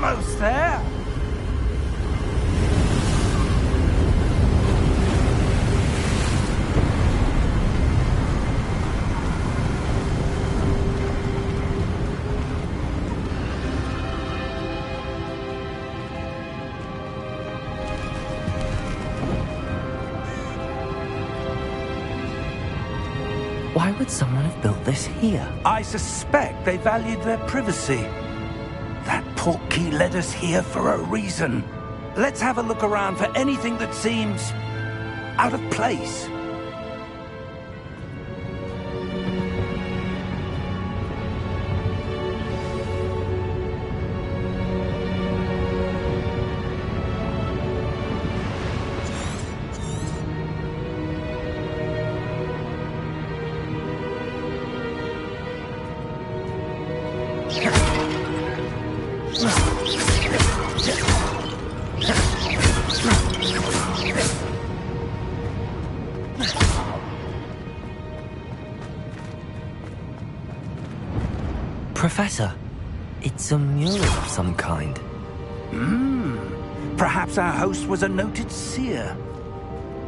Almost there! Why would someone have built this here? I suspect they valued their privacy. That portkey led us here for a reason. Let's have a look around for anything that seems out of place. Professor, it's a mural of some kind. Perhaps our host was a noted seer.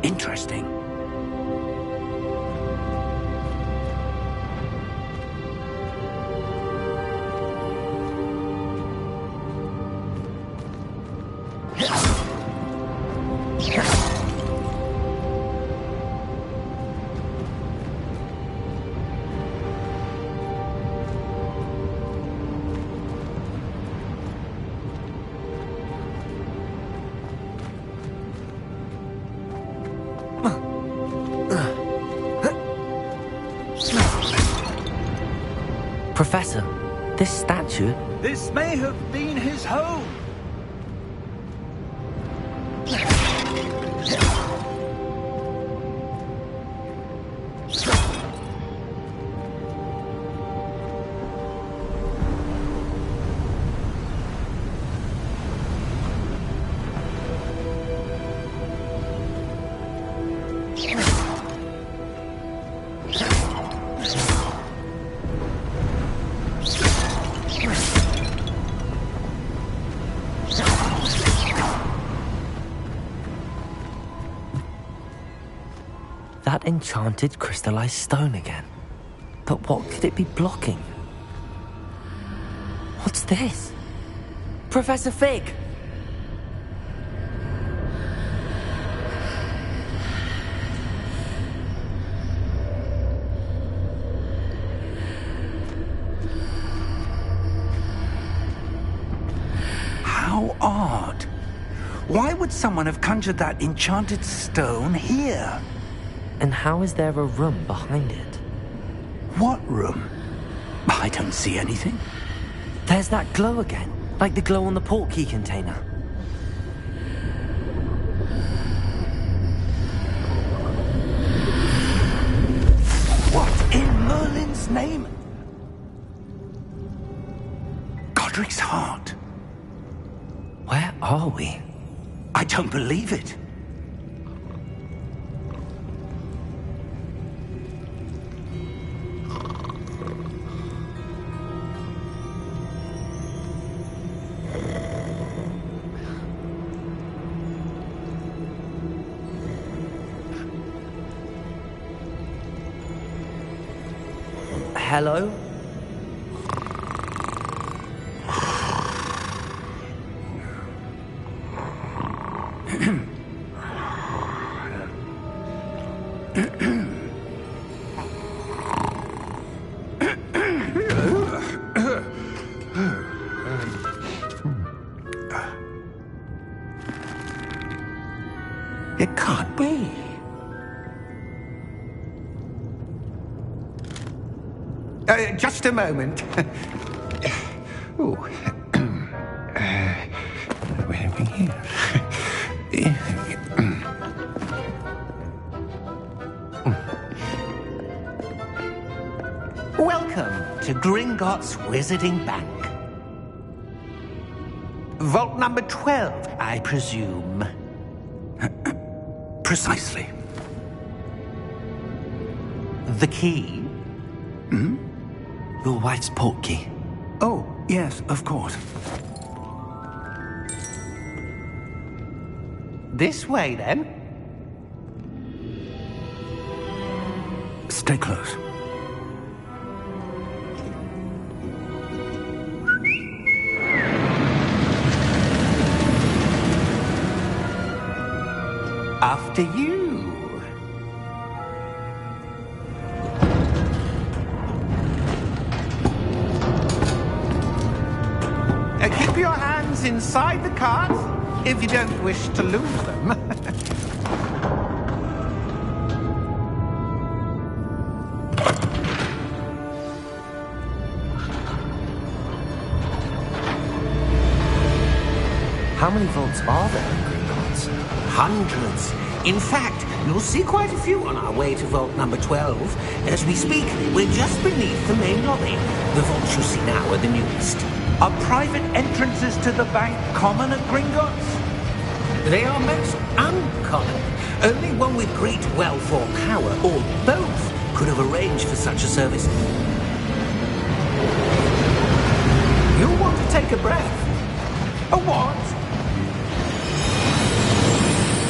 Interesting. Professor, this statue... This may have been his home. That enchanted crystallized stone again. But what could it be blocking? What's this? Professor Fig! How odd. Why would someone have conjured that enchanted stone here? And how is there a room behind it? What room? I don't see anything. There's that glow again, like the glow on the portkey container. What in Merlin's name? Godric's heart. Where are we? I don't believe it. Hello? It can't be. Just a moment. Oh. Where are we here? Welcome to Gringotts Wizarding Bank. Vault number 12, I presume. Precisely. The key? Your wife's portkey. Oh, yes, of course. This way, then. Stay close. After you. Keep your hands inside the cart if you don't wish to lose them. How many vaults are there in Gringotts? Hundreds. In fact, you'll see quite a few on our way to vault number 12. As we speak, we're just beneath the main lobby. The vaults you see now are the newest. Are private entrances to the bank common at Gringotts? They are most uncommon. Only one with great wealth or power, or both, could have arranged for such a service. You'll want to take a breath. A what?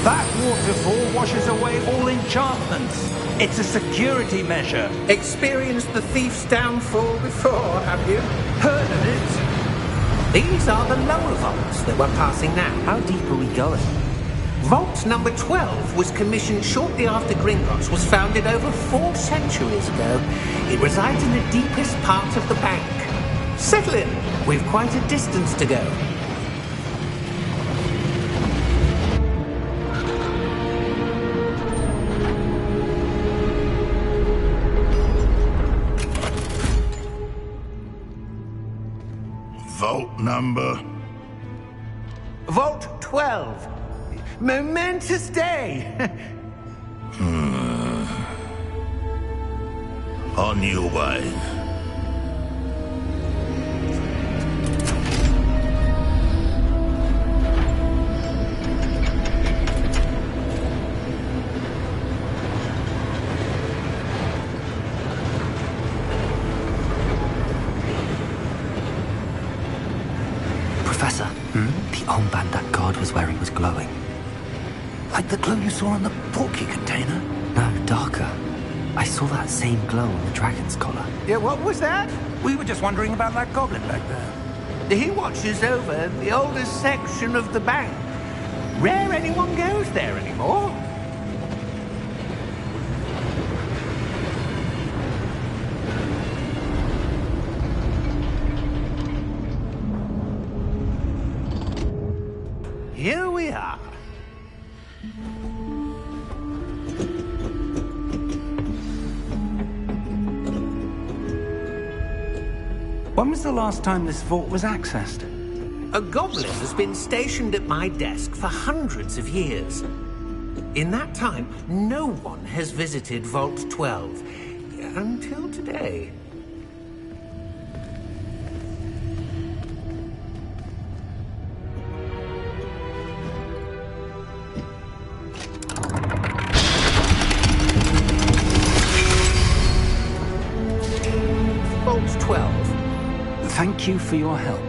That waterfall washes away all enchantments. It's a security measure. Experienced the thief's downfall before, have you? Heard of it? These are the lower vaults that we're passing now. How deep are we going? Vault number 12 was commissioned shortly after Gringotts was founded over 4 centuries ago. It resides in the deepest part of the bank. Settle in. We've quite a distance to go. Vault number? Vault 12. Momentous day. On your way. Professor, the armband that guard was wearing was glowing. Like the glow you saw on the porky container? No, darker. I saw that same glow on the dragon's collar. Yeah, what was that? We were just wondering about that goblin back there. He watches over the oldest section of the bank. Rare anyone goes there anymore. Here we are. When was the last time this vault was accessed? A goblin has been stationed at my desk for hundreds of years. In that time, no one has visited Vault 12. Until today. Vault 12. Thank you for your help.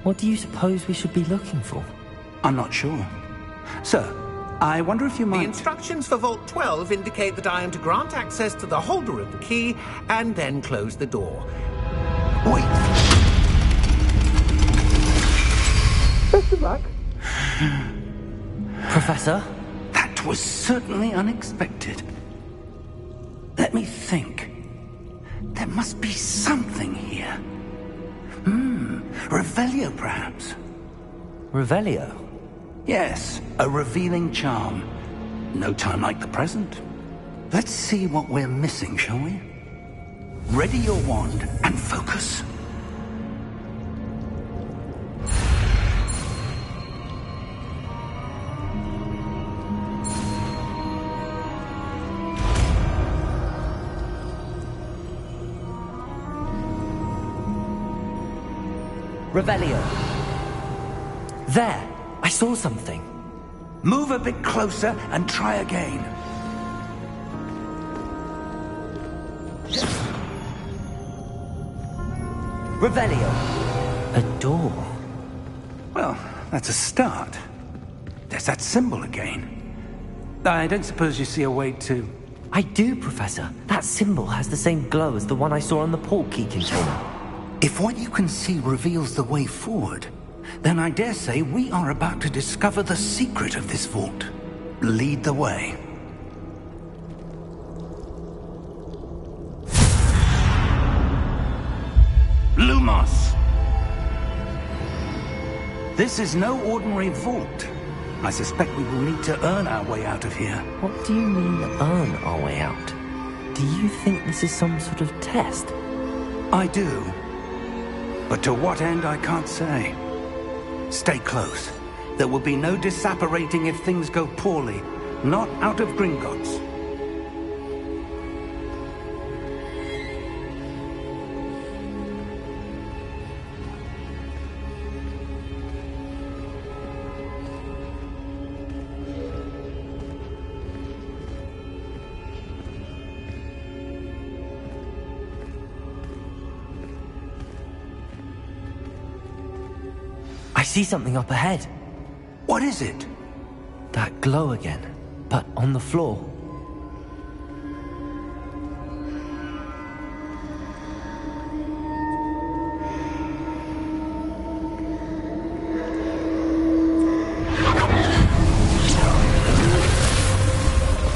What do you suppose we should be looking for? I'm not sure. Sir, I wonder if you The might... instructions for Vault 12 indicate that I am to grant access to the holder of the key and then close the door. Wait! Best of luck. Professor? That was certainly unexpected. Let me think. There must be something here. Revelio, perhaps? Revelio? Yes, a revealing charm. No time like the present. Let's see what we're missing, shall we? Ready your wand and focus. Revelio. There! I saw something. Move a bit closer and try again. Revelio. A door. Well, that's a start. There's that symbol again. I don't suppose you see a way to... I do, Professor. That symbol has the same glow as the one I saw on the portkey container. If what you can see reveals the way forward, then I dare say we are about to discover the secret of this vault. Lead the way. Lumos! This is no ordinary vault. I suspect we will need to earn our way out of here. What do you mean, earn our way out? Do you think this is some sort of test? I do. But to what end, I can't say. Stay close. There will be no disapparating if things go poorly. Not out of Gringotts. I see something up ahead. What is it? That glow again, but on the floor.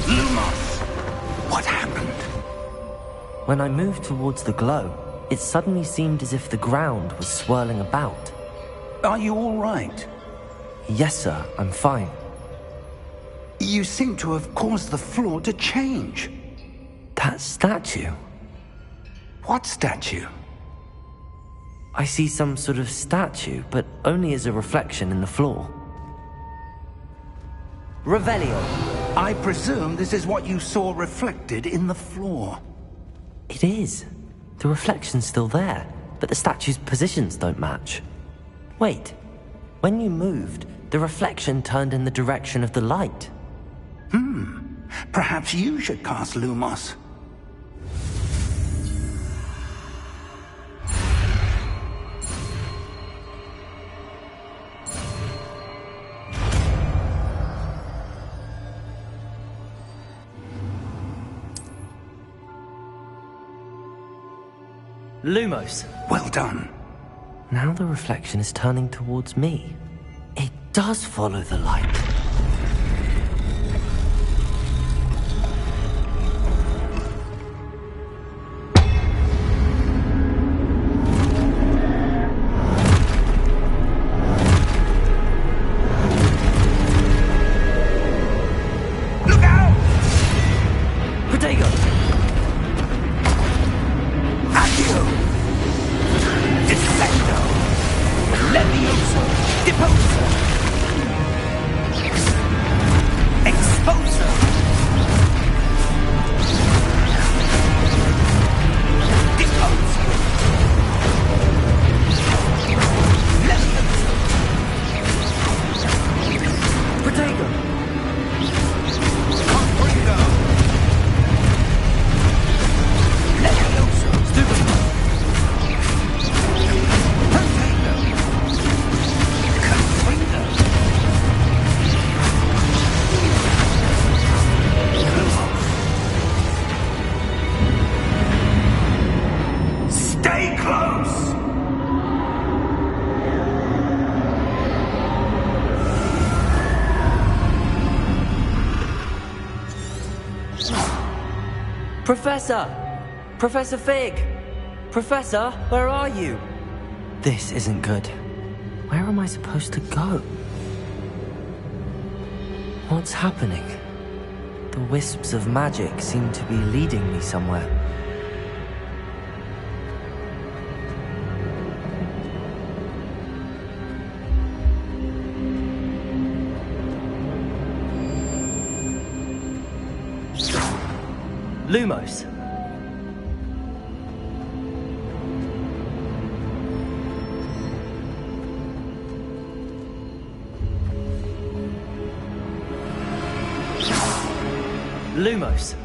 Lumos! What happened? When I moved towards the glow, it suddenly seemed as if the ground was swirling about. Are you all right? Yes, sir, I'm fine. You seem to have caused the floor to change. That statue? What statue? I see some sort of statue, but only as a reflection in the floor. Revelio. I presume this is what you saw reflected in the floor. It is. The reflection's still there, but the statue's positions don't match. Wait, when you moved, the reflection turned in the direction of the light. Perhaps you should cast Lumos. Lumos. Well done. Now the reflection is turning towards me. It does follow the light. Look out! Protego! Accio! Deflecto! Levioso! Deposo! Exposo! Deposo! Levioso! Protego! Confringo! Levioso! Stupid! Protego! Confringo! Stay close! Professor! Professor Fig! Professor, where are you? This isn't good. Where am I supposed to go? What's happening? The wisps of magic seem to be leading me somewhere. Lumos. Lumos.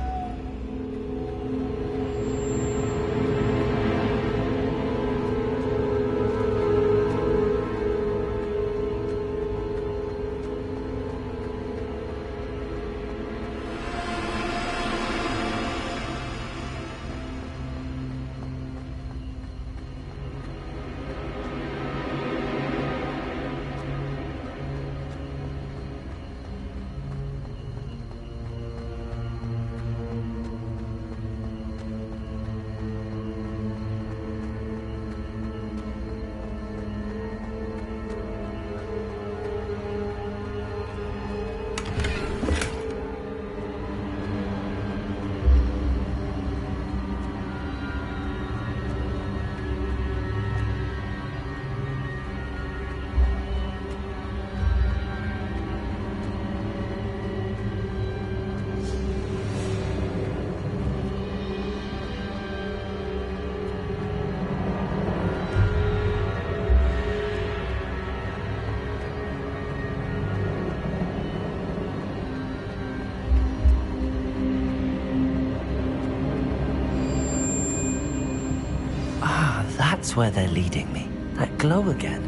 That's where they're leading me. That glow again.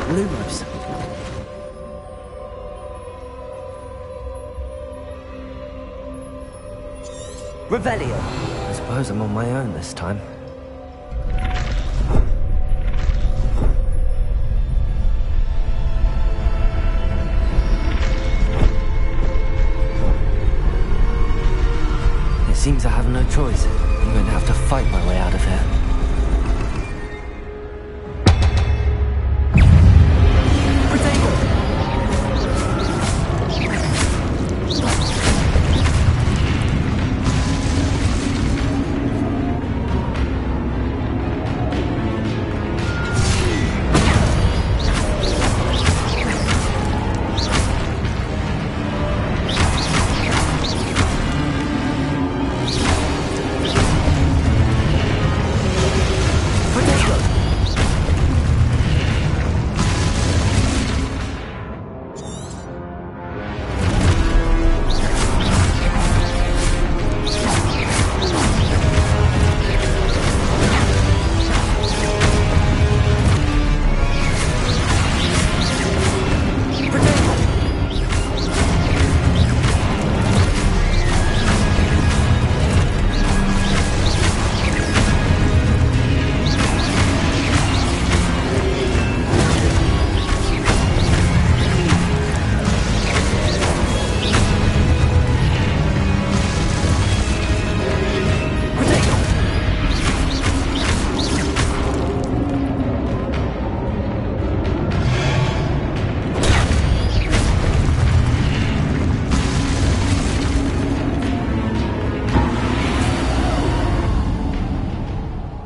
Lumos. Revelio. I suppose I'm on my own this time. Seems I have no choice. I'm going to have to fight my way out of here.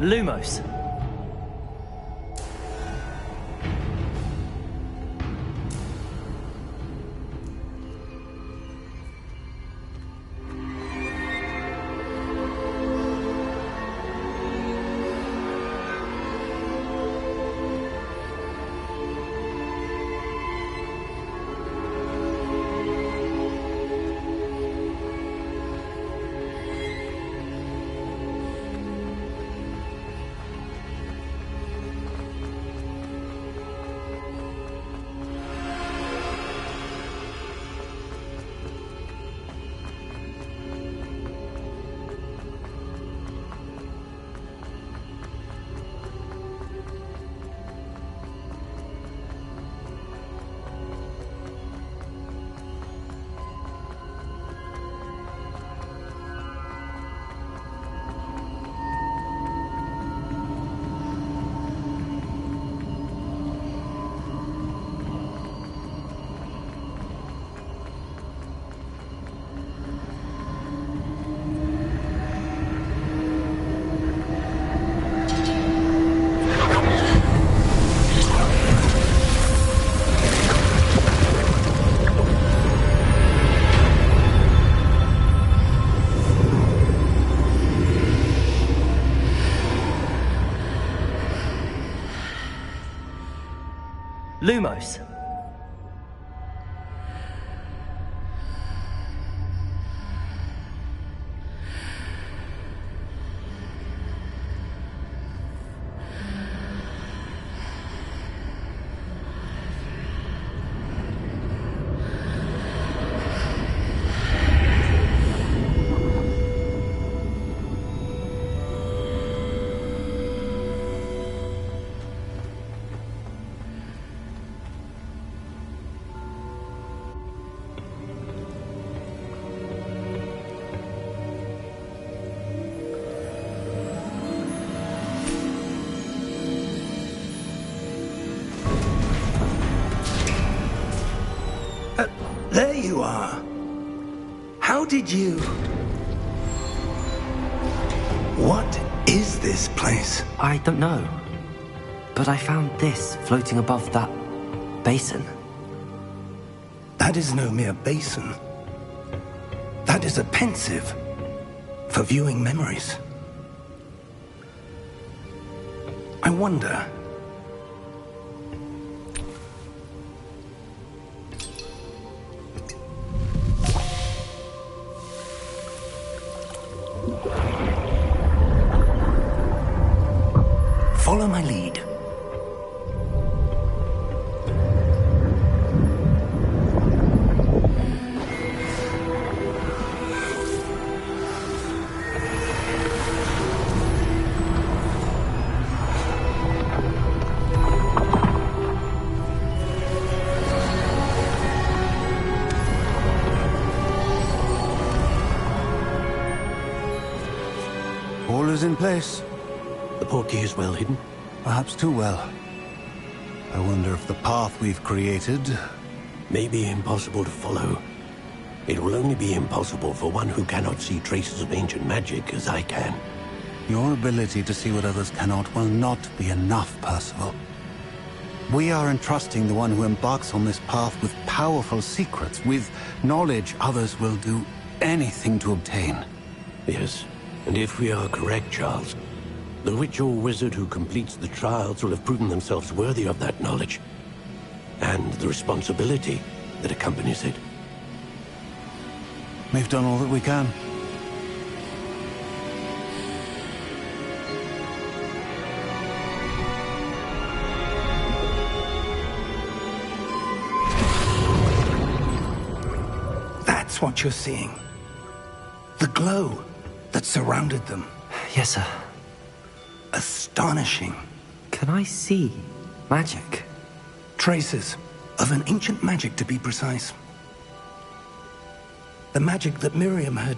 Lumos. Lumos. There you are. How did you... What is this place? I don't know. But I found this floating above that basin. That is no mere basin. That is a pensive for viewing memories. I wonder... Follow my lead. All is in place. The portkey is well hidden. Perhaps too well. I wonder if the path we've created... May be impossible to follow. It will only be impossible for one who cannot see traces of ancient magic as I can. Your ability to see what others cannot will not be enough, Percival. We are entrusting the one who embarks on this path with powerful secrets, with knowledge others will do anything to obtain. Yes, and if we are correct, Charles, the witch or wizard who completes the trials will have proven themselves worthy of that knowledge, and the responsibility that accompanies it. We've done all that we can. That's what you're seeing. The glow that surrounded them. Yes, sir. Astonishing. Can I see magic? Traces of an ancient magic, to be precise. The magic that Miriam had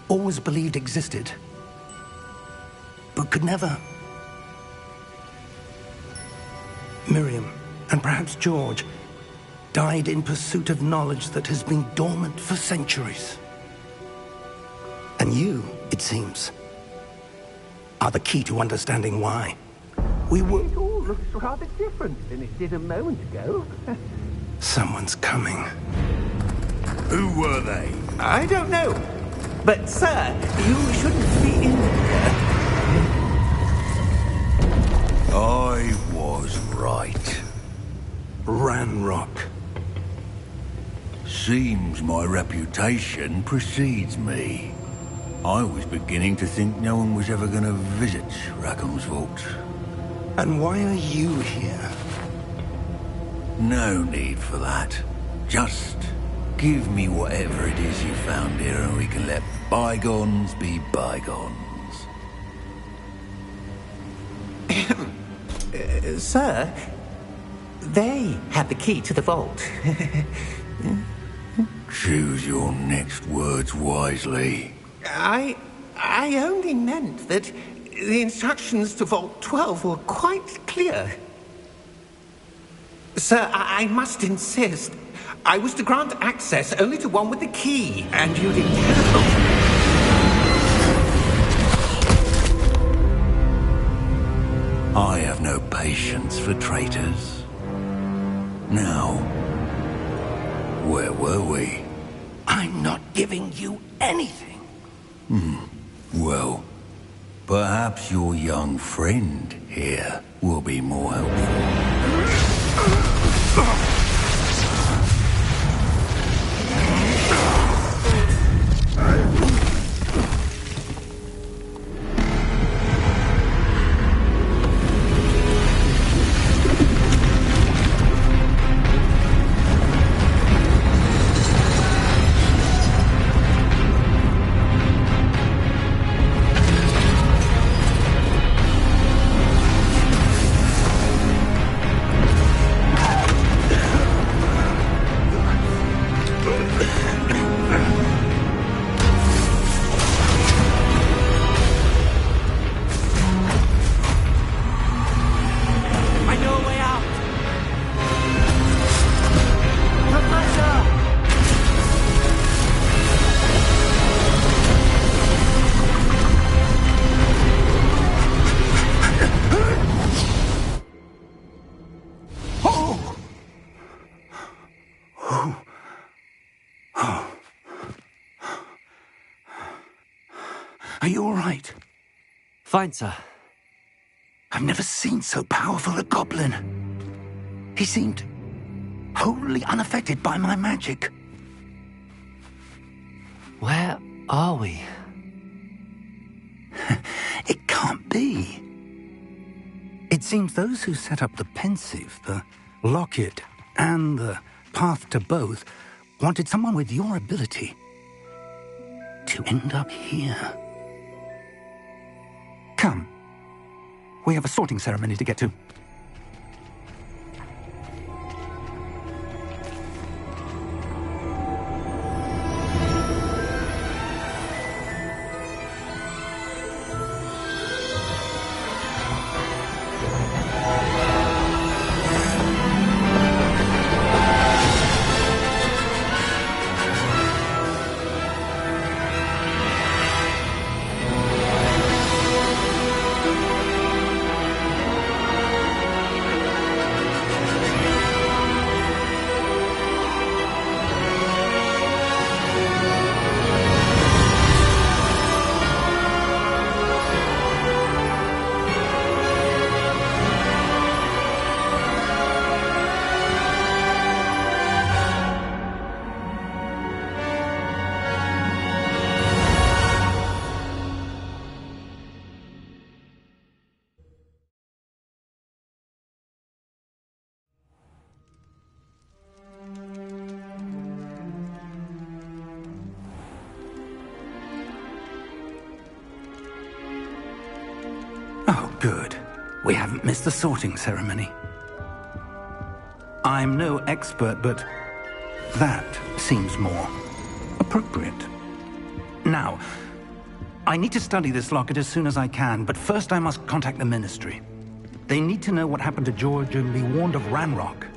always believed existed, but could never. Miriam, and perhaps George, died in pursuit of knowledge that has been dormant for centuries. And you, it seems, are the key to understanding why. We were... It all looks rather different than it did a moment ago. Someone's coming. Who were they? I don't know. But, sir, you shouldn't be in here. I was right. Ranrock. Seems my reputation precedes me. I was beginning to think no one was ever going to visit Rackham's vault. And why are you here? No need for that. Just give me whatever it is you found here and we can let bygones be bygones. Sir, they had the key to the vault. Choose your next words wisely. I only meant that the instructions to Vault 12 were quite clear. Sir, I must insist. I was to grant access only to one with the key, and you didn't have... I have no patience for traitors. Now, where were we? I'm not giving you anything. Well, perhaps your young friend here will be more helpful. Are you all right? Fine, sir. I've never seen so powerful a goblin. He seemed wholly unaffected by my magic. Where are we? It can't be. It seems those who set up the pensive, the locket, and the path to both wanted someone with your ability to end up here. Come. We have a sorting ceremony to get to. Oh, good. We haven't missed the sorting ceremony. I'm no expert, but that seems more appropriate. Now, I need to study this locket as soon as I can, but first I must contact the Ministry. They need to know what happened to George and be warned of Ranrock.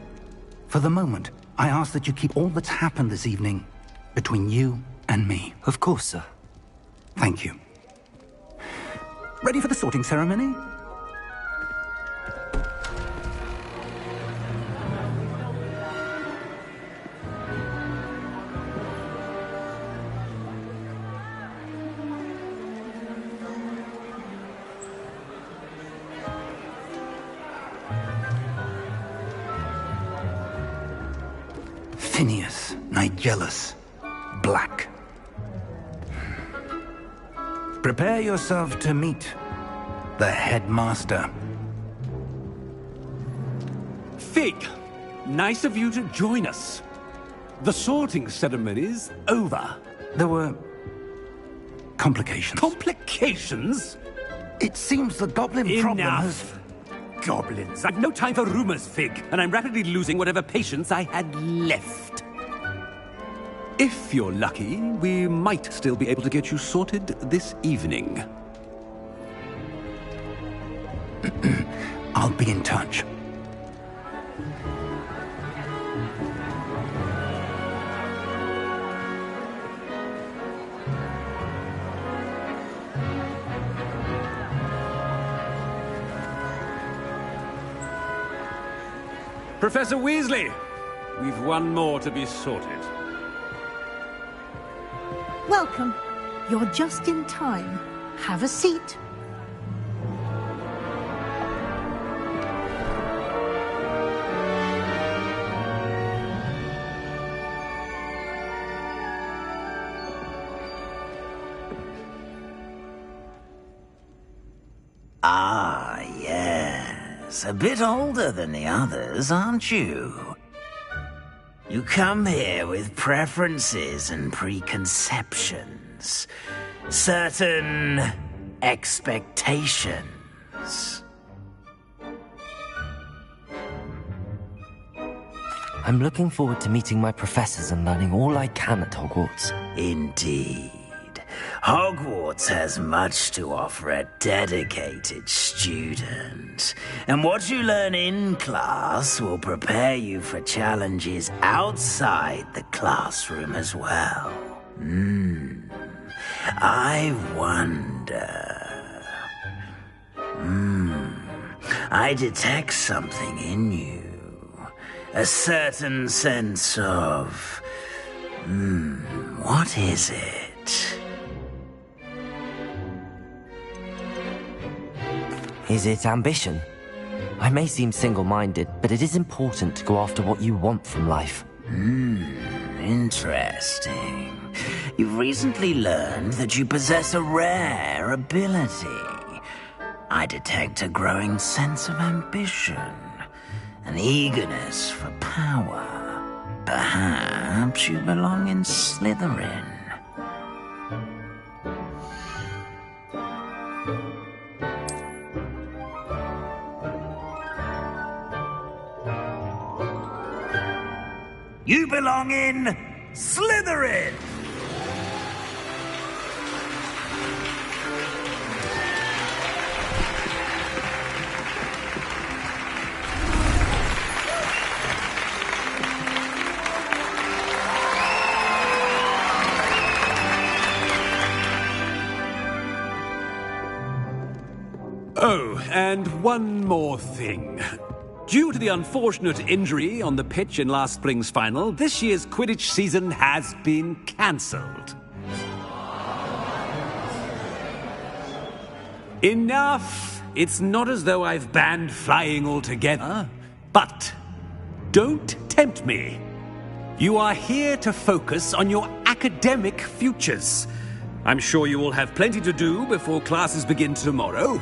For the moment, I ask that you keep all that's happened this evening between you and me. Of course, sir. Thank you. Ready for the sorting ceremony? Phineas Nigellus Black. Prepare yourself to meet the headmaster. Fig, nice of you to join us. The sorting ceremony's over. There were complications. Complications? It seems the goblin problem has... Enough. Goblins. I've no time for rumors, Fig, and I'm rapidly losing whatever patience I had left. If you're lucky, we might still be able to get you sorted this evening. I'll be in touch. Professor Weasley, we've one more to be sorted. Welcome. You're just in time. Have a seat. Yes, a bit older than the others, aren't you? You come here with preferences and preconceptions. Certain expectations. I'm looking forward to meeting my professors and learning all I can at Hogwarts. Indeed. Hogwarts has much to offer a dedicated student. And what you learn in class will prepare you for challenges outside the classroom as well. I wonder... I detect something in you. A certain sense of... what is it? Is it ambition? I may seem single-minded, but it is important to go after what you want from life. Interesting. You've recently learned that you possess a rare ability. I detect a growing sense of ambition, an eagerness for power. Perhaps you belong in Slytherin. You belong in Slytherin! Oh, and one more thing. Due to the unfortunate injury on the pitch in last spring's final, this year's Quidditch season has been cancelled. Enough! It's not as though I've banned flying altogether. But don't tempt me. You are here to focus on your academic futures. I'm sure you will have plenty to do before classes begin tomorrow.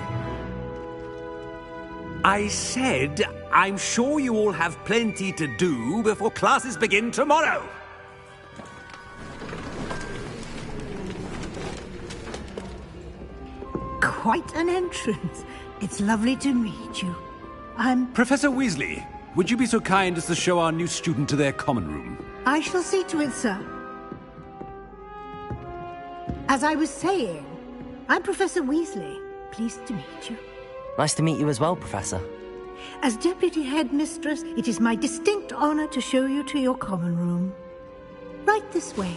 I said, I'm sure you all have plenty to do before classes begin tomorrow. Quite an entrance. It's lovely to meet you. I'm... Professor Weasley, would you be so kind as to show our new student to their common room? I shall see to it, sir. As I was saying, I'm Professor Weasley. Pleased to meet you. Nice to meet you as well, Professor. As Deputy Headmistress, it is my distinct honor to show you to your common room. Right this way.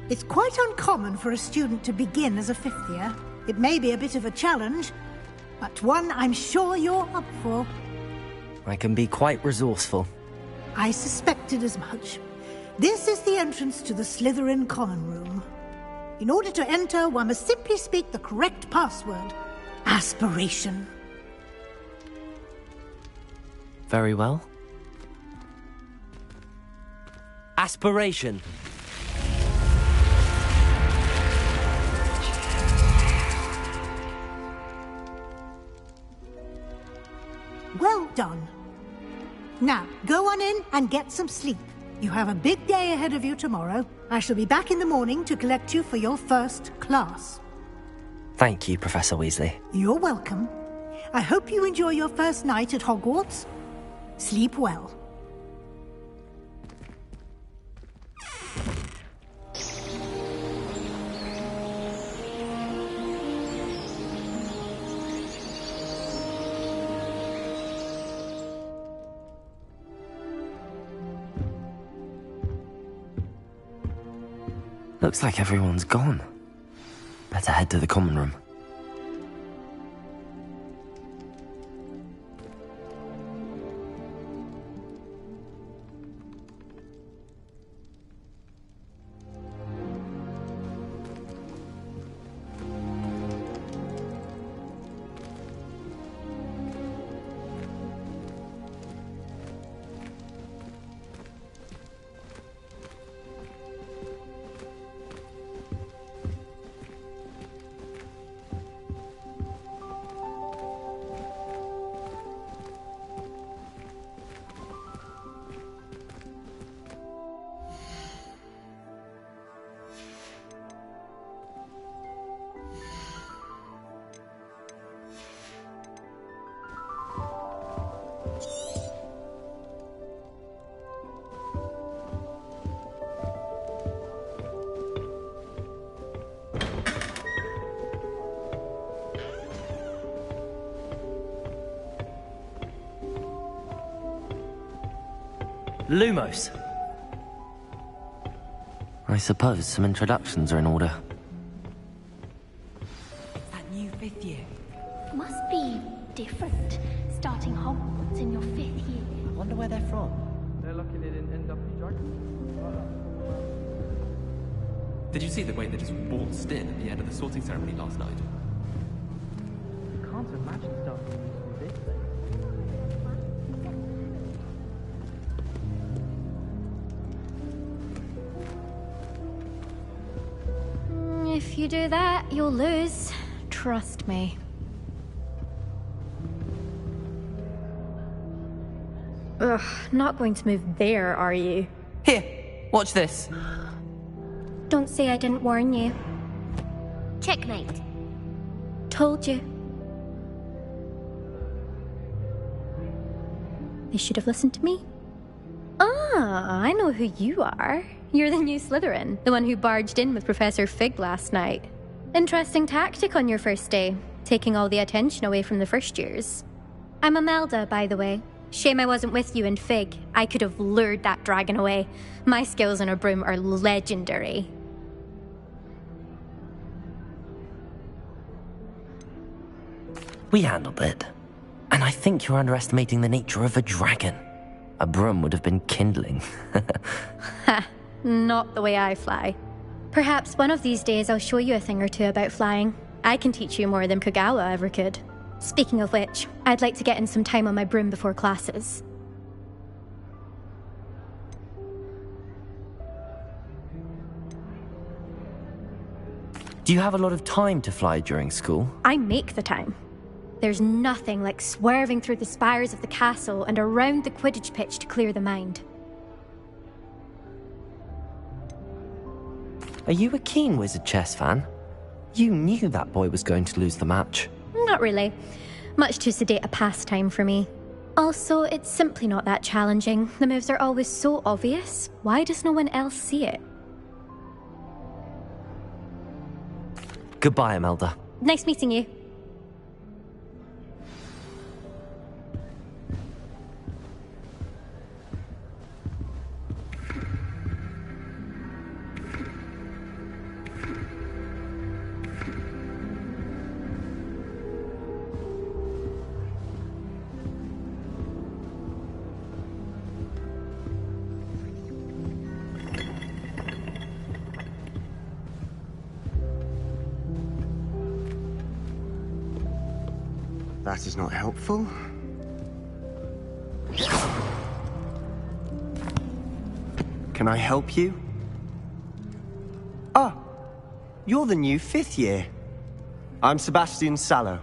It's quite uncommon for a student to begin as a fifth year. It may be a bit of a challenge, but one I'm sure you're up for. I can be quite resourceful. I suspected as much. This is the entrance to the Slytherin common room. In order to enter, one must simply speak the correct password. Aspiration. Very well. Aspiration. Well done. Now, go on in and get some sleep. You have a big day ahead of you tomorrow. I shall be back in the morning to collect you for your first class. Thank you, Professor Weasley. You're welcome. I hope you enjoy your first night at Hogwarts. Sleep well. Looks like everyone's gone. Better head to the common room. Lumos. I suppose some introductions are in order. That new 5th year. Must be different, starting Hogwarts in your 5th year. I wonder where they're from. They're lucky they didn't end up in Dragon. Did you see the way they just waltzed in at the end of the sorting ceremony last night? Can't imagine stuff from this thing. If you do that, you'll lose. Trust me. Ugh, not going to move there, are you? Here, watch this. Don't say I didn't warn you. Checkmate. Told you. They should have listened to me. Ah, I know who you are. You're the new Slytherin, the one who barged in with Professor Fig last night. Interesting tactic on your first day, taking all the attention away from the first years. I'm Imelda, by the way. Shame I wasn't with you in Fig. I could have lured that dragon away. My skills on a broom are legendary. We handled it. And I think you're underestimating the nature of a dragon. A broom would have been kindling. Ha, not the way I fly. Perhaps one of these days I'll show you a thing or two about flying. I can teach you more than Kogawa ever could. Speaking of which, I'd like to get in some time on my broom before classes. Do you have a lot of time to fly during school? I make the time. There's nothing like swerving through the spires of the castle and around the Quidditch pitch to clear the mind. Are you a keen Wizard chess fan? You knew that boy was going to lose the match. Not really. Much too sedate a pastime for me. Also, it's simply not that challenging. The moves are always so obvious. Why does no one else see it? Goodbye, Imelda. Nice meeting you. That is not helpful. Can I help you? Ah, you're the new 5th year. I'm Sebastian Sallow.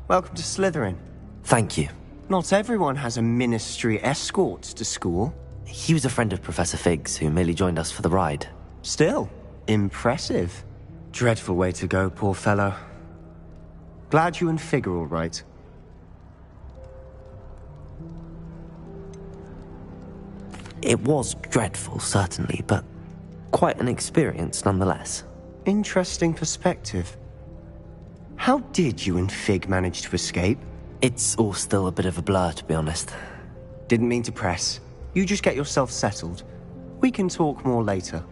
Welcome to Slytherin. Thank you. Not everyone has a ministry escort to school. He was a friend of Professor Fig's who merely joined us for the ride. Still, impressive. Dreadful way to go, poor fellow. Glad you and Fig are all right. It was dreadful, certainly, but quite an experience nonetheless. Interesting perspective. How did you and Fig manage to escape? It's all still a bit of a blur, to be honest. Didn't mean to press. You just get yourself settled. We can talk more later.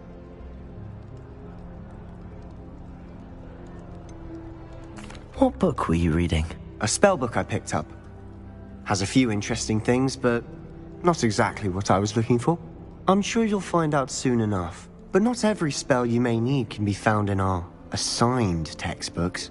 What book were you reading? A spell book I picked up. Has a few interesting things, but not exactly what I was looking for. I'm sure you'll find out soon enough. But not every spell you may need can be found in our assigned textbooks.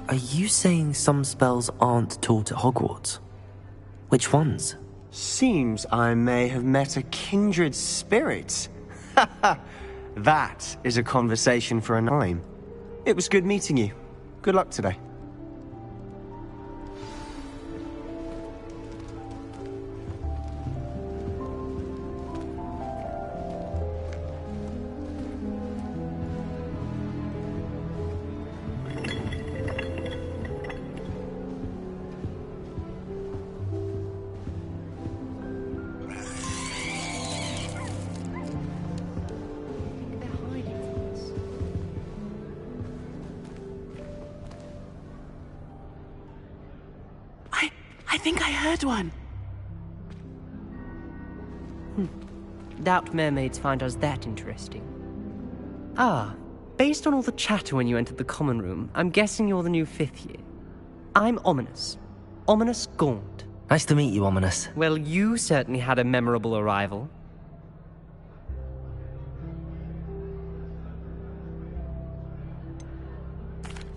Are you saying some spells aren't taught at Hogwarts? Which ones? Seems I may have met a kindred spirit. That is a conversation for a time. It was good meeting you. Good luck today. think I heard one. Doubt mermaids find us that interesting. Ah, based on all the chatter when you entered the common room, I'm guessing you're the new 5th year. I'm Ominous. Ominous Gaunt. Nice to meet you, Ominous. Well, you certainly had a memorable arrival.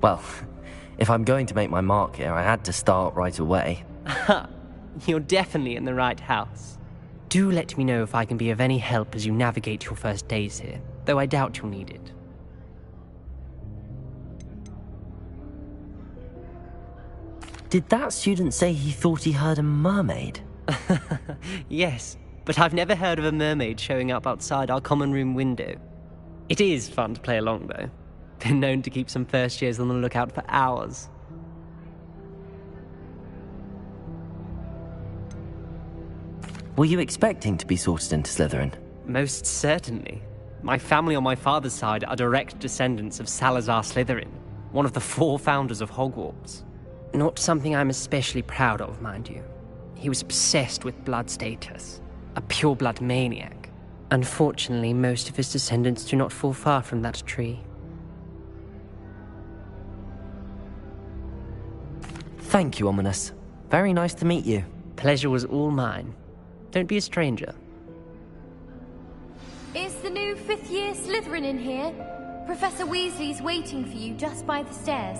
Well, if I'm going to make my mark here, I had to start right away. You're definitely in the right house. Do let me know if I can be of any help as you navigate your first days here, though I doubt you'll need it. Did that student say he thought he heard a mermaid? Yes, but I've never heard of a mermaid showing up outside our common room window. It is fun to play along, though. Been known to keep some first years on the lookout for hours. Were you expecting to be sorted into Slytherin? Most certainly. My family on my father's side are direct descendants of Salazar Slytherin, one of the 4 founders of Hogwarts. Not something I'm especially proud of, mind you. He was obsessed with blood status, a pure-blood maniac. Unfortunately, most of his descendants do not fall far from that tree. Thank you, Ominous. Very nice to meet you. Pleasure was all mine. Don't be a stranger. Is the new 5th year Slytherin in here? Professor Weasley's waiting for you just by the stairs.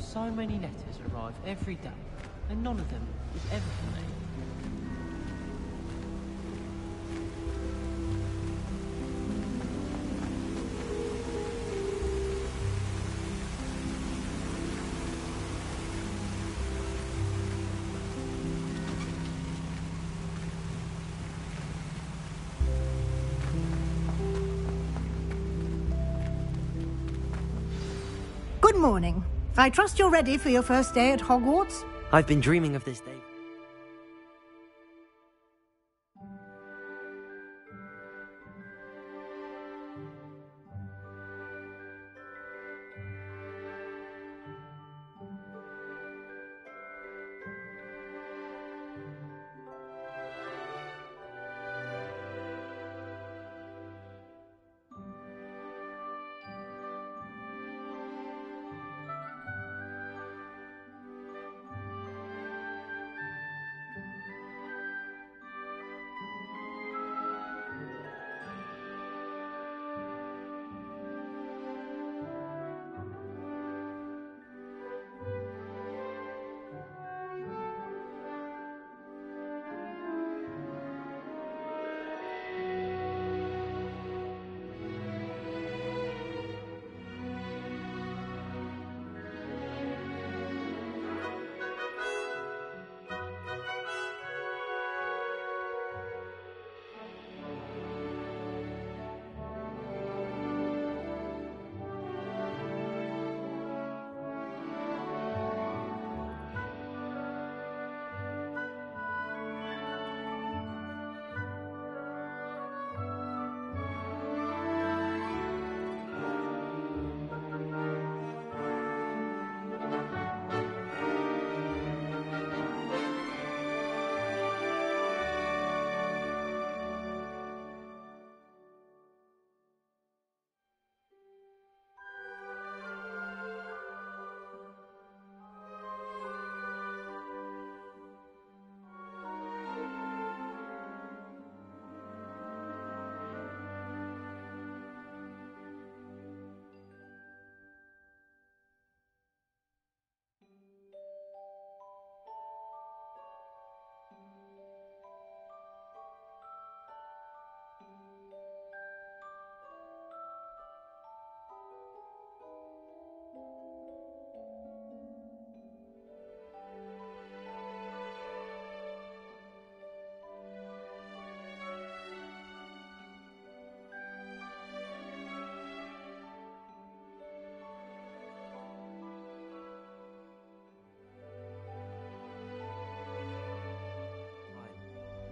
So many letters arrive every day, and none of them is ever for me. Good morning. I trust you're ready for your first day at Hogwarts? I've been dreaming of this day.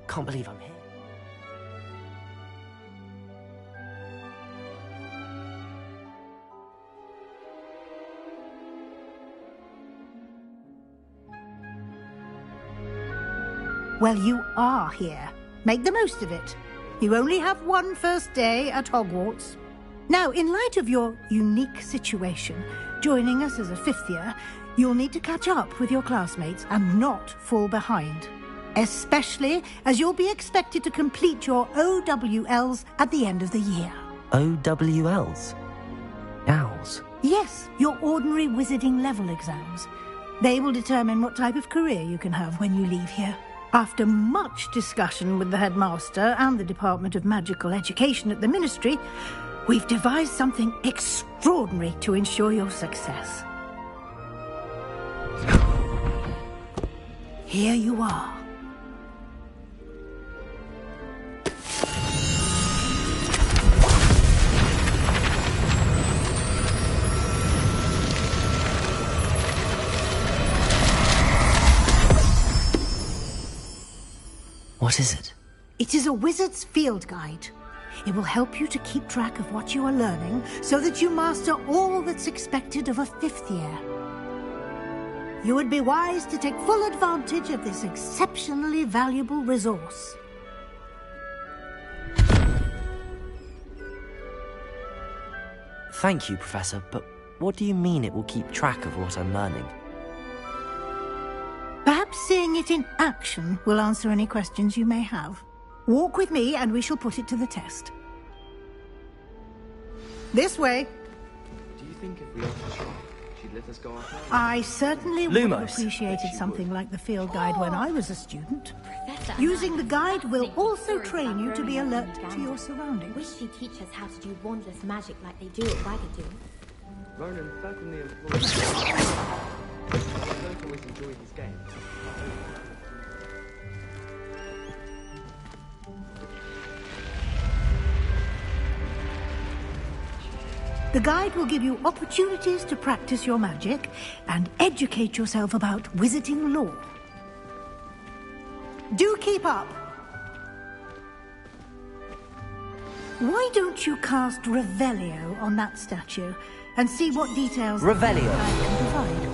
Can't believe I'm here. Well, you are here. Make the most of it. You only have one first day at Hogwarts. Now, in light of your unique situation, joining us as a fifth year, you'll need to catch up with your classmates and not fall behind. Especially as you'll be expected to complete your OWLs at the end of the year. OWLs? Owls? Yes, your ordinary wizarding level exams. They will determine what type of career you can have when you leave here. After much discussion with the headmaster and the Department of Magical Education at the Ministry, we've devised something extraordinary to ensure your success. Here you are. What is it? It is a wizard's field guide. It will help you to keep track of what you are learning so that you master all that's expected of a fifth year. You would be wise to take full advantage of this exceptionally valuable resource. Thank you, Professor, but what do you mean it will keep track of what I'm learning? Perhaps seeing it in action will answer any questions you may have. Walk with me and we shall put it to the test. This way. Do you think if we offered her, she'd let us go off? I certainly would have Lumos. appreciated something like the field guide when I was a student. Using the guide will also train you to be alert to your surroundings. Wish she'd teach us how to do wandless magic like they do at Wagadu. Ronan certainly employs. I don't always enjoy his game. The guide will give you opportunities to practice your magic and educate yourself about wizarding lore. Do keep up! Why don't you cast Revelio on that statue and see what details Revelio. the guide can provide?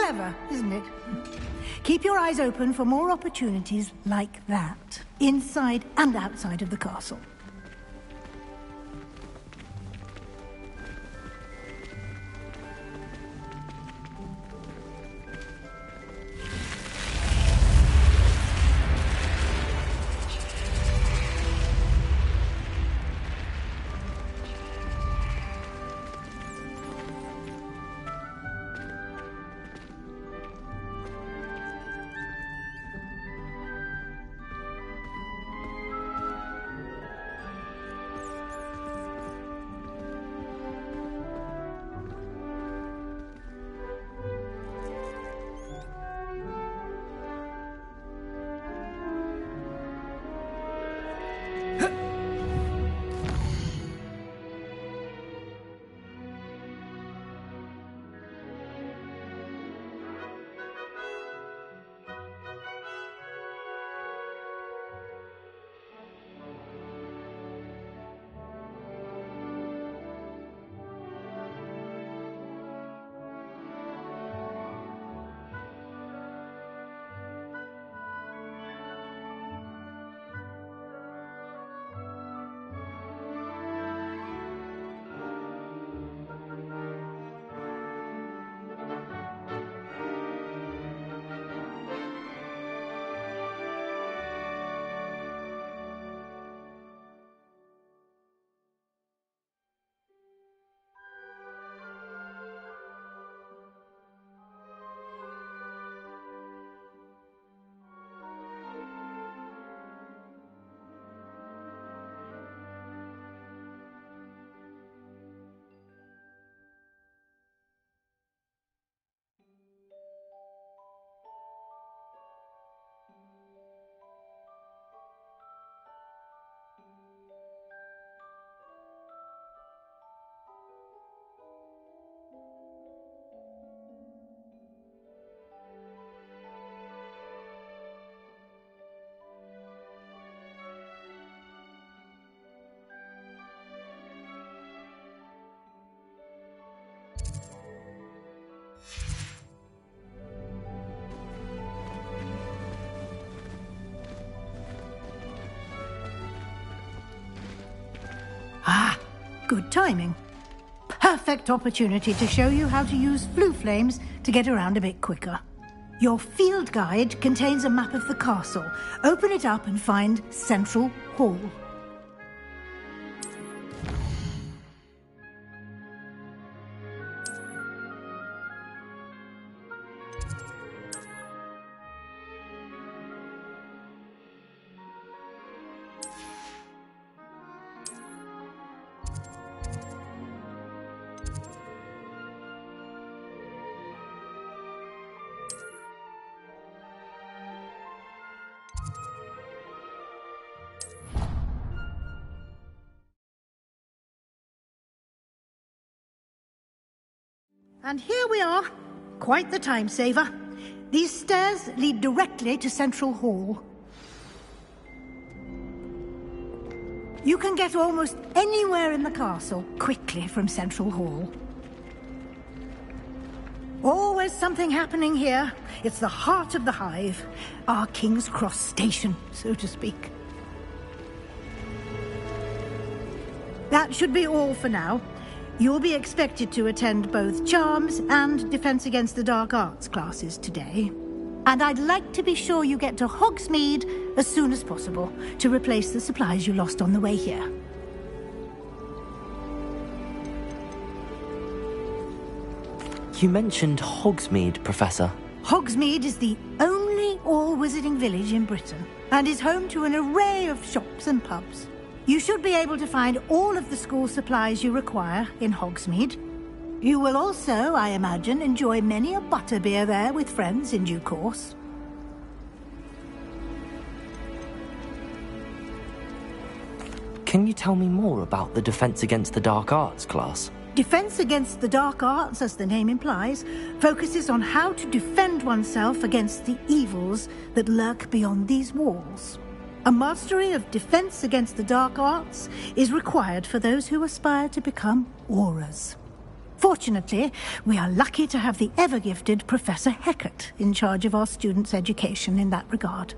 Clever, isn't it? Keep your eyes open for more opportunities like that, inside and outside of the castle. Ah, good timing. Perfect opportunity to show you how to use flue flames to get around a bit quicker. Your field guide contains a map of the castle. Open it up and find Central Hall. And here we are. Quite the time saver. These stairs lead directly to Central Hall. You can get almost anywhere in the castle quickly from Central Hall. Always something happening here. It's the heart of the hive. Our King's Cross station, so to speak. That should be all for now. You'll be expected to attend both Charms and Defense Against the Dark Arts classes today. And I'd like to be sure you get to Hogsmeade as soon as possible to replace the supplies you lost on the way here. You mentioned Hogsmeade, Professor. Hogsmeade is the only all-wizarding village in Britain and is home to an array of shops and pubs. You should be able to find all of the school supplies you require in Hogsmeade. You will also, I imagine, enjoy many a butterbeer there with friends in due course. Can you tell me more about the Defense Against the Dark Arts class? Defense Against the Dark Arts, as the name implies, focuses on how to defend oneself against the evils that lurk beyond these walls. A mastery of Defense Against the Dark Arts is required for those who aspire to become Aurors. Fortunately, we are lucky to have the ever-gifted Professor Hecat in charge of our students' education in that regard.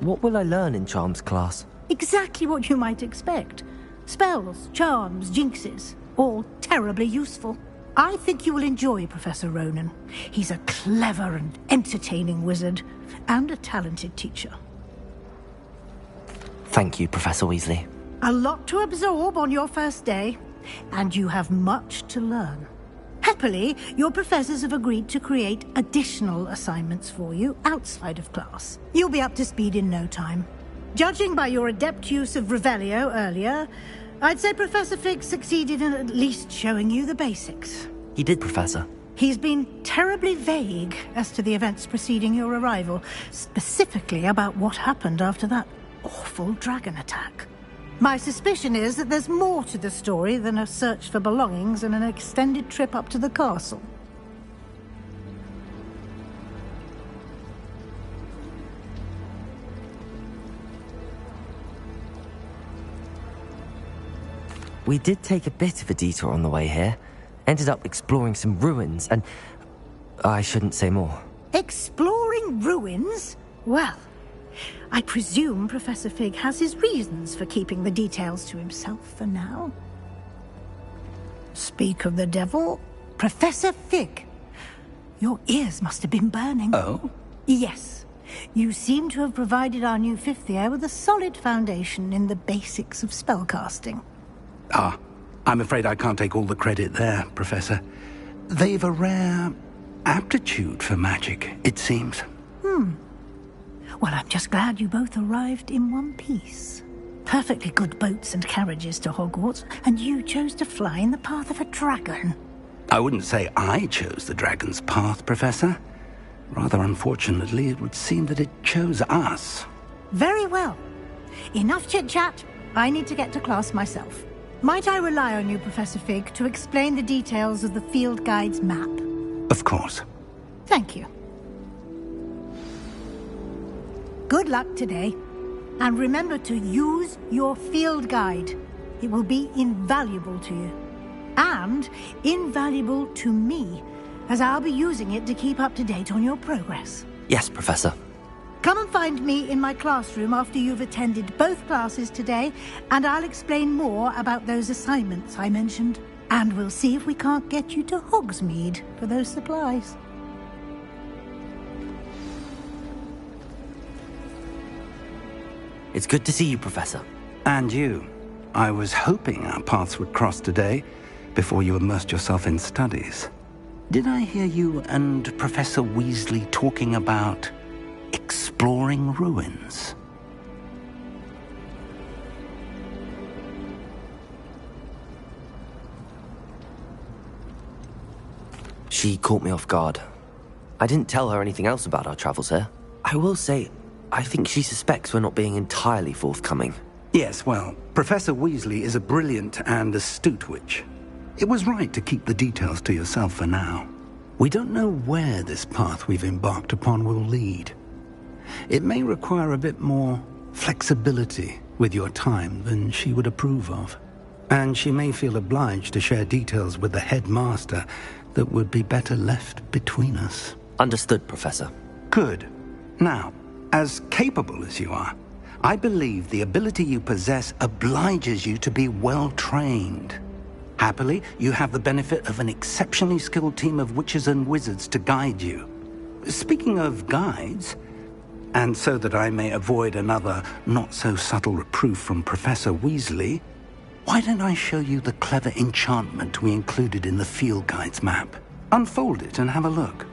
What will I learn in Charms class? Exactly what you might expect. Spells, charms, jinxes, all terribly useful. I think you will enjoy Professor Ronan. He's a clever and entertaining wizard, and a talented teacher. Thank you, Professor Weasley. A lot to absorb on your first day, and you have much to learn. Happily, your professors have agreed to create additional assignments for you outside of class. You'll be up to speed in no time. Judging by your adept use of Revelio earlier, I'd say Professor Fig succeeded in at least showing you the basics. He did, Professor. He's been terribly vague as to the events preceding your arrival, specifically about what happened after that awful dragon attack. My suspicion is that there's more to the story than a search for belongings and an extended trip up to the castle. We did take a bit of a detour on the way here. Ended up exploring some ruins, and I shouldn't say more. Exploring ruins? Well, I presume Professor Fig has his reasons for keeping the details to himself for now. Speak of the devil, Professor Fig. Your ears must have been burning. Oh? Yes. You seem to have provided our new fifth year with a solid foundation in the basics of spellcasting. Ah, I'm afraid I can't take all the credit there, Professor. They've a rare aptitude for magic, it seems. Well, I'm just glad you both arrived in one piece. Perfectly good boats and carriages to Hogwarts, and you chose to fly in the path of a dragon. I wouldn't say I chose the dragon's path, Professor. Rather unfortunately, it would seem that it chose us. Very well. Enough chit-chat. I need to get to class myself. Might I rely on you, Professor Fig, to explain the details of the field guide's map? Of course. Thank you. Good luck today. And remember to use your field guide. It will be invaluable to you. And invaluable to me, as I'll be using it to keep up to date on your progress. Yes, Professor. Come and find me in my classroom after you've attended both classes today, and I'll explain more about those assignments I mentioned. And we'll see if we can't get you to Hogsmeade for those supplies. It's good to see you, Professor. And you. I was hoping our paths would cross today, before you immersed yourself in studies. Did I hear you and Professor Weasley talking about exploring ruins? She caught me off guard. I didn't tell her anything else about our travels here. I will say, I think she suspects we're not being entirely forthcoming. Yes, well, Professor Weasley is a brilliant and astute witch. It was right to keep the details to yourself for now. We don't know where this path we've embarked upon will lead. It may require a bit more flexibility with your time than she would approve of. And she may feel obliged to share details with the headmaster that would be better left between us. Understood, Professor. Good. Now, as capable as you are, I believe the ability you possess obliges you to be well-trained. Happily, you have the benefit of an exceptionally skilled team of witches and wizards to guide you. Speaking of guides, and so that I may avoid another not-so-subtle reproof from Professor Weasley, why don't I show you the clever enchantment we included in the field guide's map? Unfold it and have a look.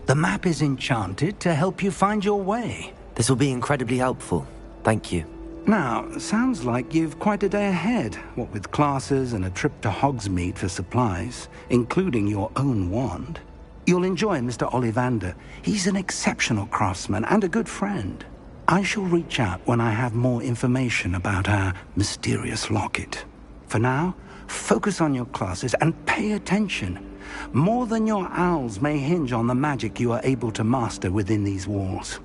The map is enchanted to help you find your way. This will be incredibly helpful. Thank you. Now, sounds like you've quite a day ahead, what with classes and a trip to Hogsmeade for supplies, including your own wand. You'll enjoy Mr. Ollivander. He's an exceptional craftsman and a good friend. I shall reach out when I have more information about our mysterious locket. For now, focus on your classes and pay attention. More than your owls may hinge on the magic you are able to master within these walls.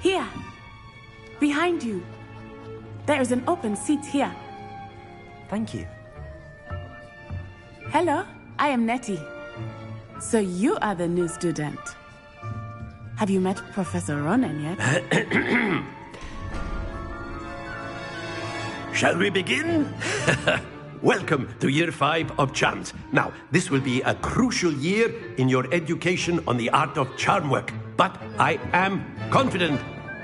Here, behind you. There is an open seat here. Thank you. Hello, I am Nettie. So you are the new student. Have you met Professor Ronan yet? Shall we begin? Welcome to Year 5 of Charms. Now, this will be a crucial year in your education on the art of charm work. But I am confident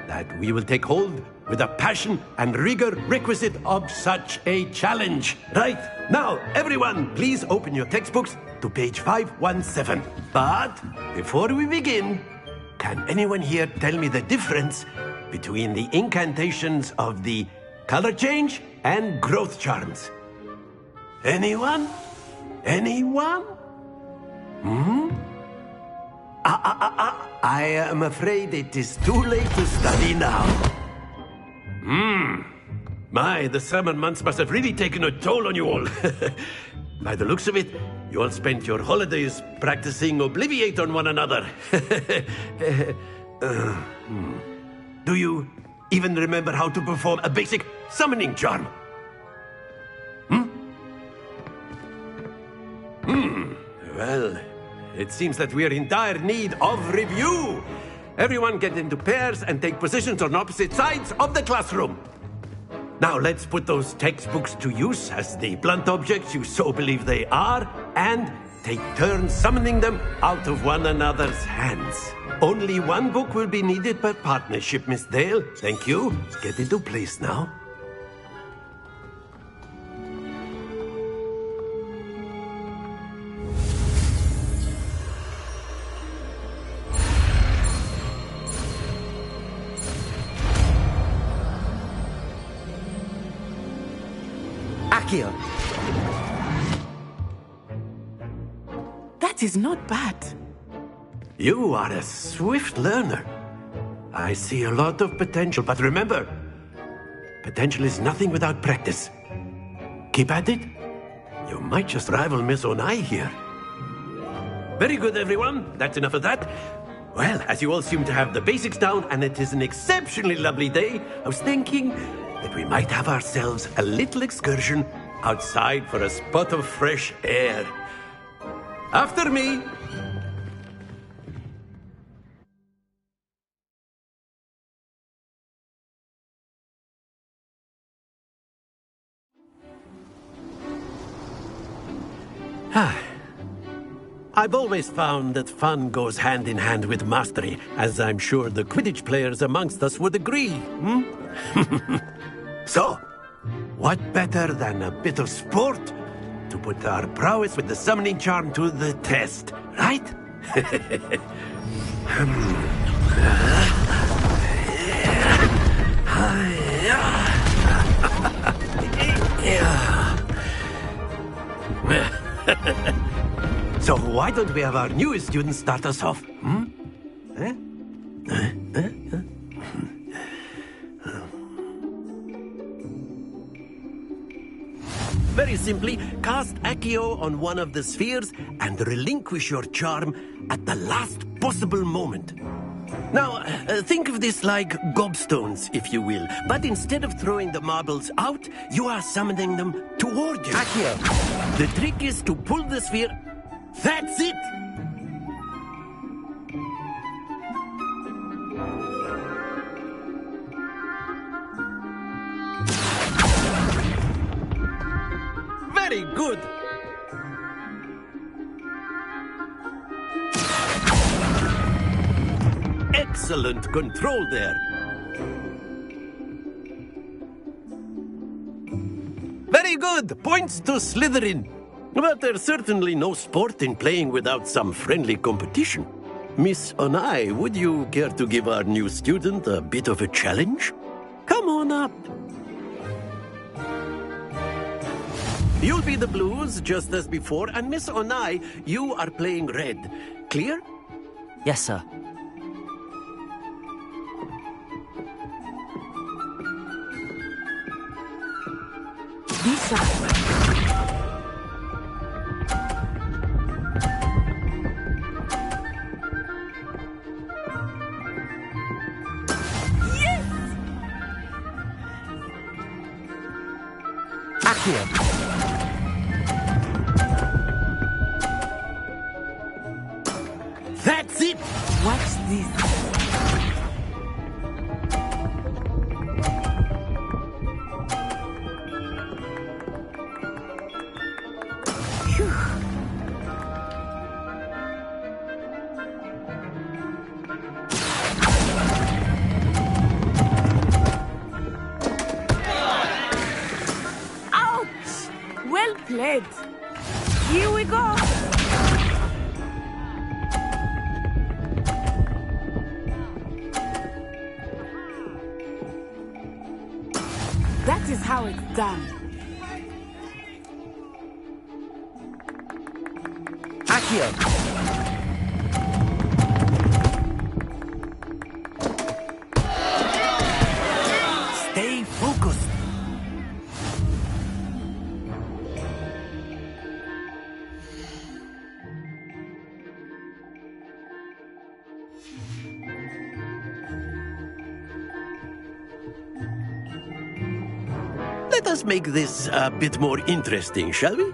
that we will take hold with the passion and rigor requisite of such a challenge. Right, now, everyone, please open your textbooks to page 517. But before we begin, can anyone here tell me the difference between the incantations of the color change and growth charms? Anyone? Anyone? I am afraid it is too late to study now. My, the summer months must have really taken a toll on you all. By the looks of it, you all spent your holidays practicing Obliviate on one another. Do you even remember how to perform a basic summoning charm? Well, it seems that we are in dire need of review. Everyone get into pairs and take positions on opposite sides of the classroom. Now let's put those textbooks to use as the blunt objects you so believe they are, and take turns summoning them out of one another's hands. Only one book will be needed per partnership, Miss Dale. Thank you. Get into place now. That is not bad. You are a swift learner. I see a lot of potential, but remember, potential is nothing without practice. Keep at it. You might just rival Miss Onai here. Very good, everyone. That's enough of that. Well, as you all seem to have the basics down, and it is an exceptionally lovely day, I was thinking that we might have ourselves a little excursion outside for a spot of fresh air. After me. I've always found that fun goes hand in hand with mastery, as I'm sure the Quidditch players amongst us would agree. So, what better than a bit of sport to put our prowess with the summoning charm to the test, right? So why don't we have our newest student start us off? simply cast Accio on one of the spheres and relinquish your charm at the last possible moment. Now, think of this like gobstones, if you will. But instead of throwing the marbles out, you are summoning them toward you. Accio. The trick is to pull the sphere. That's it! Very good! Excellent control there. Very good! Points to Slytherin. But there's certainly no sport in playing without some friendly competition. Miss Onai, would you care to give our new student a bit of a challenge? Come on up. You'll be the blues, just as before, and Miss Onai, you are playing red. Clear? Yes, sir. Be sharp. Accio. That's it! Watch this. Ouch! Well played. Here we go. That is how it's done. Accio. Stay focused. Let us make this a bit more interesting, shall we?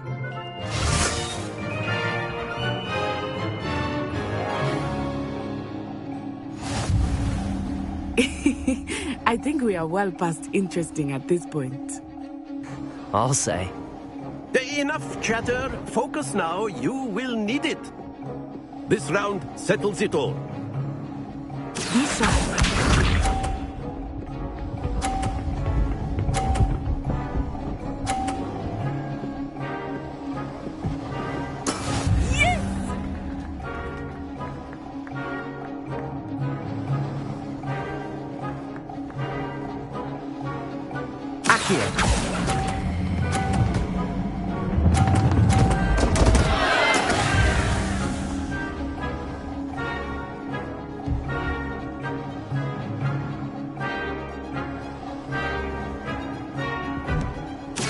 I think we are well past interesting at this point. I'll say. Enough chatter. Focus now. You will need it. This round settles it all. Be sharp.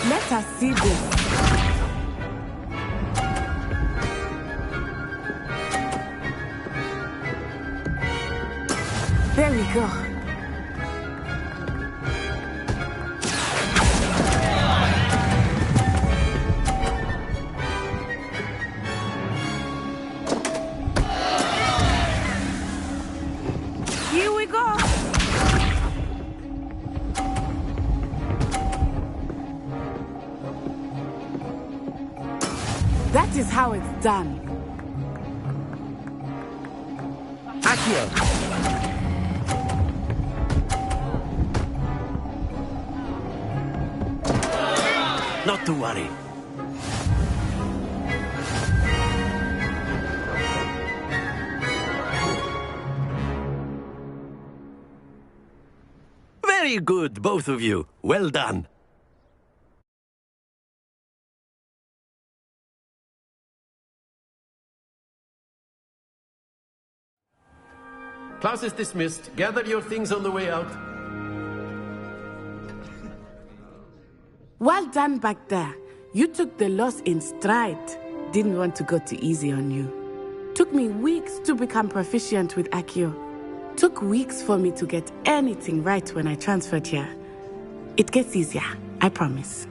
Let us see this. There we go. Here we go. That is how it's done. Accio. Not to worry. Very good, both of you. Well done. Class is dismissed. Gather your things on the way out. Well done back there. You took the loss in stride. Didn't want to go too easy on you. Took me weeks to become proficient with Accio. Took weeks for me to get anything right when I transferred here. It gets easier, I promise.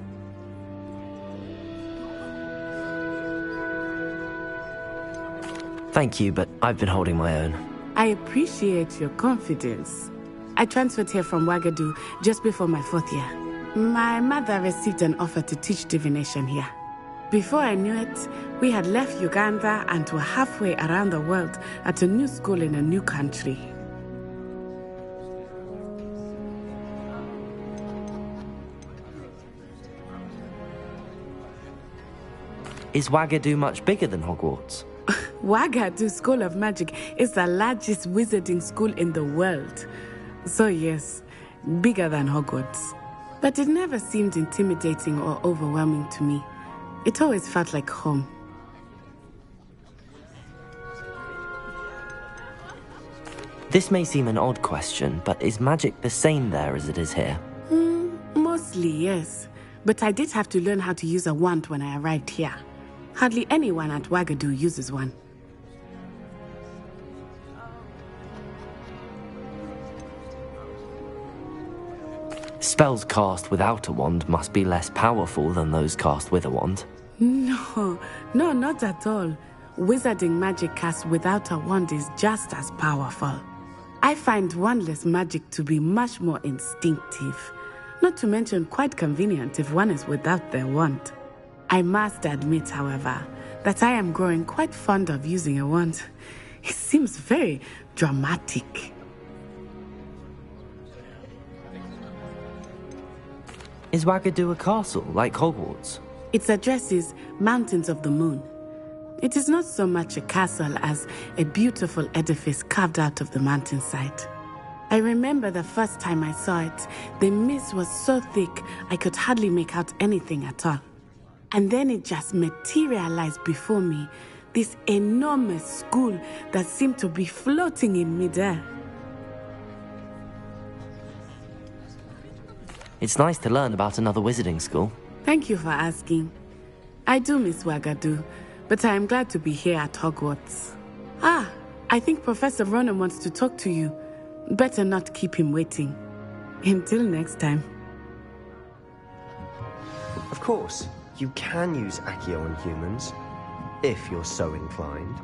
Thank you, but I've been holding my own. I appreciate your confidence. I transferred here from Wagadu just before my 4th year. My mother received an offer to teach divination here. Before I knew it, we had left Uganda and were halfway around the world at a new school in a new country. Is Wagadu much bigger than Hogwarts? Wagadu School of Magic is the largest wizarding school in the world. So yes, bigger than Hogwarts. But it never seemed intimidating or overwhelming to me. It always felt like home. This may seem an odd question, but is magic the same there as it is here? Mostly, yes. But I did have to learn how to use a wand when I arrived here. Hardly anyone at Wagadu uses one. Spells cast without a wand must be less powerful than those cast with a wand. No, not at all. Wizarding magic cast without a wand is just as powerful. I find wandless magic to be much more instinctive. Not to mention quite convenient if one is without their wand. I must admit, however, that I am growing quite fond of using a wand. It seems very dramatic. Is Wagadu a castle, like Hogwarts? Its address is Mountains of the Moon. It is not so much a castle as a beautiful edifice carved out of the mountainside. I remember the first time I saw it, the mist was so thick I could hardly make out anything at all. And then it just materialized before me, this enormous school that seemed to be floating in midair. It's nice to learn about another wizarding school. Thank you for asking. I do miss Wagadu, but I am glad to be here at Hogwarts. I think Professor Ronan wants to talk to you. Better not keep him waiting. Until next time. Of course, you can use Accio on humans, if you're so inclined.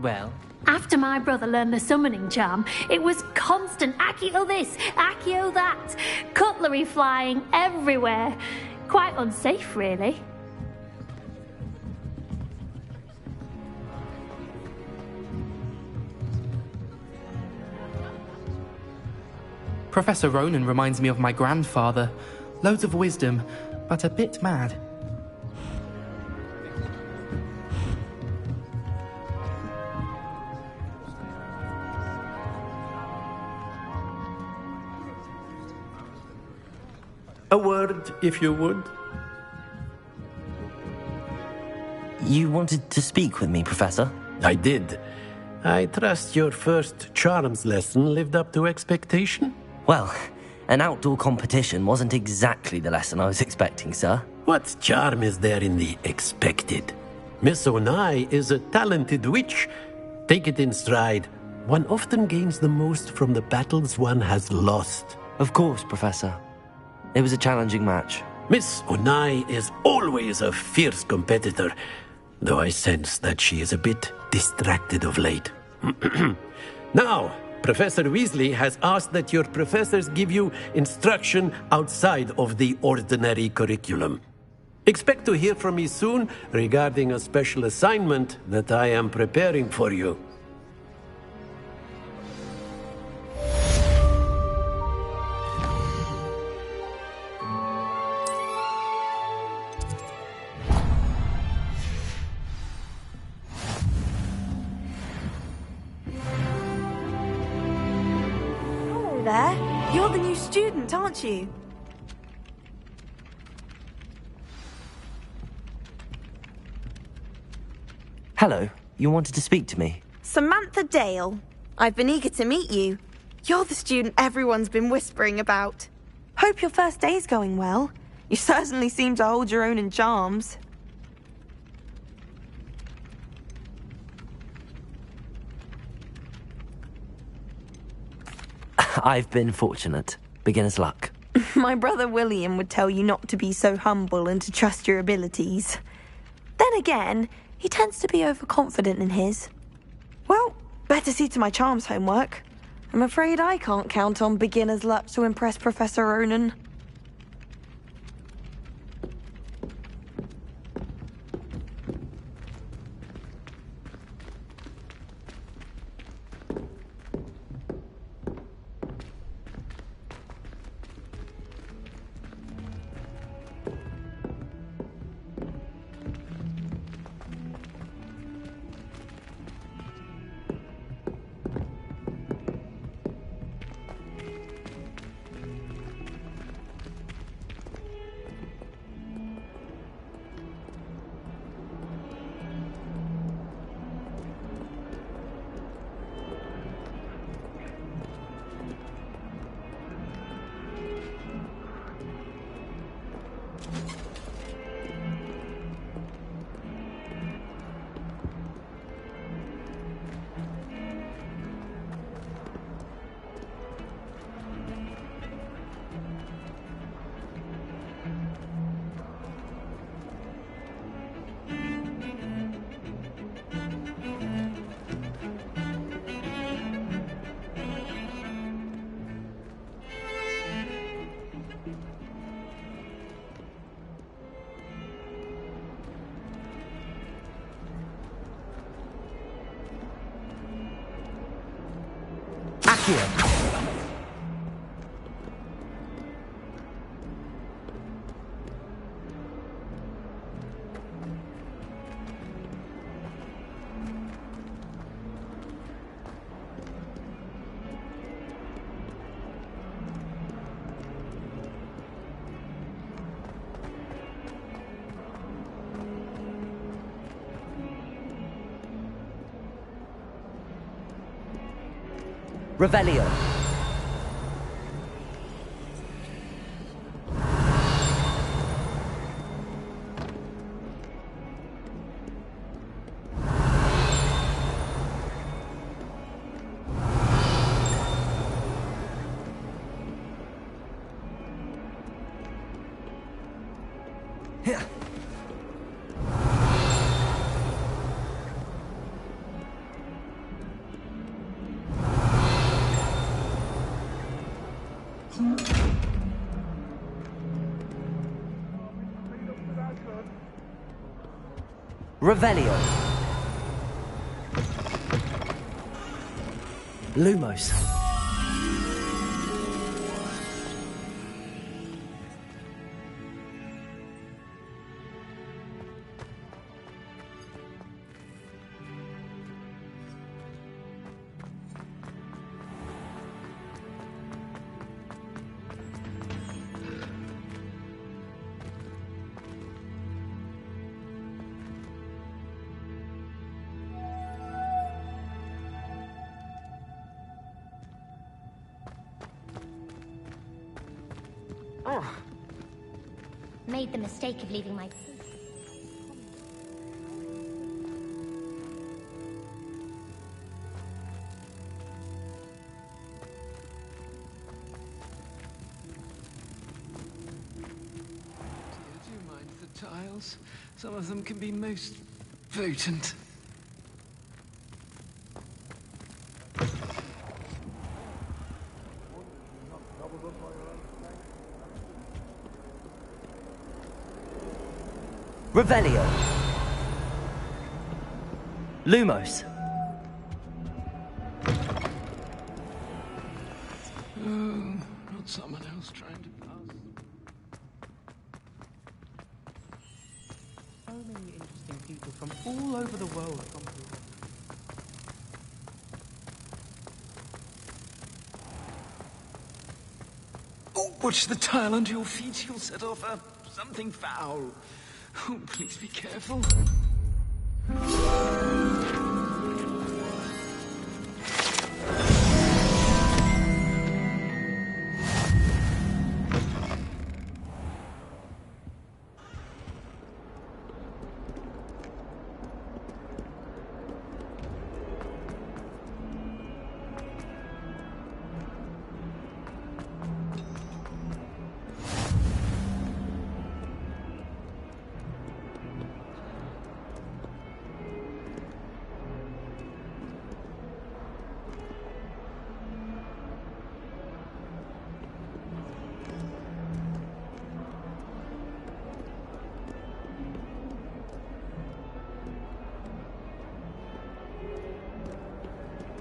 Well, After my brother learned the summoning charm, it was constant Accio this, Accio that. Cutlery flying everywhere. Quite unsafe, really. Professor Ronan reminds me of my grandfather. Loads of wisdom, but a bit mad. A word, if you would. You wanted to speak with me, Professor? I did. I trust your first charms lesson lived up to expectation? Well, an outdoor competition wasn't exactly the lesson I was expecting, sir. What charm is there in the expected? Miss Onai is a talented witch. Take it in stride. One often gains the most from the battles one has lost. Of course, Professor. It was a challenging match. Miss Onai is always a fierce competitor, though I sense that she is a bit distracted of late. Now, Professor Weasley has asked that your professors give you instruction outside of the ordinary curriculum. Expect to hear from me soon regarding a special assignment that I am preparing for you. There. You're the new student, aren't you? Hello. You wanted to speak to me? Samantha Dale. I've been eager to meet you. You're the student everyone's been whispering about. Hope your first day's going well. You certainly seem to hold your own in charms. I've been fortunate. Beginner's luck. My brother William would tell you not to be so humble and to trust your abilities. Then again, he tends to be overconfident in his. Well, better see to my charms homework. I'm afraid I can't count on beginner's luck to impress Professor Ronan. Revelio. Revelio. Lumos. Made the mistake of leaving my... Do you mind the tiles? Some of them can be most potent. Revelio. Lumos. Oh, not someone else trying to pass. So many interesting people from all over the world come to. Oh, watch the tile under your feet. You'll set off something foul. Oh, please be careful.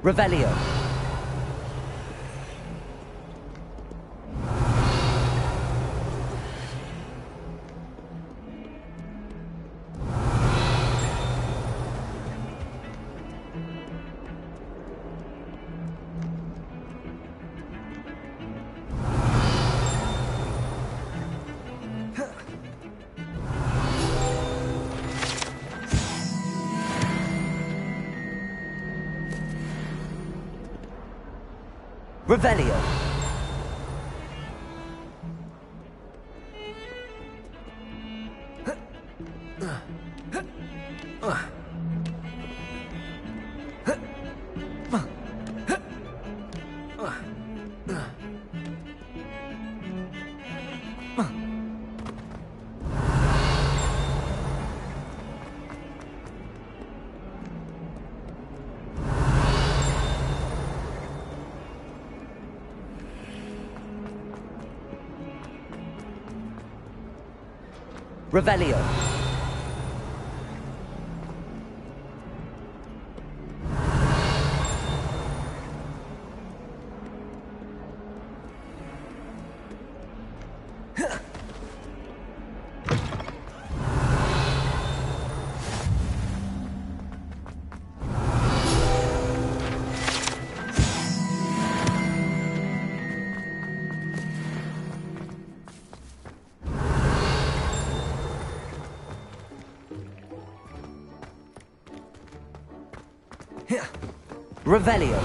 Revelio. Revelio. Revelio. Revelio.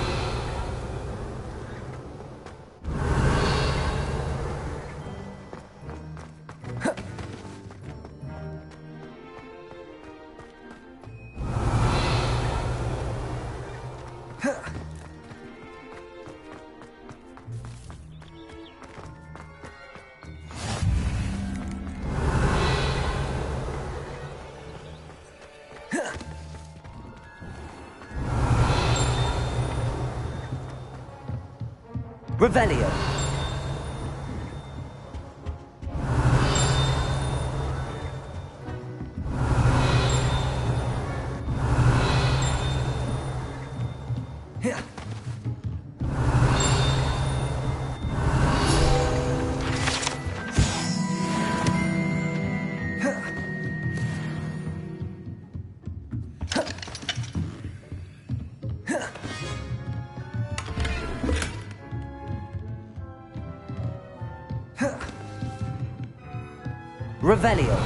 Revelio. Revelio.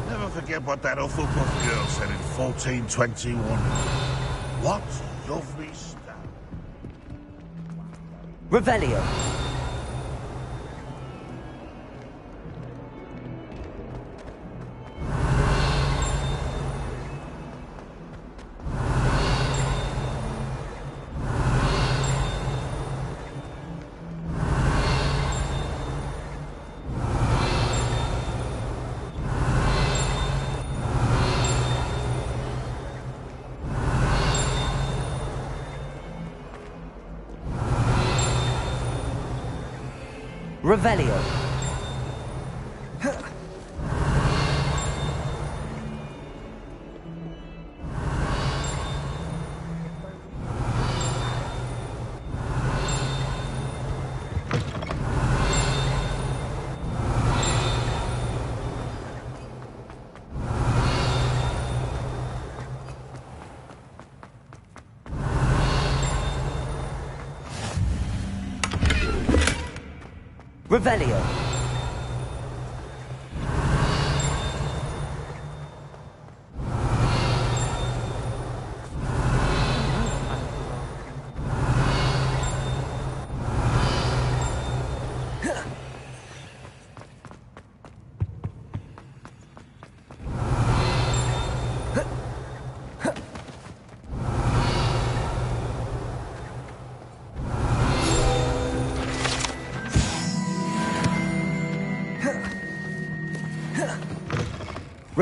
Never forget what that Hufflepuff girl said in 1421. What lovely stuff. Revelio. Revelio. Revelio.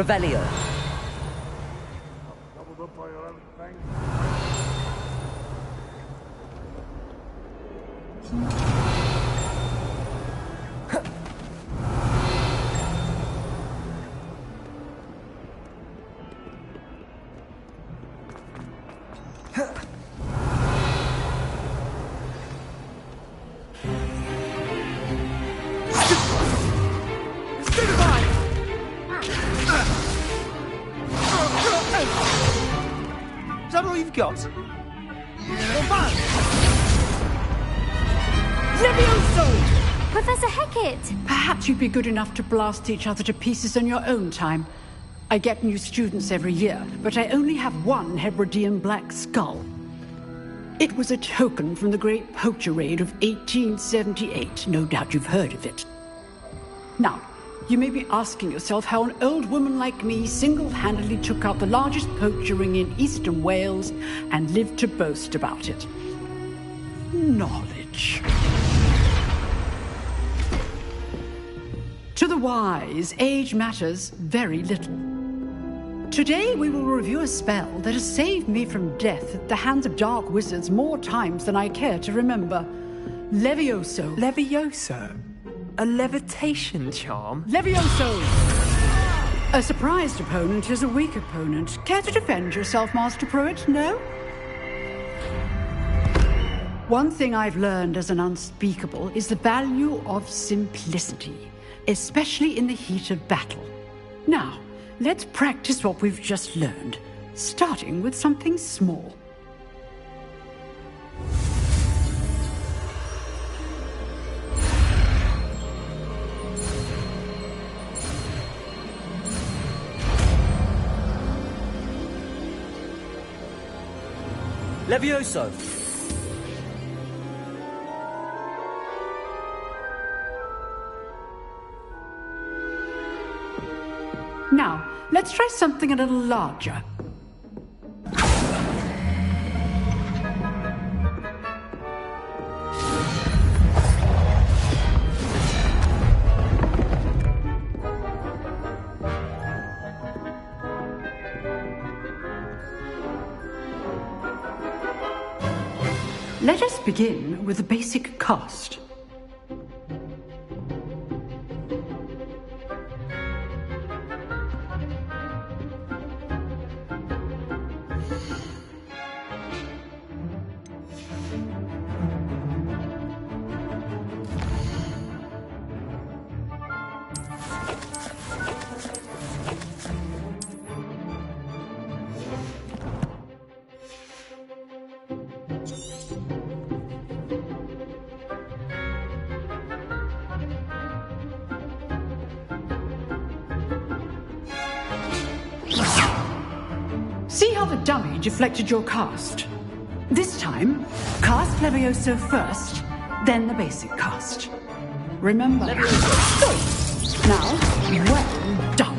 Revelio. Is that all you've got? Levioso! Professor Hecat! Perhaps you'd be good enough to blast each other to pieces on your own time. I get new students every year, but I only have one Hebridean black skull. It was a token from the Great Poacher Raid of 1878. No doubt you've heard of it. Now, you may be asking yourself how an old woman like me single-handedly took out the largest poacher ring in eastern Wales and lived to boast about it. Knowledge. To the wise, age matters very little. Today we will review a spell that has saved me from death at the hands of dark wizards more times than I care to remember. Levioso. Levioso? A levitation charm? Levioso! A surprised opponent is a weak opponent. Care to defend yourself, Master Pruitt? No? One thing I've learned as an unspeakable is the value of simplicity, especially in the heat of battle. Now, let's practice what we've just learned, starting with something small. Levioso! Now, let's try something a little larger. Let us begin with the basic cast. See how the dummy deflected your cast? This time, cast Levioso first, then the basic cast. Remember? Levioso. Now, well done.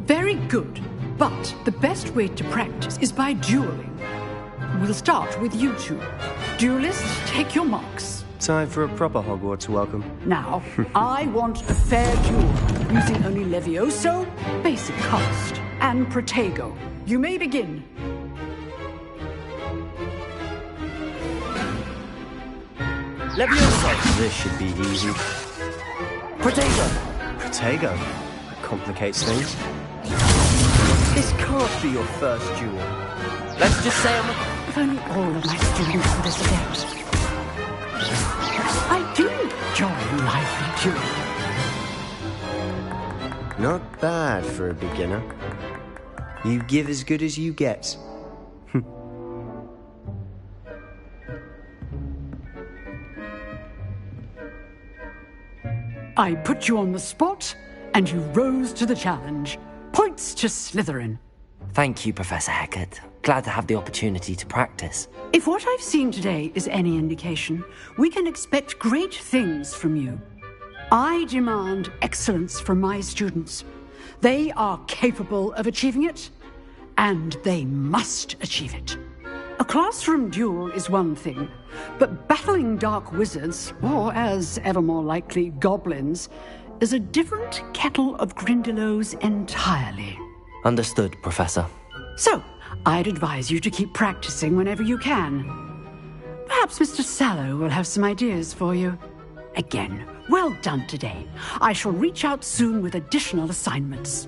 Very good, but the best way to practice is by dueling. We'll start with you two. Duelists, take your marks. Time for a proper Hogwarts welcome. Now, I want a fair duel, using only Levioso, basic cast, and Protego. You may begin. Levioso! This should be easy. Protego! Protego? That complicates things. This can't be your first duel. Let's just say I'm... If only all of my students were this adept. I do enjoy lively dueling. Not bad for a beginner. You give as good as you get. I put you on the spot, and you rose to the challenge. Points to Slytherin. Thank you, Professor Hecat. Glad to have the opportunity to practice. If what I've seen today is any indication, we can expect great things from you. I demand excellence from my students. They are capable of achieving it, and they must achieve it. A classroom duel is one thing, but battling dark wizards, or as ever more likely, goblins, is a different kettle of Grindylows entirely. Understood, Professor. So, I'd advise you to keep practicing whenever you can. Perhaps Mr. Sallow will have some ideas for you. Again, well done today. I shall reach out soon with additional assignments.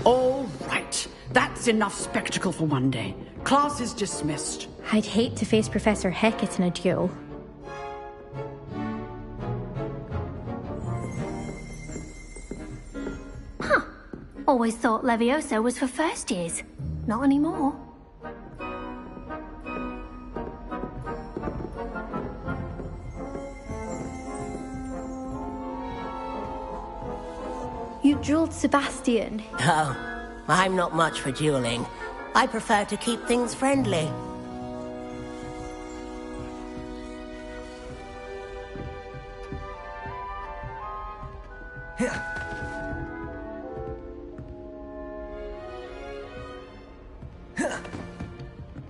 All right. That's enough spectacle for one day. Class is dismissed. I'd hate to face Professor Hecat in a duel. Huh. Always thought Levioso was for first years. Not anymore. You dueled Sebastian. Oh, I'm not much for dueling. I prefer to keep things friendly.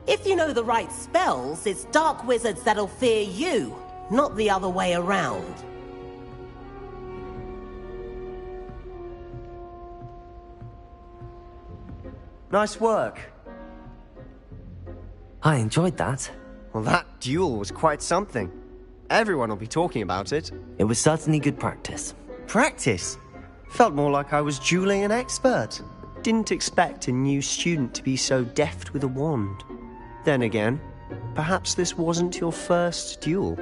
If you know the right spells, it's dark wizards that'll fear you, not the other way around. Nice work. I enjoyed that. Well, that duel was quite something. Everyone will be talking about it. It was certainly good practice. Practice? Felt more like I was dueling an expert. Didn't expect a new student to be so deft with a wand. Then again, perhaps this wasn't your first duel.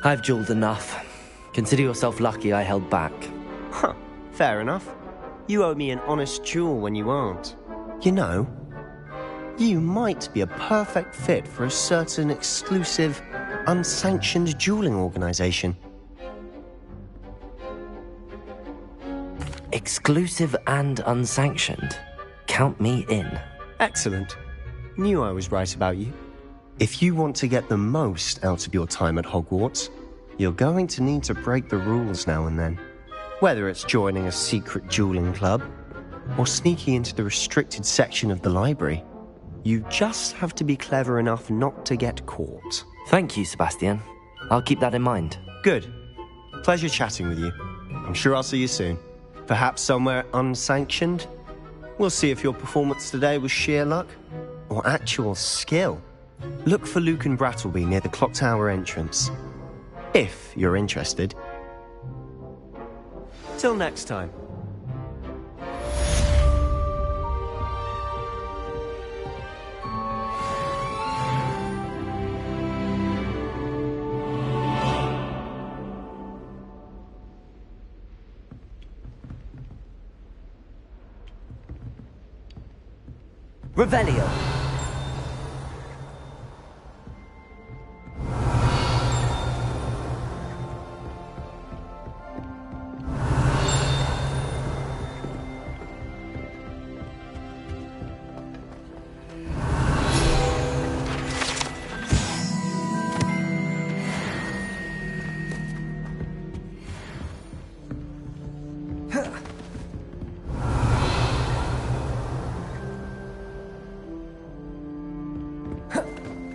I've dueled enough. Consider yourself lucky I held back. Huh, fair enough. You owe me an honest duel when you aren't. You know, you might be a perfect fit for a certain exclusive, unsanctioned dueling organization. Exclusive and unsanctioned. Count me in. Excellent. Knew I was right about you. If you want to get the most out of your time at Hogwarts, you're going to need to break the rules now and then. Whether it's joining a secret dueling club, or sneaking into the restricted section of the library, you just have to be clever enough not to get caught. Thank you, Sebastian. I'll keep that in mind. Good. Pleasure chatting with you. I'm sure I'll see you soon. Perhaps somewhere unsanctioned? We'll see if your performance today was sheer luck, or actual skill. Look for Luke and Brattleby near the clock tower entrance. If you're interested. Till next time. Revelio.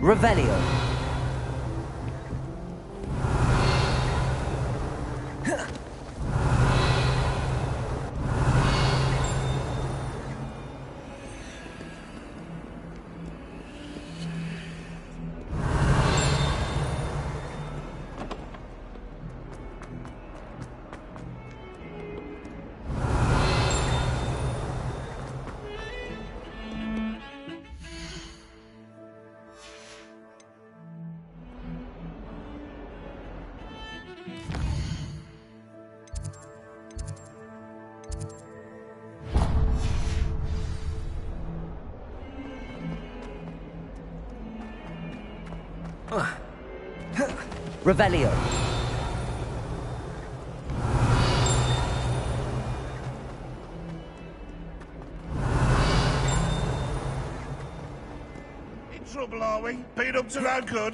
Revelio. Revelio. In trouble, are we? Beat up to no good.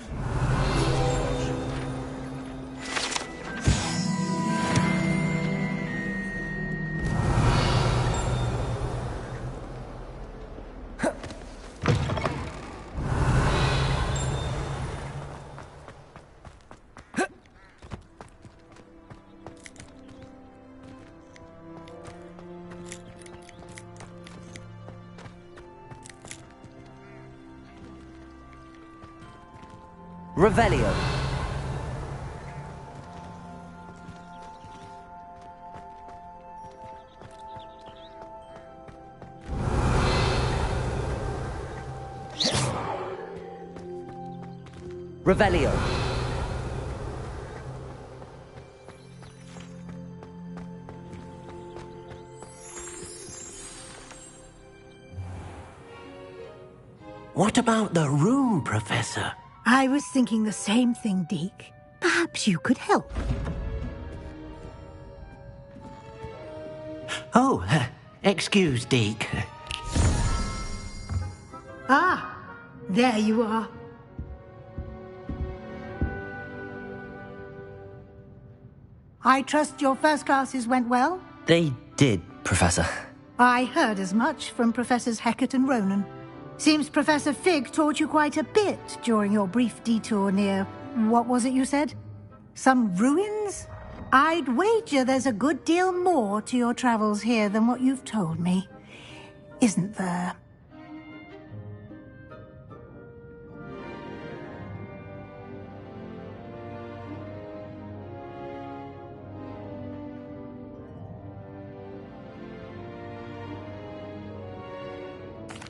Revelio. Revelio. What about the room, Professor? I was thinking the same thing, Deke. Perhaps you could help. Oh, excuse, Deke. Ah, there you are. I trust your first classes went well? They did, Professor. I heard as much from Professors Hecat and Ronan. Seems Professor Fig taught you quite a bit during your brief detour near... what was it you said? Some ruins? I'd wager there's a good deal more to your travels here than what you've told me. Isn't there?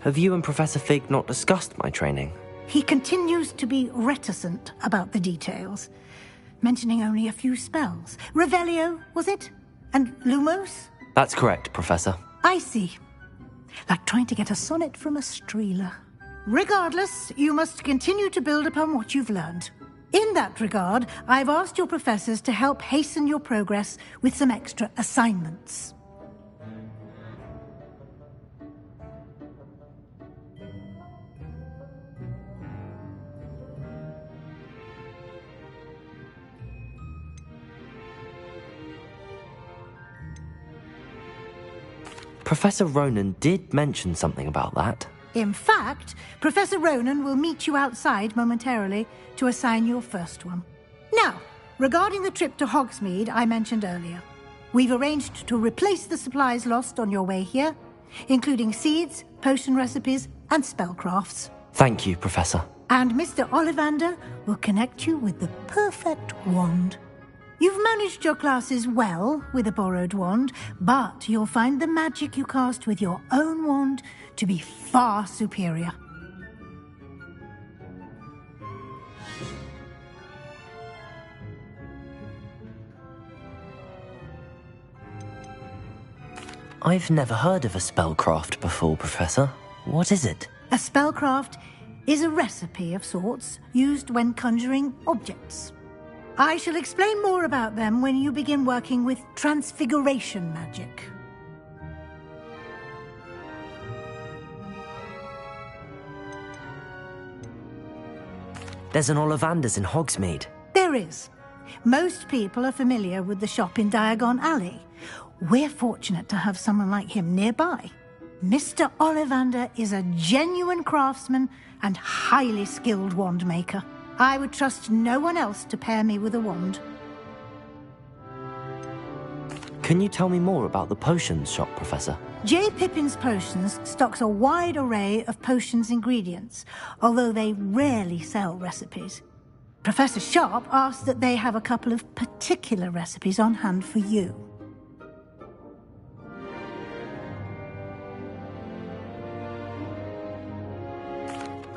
Have you and Professor Fig not discussed my training? He continues to be reticent about the details, mentioning only a few spells. Revelio, was it? And Lumos? That's correct, Professor. I see. Like trying to get a sonnet from a streeler. Regardless, you must continue to build upon what you've learned. In that regard, I've asked your professors to help hasten your progress with some extra assignments. Professor Ronan did mention something about that. In fact, Professor Ronan will meet you outside momentarily to assign your first one. Now, regarding the trip to Hogsmeade I mentioned earlier, we've arranged to replace the supplies lost on your way here, including seeds, potion recipes, and spellcrafts. Thank you, Professor. And Mr. Ollivander will connect you with the perfect wand. You've managed your classes well with a borrowed wand, but you'll find the magic you cast with your own wand to be far superior. I've never heard of a spellcraft before, Professor. What is it? A spellcraft is a recipe of sorts used when conjuring objects. I shall explain more about them when you begin working with transfiguration magic. There's an Ollivander's in Hogsmeade. There is. Most people are familiar with the shop in Diagon Alley. We're fortunate to have someone like him nearby. Mr. Ollivander is a genuine craftsman and highly skilled wand maker. I would trust no one else to pair me with a wand. Can you tell me more about the potions shop, Professor? J. Pippin's Potions stocks a wide array of potions ingredients, although they rarely sell recipes. Professor Sharp asked that they have a couple of particular recipes on hand for you.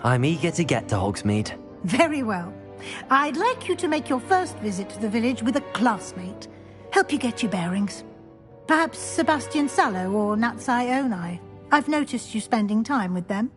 I'm eager to get to Hogsmeade. Very well. I'd like you to make your first visit to the village with a classmate. Help you get your bearings. Perhaps Sebastian Sallow or Natsai Onai. I've noticed you spending time with them.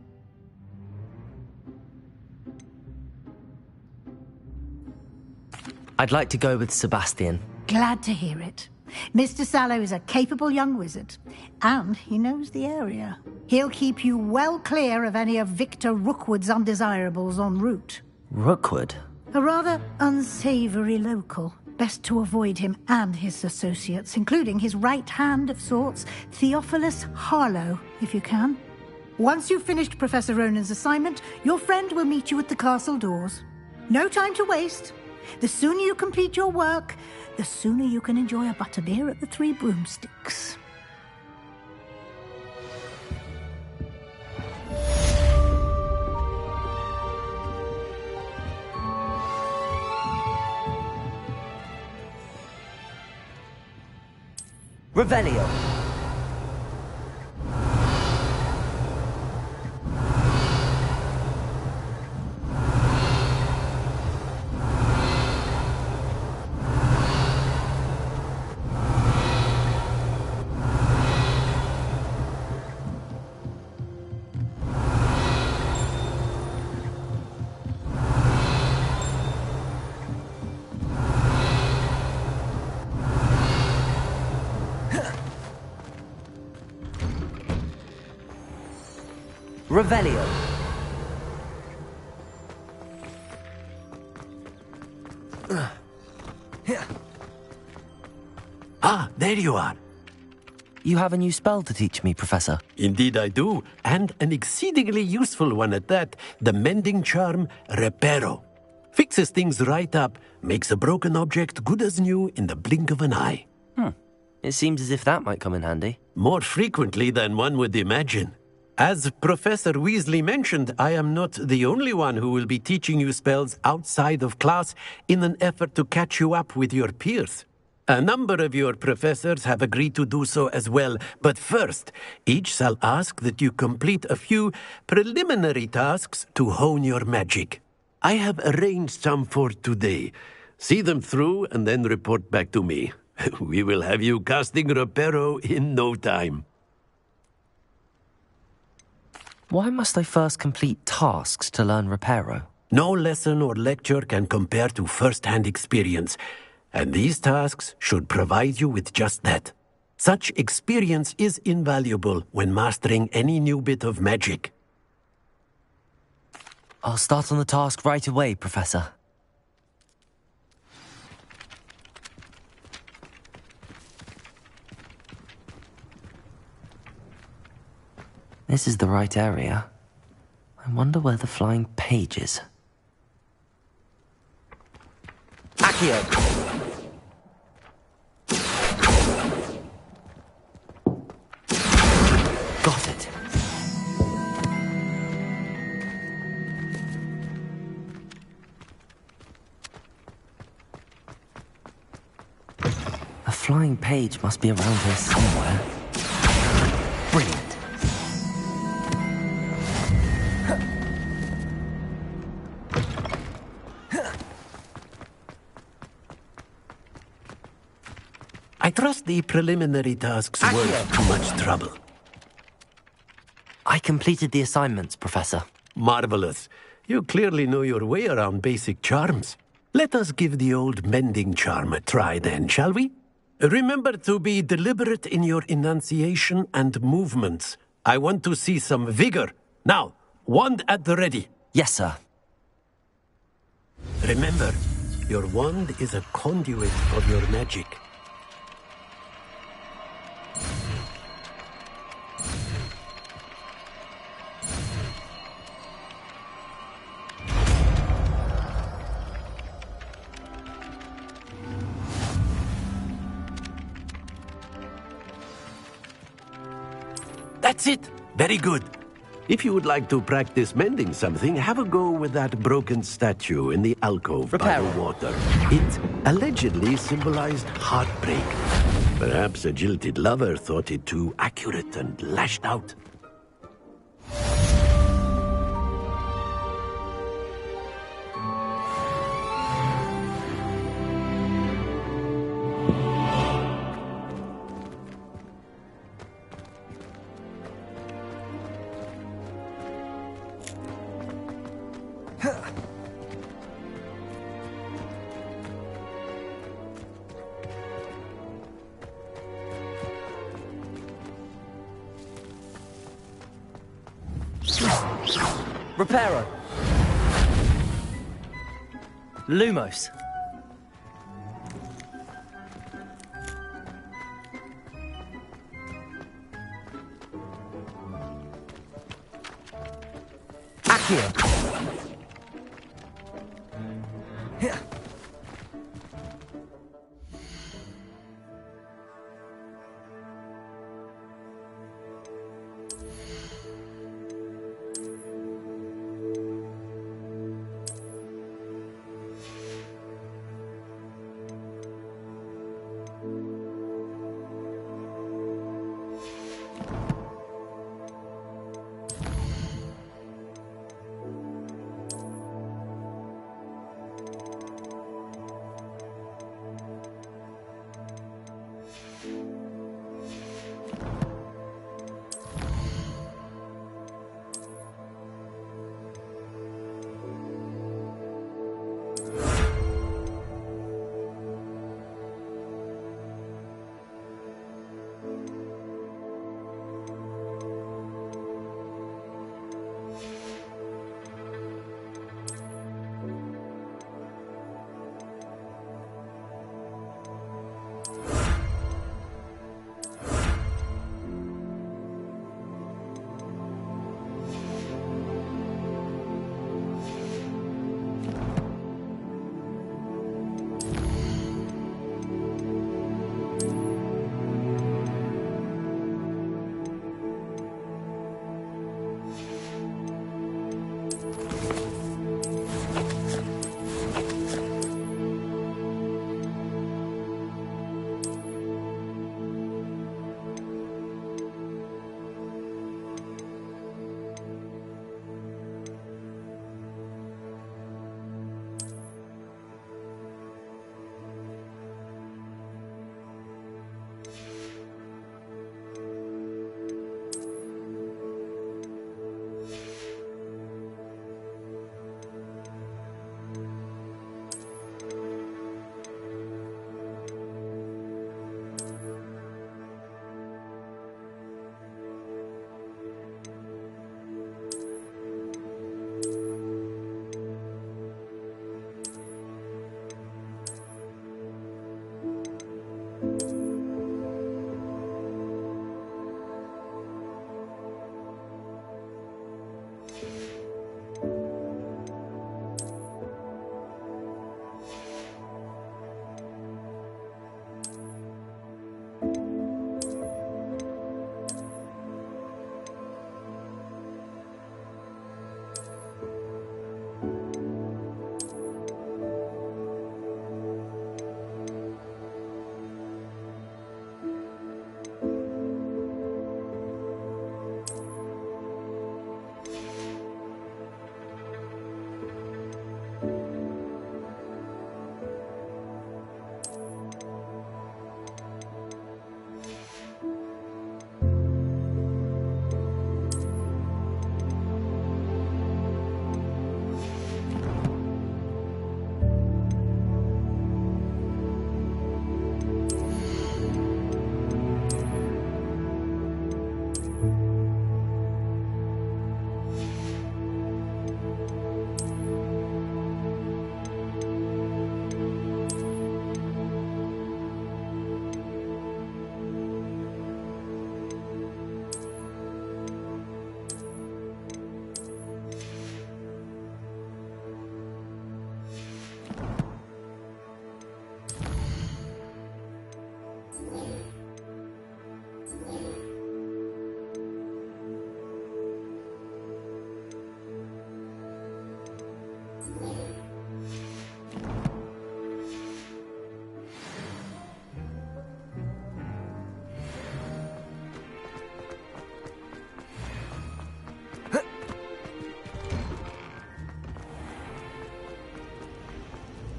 I'd like to go with Sebastian. Glad to hear it. Mr. Sallow is a capable young wizard, and he knows the area. He'll keep you well clear of any of Victor Rookwood's undesirables en route. Rookwood? A rather unsavory local. Best to avoid him and his associates, including his right hand of sorts, Theophilus Harlow, if you can. Once you've finished Professor Ronan's assignment, your friend will meet you at the castle doors. No time to waste. The sooner you complete your work, the sooner you can enjoy a butterbeer at the Three Broomsticks. Revelio. Revelio. Ah, there you are. You have a new spell to teach me, Professor. Indeed I do, and an exceedingly useful one at that. The mending charm, Reparo. Fixes things right up, makes a broken object good as new in the blink of an eye. It seems as if that might come in handy. More frequently than one would imagine. As Professor Weasley mentioned, I am not the only one who will be teaching you spells outside of class in an effort to catch you up with your peers. A number of your professors have agreed to do so as well, but first, each shall ask that you complete a few preliminary tasks to hone your magic. I have arranged some for today. See them through and then report back to me. We will have you casting Reparo in no time. Why must I first complete tasks to learn Reparo? No lesson or lecture can compare to first-hand experience, and these tasks should provide you with just that. Such experience is invaluable when mastering any new bit of magic. I'll start on the task right away, Professor. This is the right area. I wonder where the flying page is. Accio! Got it. A flying page must be around here somewhere. Brilliant. I trust the preliminary tasks weren't too much trouble. I completed the assignments, Professor. Marvelous. You clearly know your way around basic charms. Let us give the old mending charm a try then, shall we? Remember to be deliberate in your enunciation and movements. I want to see some vigor. Now, wand at the ready. Yes, sir. Remember, your wand is a conduit of your magic. That's it! Very good. If you would like to practice mending something, have a go with that broken statue in the alcove by the water. It allegedly symbolized heartbreak. Perhaps a jilted lover thought it too accurate and lashed out. Reparo. Lumos. Accio.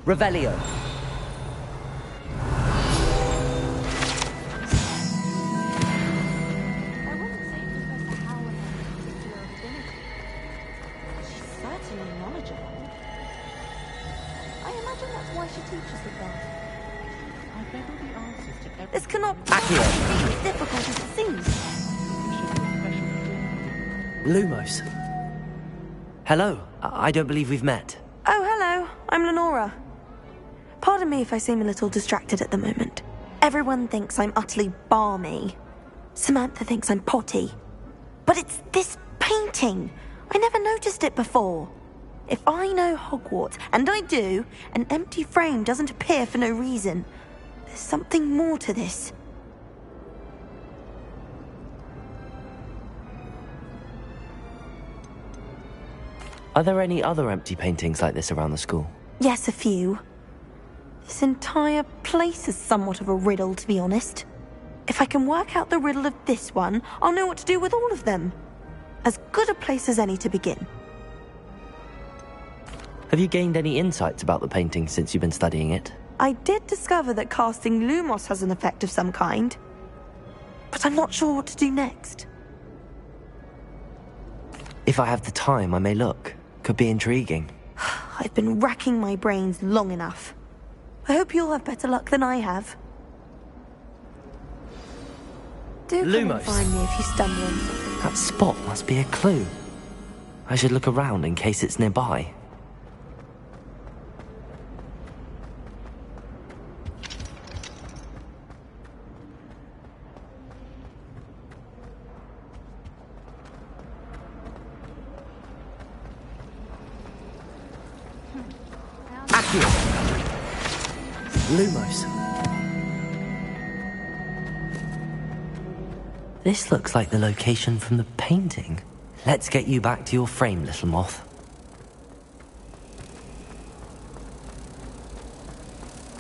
Revelio. Certainly knowledgeable. I imagine that's why she teaches the class. I bet all the answers to every... This cannot possibly be as difficult as it seems. Lumos. Hello. I don't believe we've met. Oh, hello. I'm Lenora. Pardon me if I seem a little distracted at the moment. Everyone thinks I'm utterly balmy. Samantha thinks I'm potty. But it's this painting. I never noticed it before. If I know Hogwarts, and I do, an empty frame doesn't appear for no reason. There's something more to this. Are there any other empty paintings like this around the school? Yes, a few. This entire place is somewhat of a riddle, to be honest. If I can work out the riddle of this one, I'll know what to do with all of them. As good a place as any to begin. Have you gained any insights about the painting since you've been studying it? I did discover that casting Lumos has an effect of some kind. But I'm not sure what to do next. If I have the time, I may look. Could be intriguing. I've been racking my brains long enough. I hope you'll have better luck than I have. Do come and Lumos. find me if you stumble on something. That spot must be a clue. I should look around in case it's nearby. Lumos. This looks like the location from the painting. Let's get you back to your frame, little moth.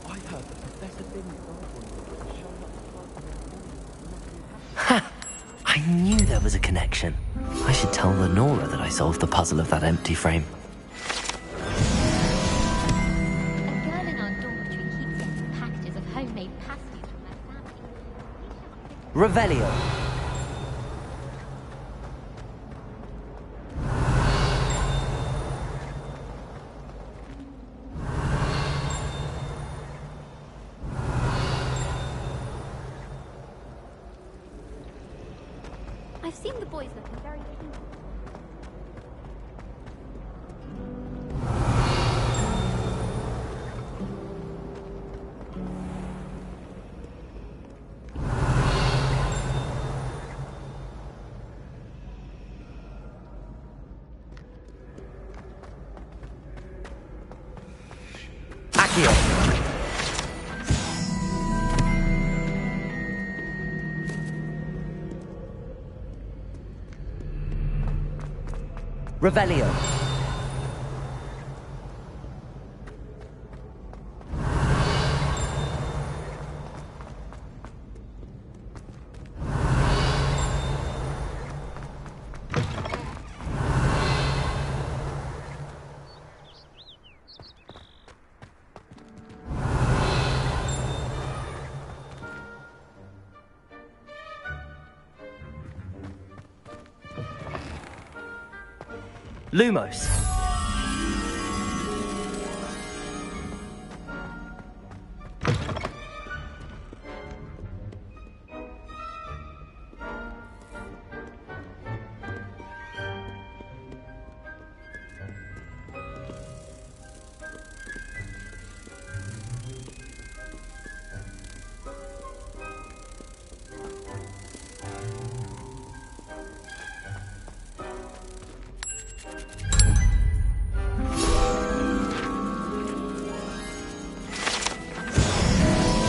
I heard that Professor Binns Ha! I knew there was a connection. I should tell Lenora that I solved the puzzle of that empty frame. Revelio. I've seen the boys looking very cute. Revelio. Lumos.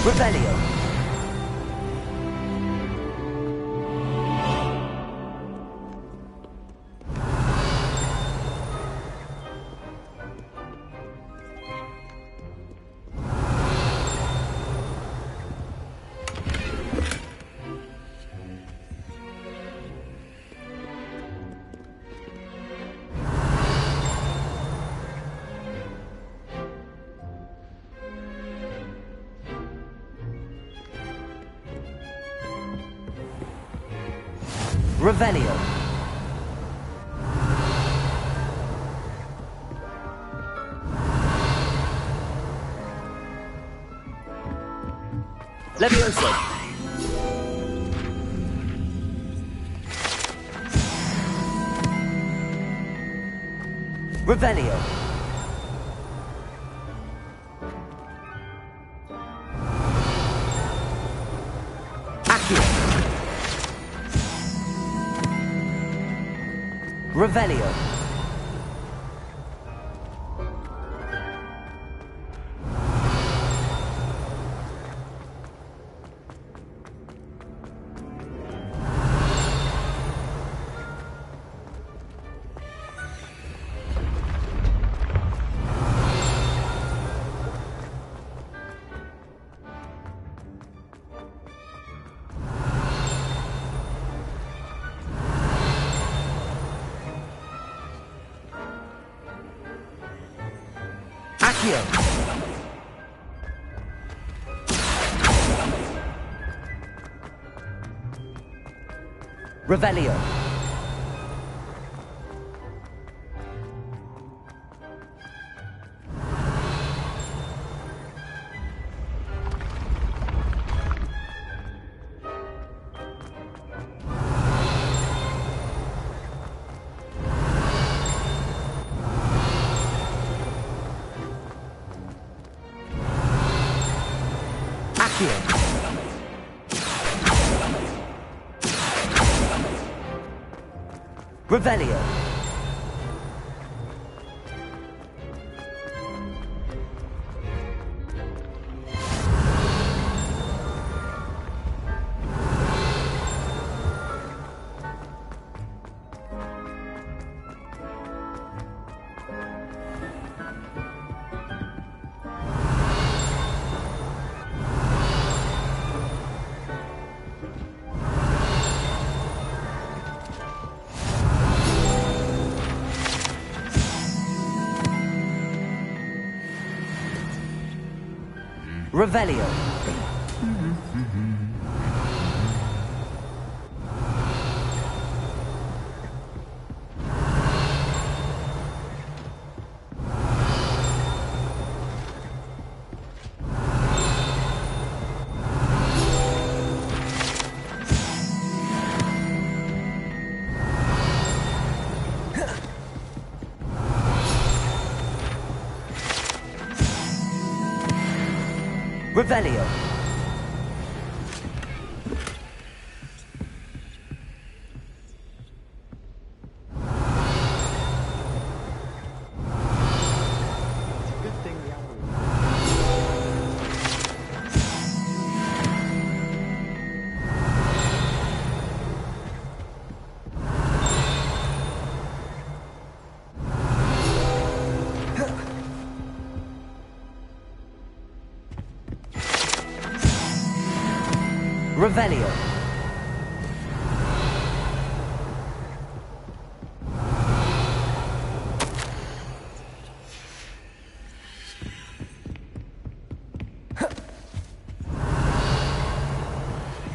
Revelio. Revelio. Levioso. Revelio. Accio. Revelio. Accio. Revelio. Revelio. Revelio. Revelio. Revelio.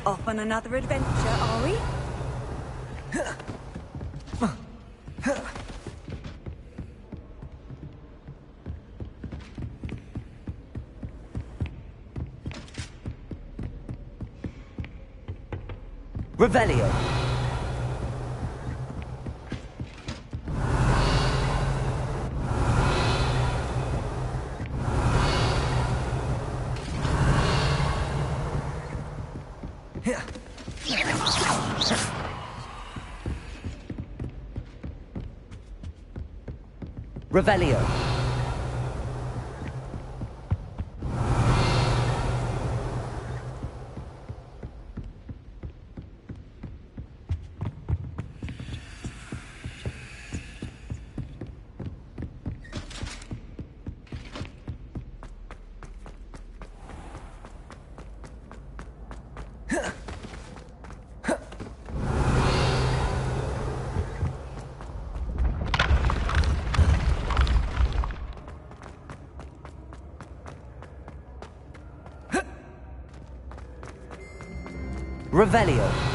Off on another adventure, are we? Revelio. Revelio. Revelio.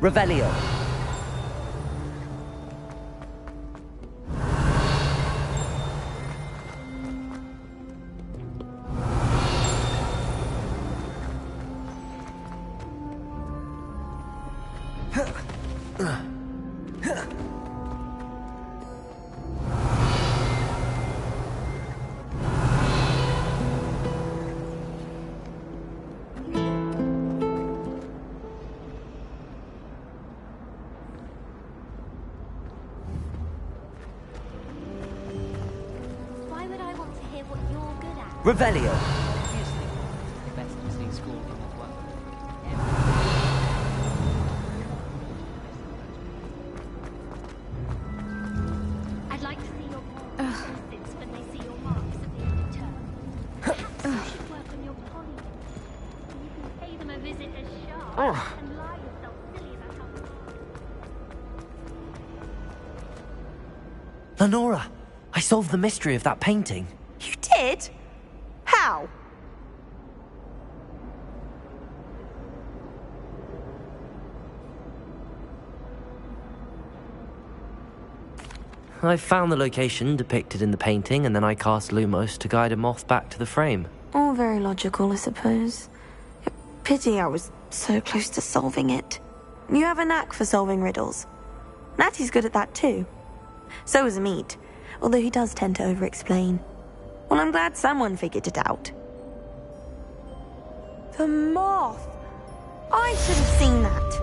Revelio. Why would I want to hear what you're good at? Revelio. Obviously, it's the best listening school in the world. I'd like to see your assistants when they see your marks at the end of term. You should work on your poly. You can pay them a visit as sharp and lie yourself silly about how Lenora, I solved the mystery of that painting. You did? How? I found the location depicted in the painting, and then I cast Lumos to guide a moth back to the frame. All very logical, I suppose. Pity I was so close to solving it. You have a knack for solving riddles. Natty's good at that too. So is Amit, although he does tend to over-explain. Well, I'm glad someone figured it out. The moth! I should have seen that.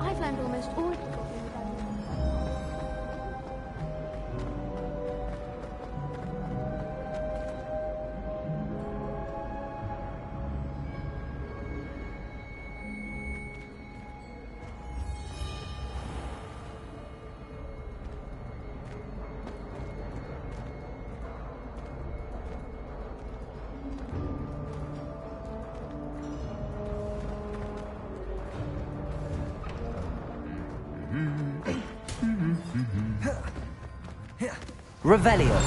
I've learned almost all of the Revelio.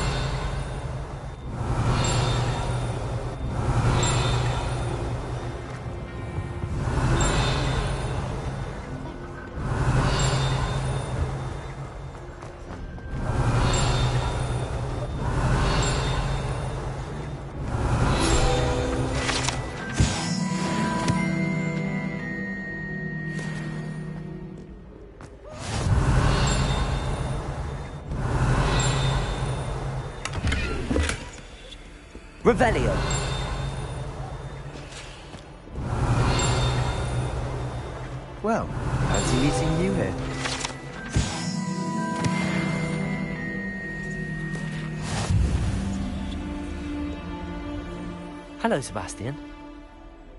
Revelio. Well, fancy meeting you here. Hello, Sebastian.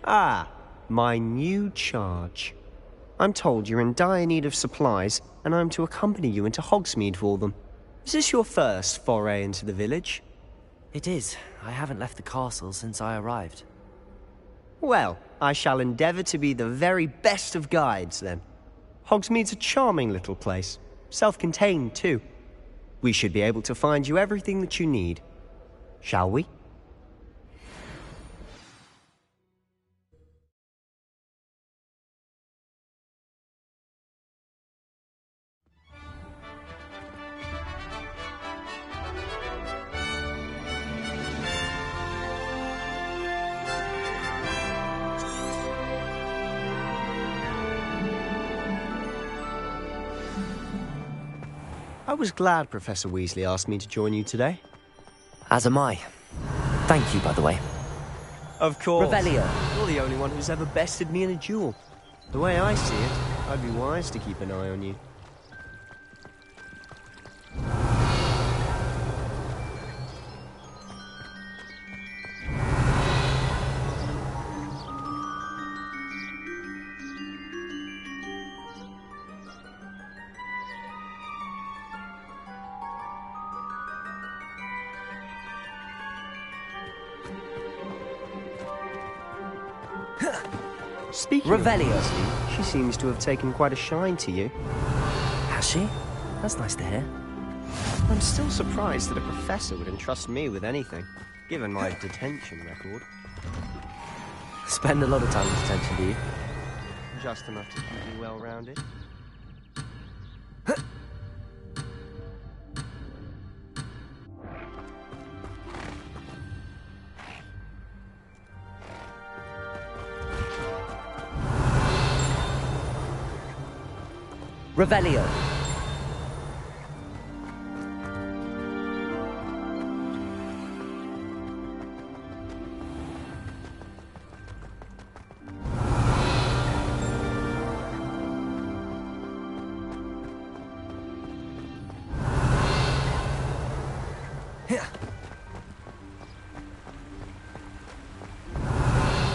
Ah, my new charge. I'm told you're in dire need of supplies, and I'm to accompany you into Hogsmeade for them. Is this your first foray into the village? It is. I haven't left the castle since I arrived. Well, I shall endeavour to be the very best of guides, then. Hogsmeade's a charming little place. Self-contained, too. We should be able to find you everything that you need. Shall we? I was glad Professor Weasley asked me to join you today. As am I. Thank you, by the way. Of course. Revelio. You're the only one who's ever bested me in a duel. The way I see it, I'd be wise to keep an eye on you. Speaking Revelio. of Weasley, she seems to have taken quite a shine to you. Has she? That's nice to hear. I'm still surprised that a professor would entrust me with anything, given my detention record. Spend a lot of time in detention, do you? Just enough to keep me well-rounded. Revelio.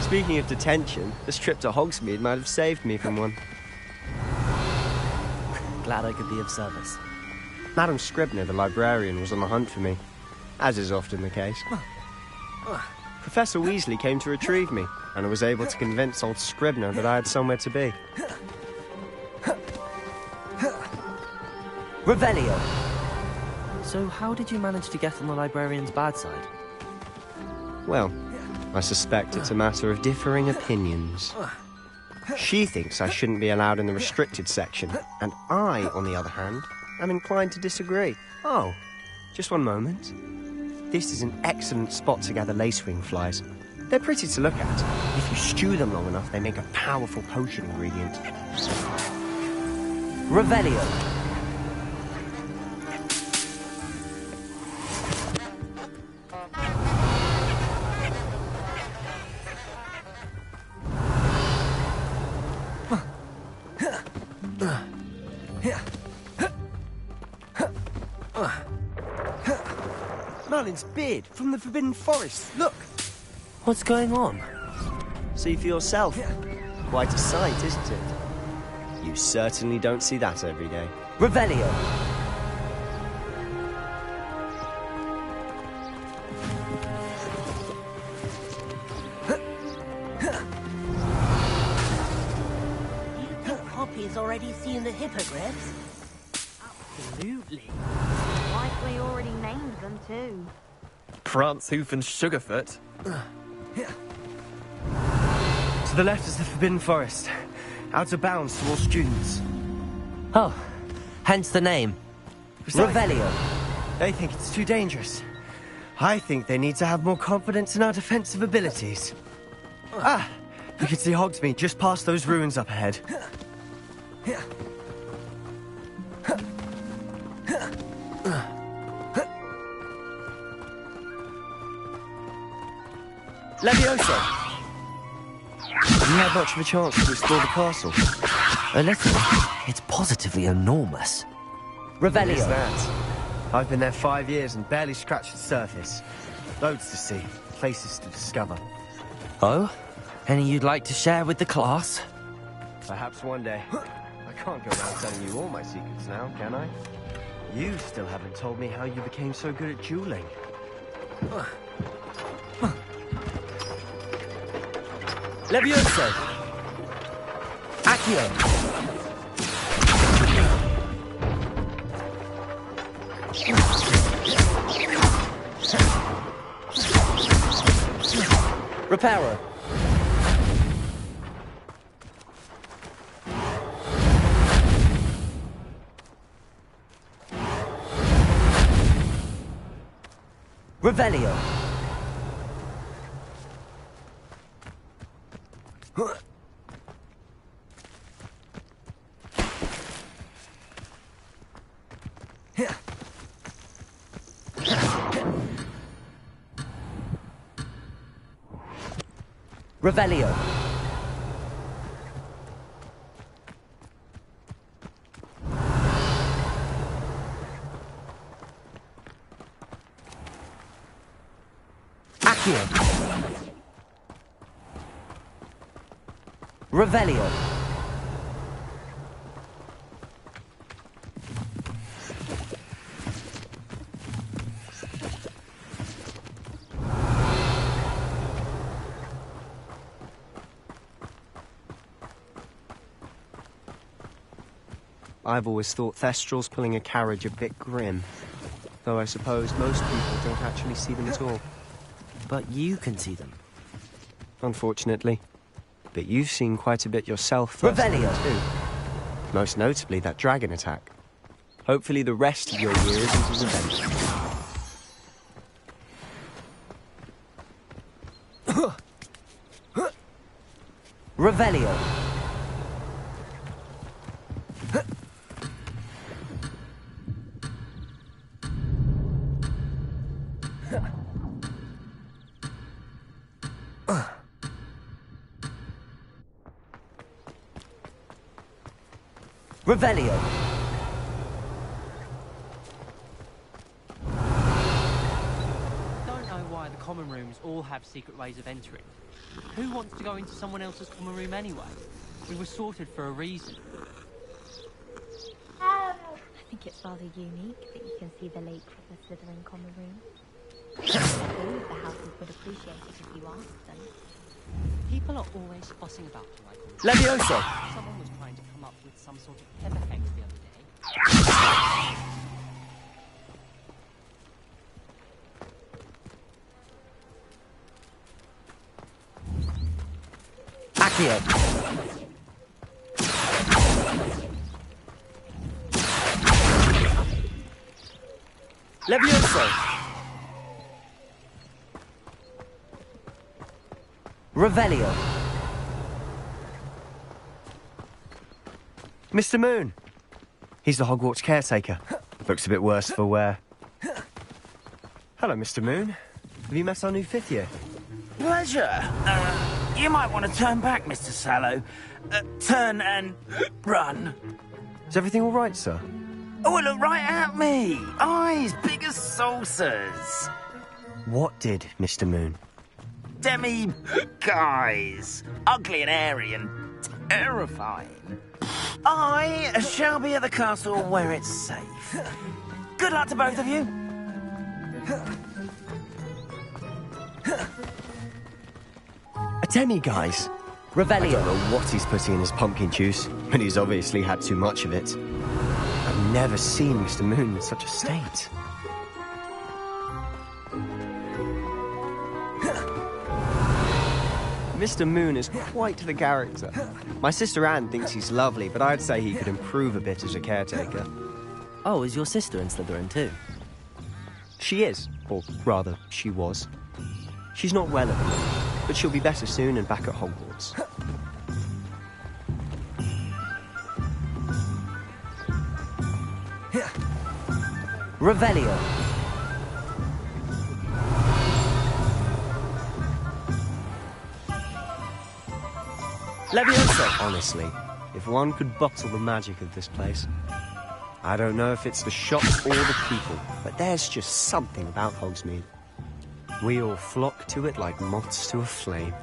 Speaking of detention, this trip to Hogsmeade might have saved me from one. Glad I could be of service. Madam Scribner, the librarian, was on the hunt for me, as is often the case. Professor Weasley came to retrieve me, and I was able to convince old Scribner that I had somewhere to be. Revelio. So how did you manage to get on the librarian's bad side? Well, I suspect it's a matter of differing opinions. She thinks I shouldn't be allowed in the restricted section, and I, on the other hand, am inclined to disagree. Oh, just one moment. This is an excellent spot to gather lacewing flies. They're pretty to look at. If you stew them long enough, they make a powerful potion ingredient. Revelio. Merlin's beard from the Forbidden Forest. Look! What's going on? See for yourself. Quite a sight, isn't it? You certainly don't see that every day. Revelio. Poppy's already seen the hippogriffs? Absolutely. Likely already named them too. Prance, Hoof, and Sugarfoot. To the left is the Forbidden Forest. Out of bounds to all students. Oh, hence the name. Revelio. They think it's too dangerous. I think they need to have more confidence in our defensive abilities. Ah, you can see Hogsmeade just past those ruins up ahead. Levioso! Have you had much of a chance to explore the castle? A little. It's positively enormous. Revelio. What is that? I've been there 5 years and barely scratched the surface. Loads to see, places to discover. Oh? Any you'd like to share with the class? Perhaps one day. I can't go around telling you all my secrets now, can I? You still haven't told me how you became so good at dueling. Levioso! Accio! Reparo! Revelio! Revelio. Accio. Revelio. I've always thought Thestrals pulling a carriage a bit grim. Though I suppose most people don't actually see them at all. But you can see them. Unfortunately. But you've seen quite a bit yourself first too. Most notably that dragon attack. Hopefully the rest of your year isn't as eventful. Revelio. Revelio. Don't know why the common rooms all have secret ways of entering. Who wants to go into someone else's common room anyway? We were sorted for a reason. I think it's rather unique that you can see the lake from the Slytherin common room. All of the houses would appreciate it if you asked them. People are always fussing about them, like Levioso! Someone was trying to come up with some sort of clever hex the other day. Accio. Levioso. Revelio. Mr. Moon. He's the Hogwarts caretaker. Looks a bit worse for wear. Hello, Mr. Moon. Have you met our new 5th year? Pleasure. You might want to turn back, Mr. Sallow. Turn and run. Is everything all right, sir? Oh, look right at me. Eyes big as saucers. What did, Mr. Moon? Guys. Ugly and airy and terrifying. I shall be at the castle where it's safe. Good luck to both of you. A demi-guise. Revelio. I don't know what he's putting in his pumpkin juice, but he's obviously had too much of it. I've never seen Mr. Moon in such a state. Mr. Moon is quite the character. My sister Anne thinks he's lovely, but I'd say he could improve a bit as a caretaker. Oh, is your sister in Slytherin too? She is, or rather, she was. She's not well at the moment, but she'll be better soon and back at Hogwarts. Revelio. Levioso. Honestly, if one could bottle the magic of this place. I don't know if it's the shops or the people, but there's just something about Hogsmeade. We all flock to it like moths to a flame.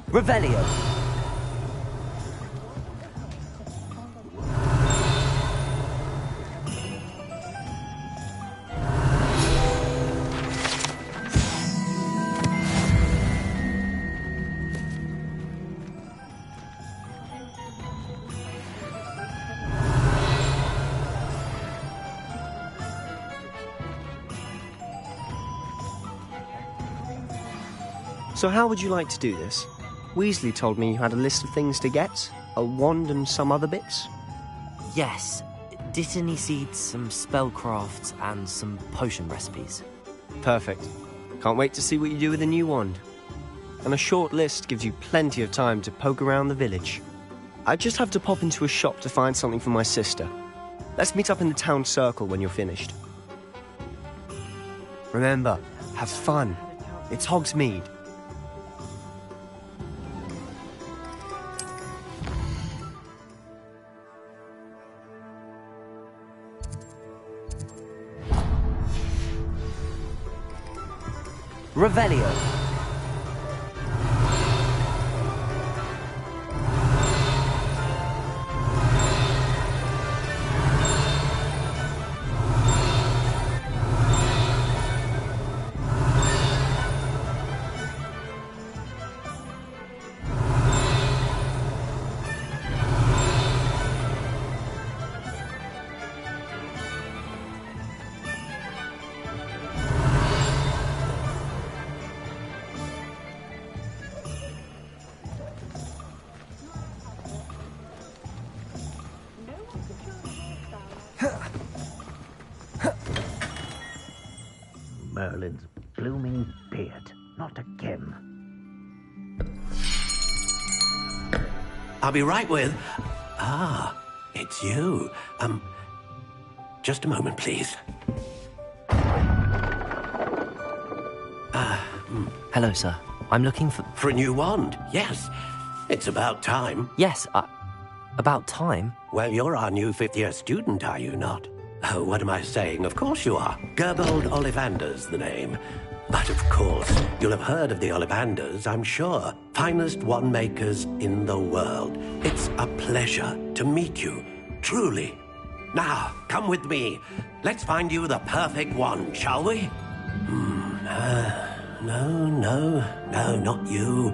Revelio. So how would you like to do this? Weasley told me you had a list of things to get, a wand and some other bits. Yes. Dittany seeds, some spellcrafts, and some potion recipes. Perfect. Can't wait to see what you do with the new wand. And a short list gives you plenty of time to poke around the village. I just have to pop into a shop to find something for my sister. Let's meet up in the town circle when you're finished. Remember, have fun. It's Hogsmeade. Revelio. Merlin's blooming beard. Not again. I'll be right with... Ah, it's you. Just a moment, please. Hello, sir. I'm looking for... For a new wand, yes. It's about time. Yes, about time? Well, you're our new fifth-year student, are you not? Oh, what am I saying? Of course you are. Gerbold Ollivander's the name. But of course, you'll have heard of the Ollivanders, I'm sure. Finest wand makers in the world. It's a pleasure to meet you, truly. Now, come with me. Let's find you the perfect wand, shall we? No, not you.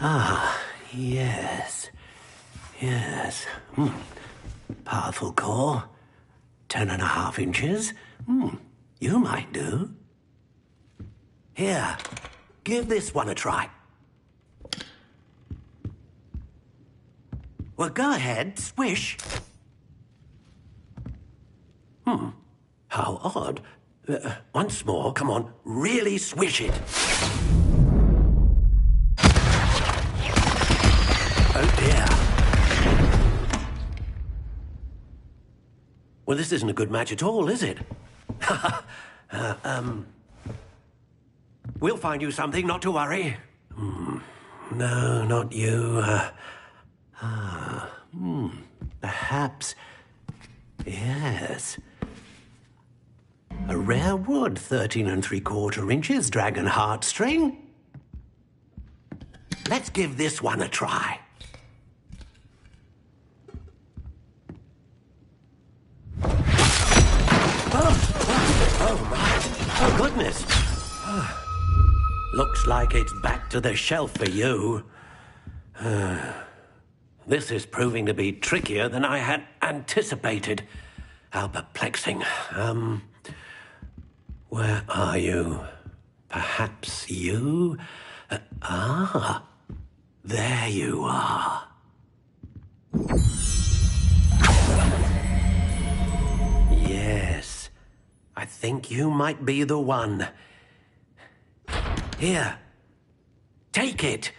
Ah, yes. Yes. Powerful core. 10.5 inches. You might do. Here, give this one a try. Well, go ahead, swish. How odd. Once more, come on, really swish it. Oh dear. Well, this isn't a good match at all, is it? We'll find you something, not to worry. No, not you. Perhaps. Yes. A rare wood, 13 3/4 inches, dragon heartstring. Let's give this one a try. Oh my. Oh, goodness. Looks like it's back to the shelf for you. This is proving to be trickier than I had anticipated. How perplexing. Where are you? Perhaps you? There you are. Yes, I think you might be the one. Here, take it.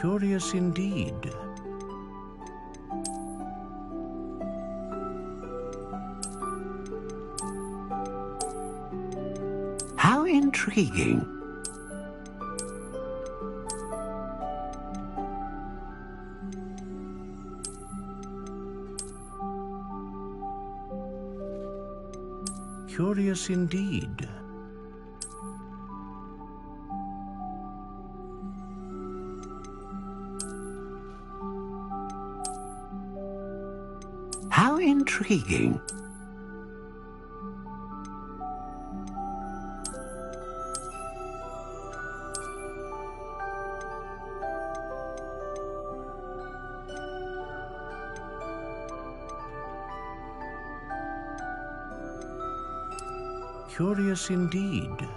Curious indeed. How intriguing. Curious indeed. How intriguing. Curious indeed.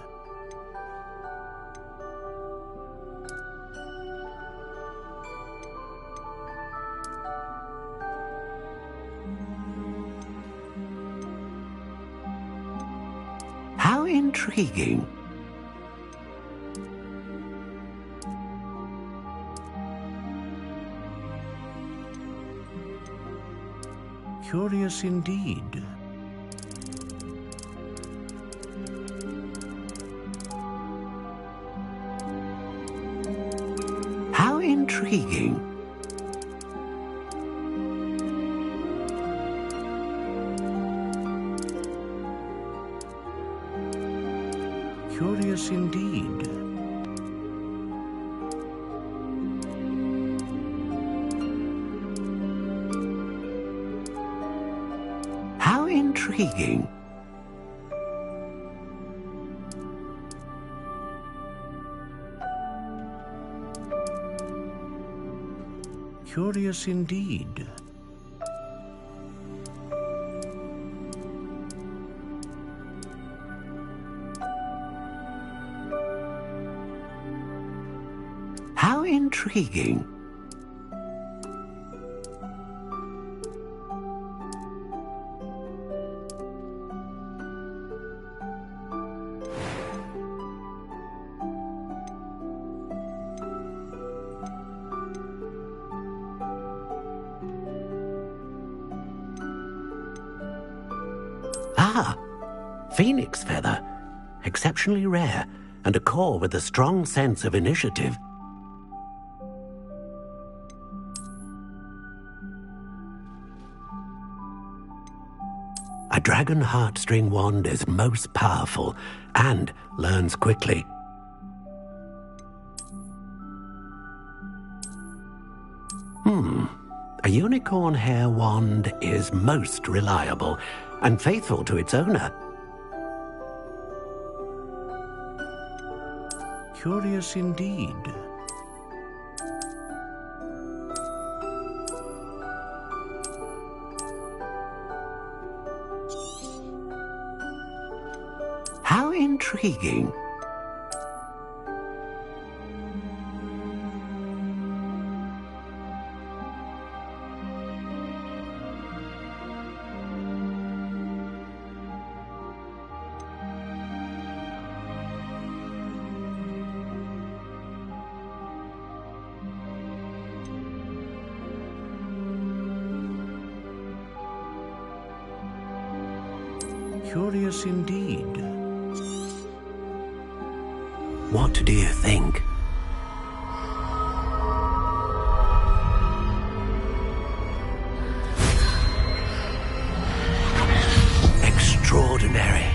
How intriguing. Curious indeed. How intriguing. Curious indeed. How intriguing. Curious indeed. How intriguing. Ah, phoenix feather. Exceptionally rare, and a core with a strong sense of initiative. A dragon heartstring wand is most powerful and learns quickly. A unicorn hair wand is most reliable and faithful to its owner. Curious indeed. How intriguing. Curious indeed. What do you think? Extraordinary.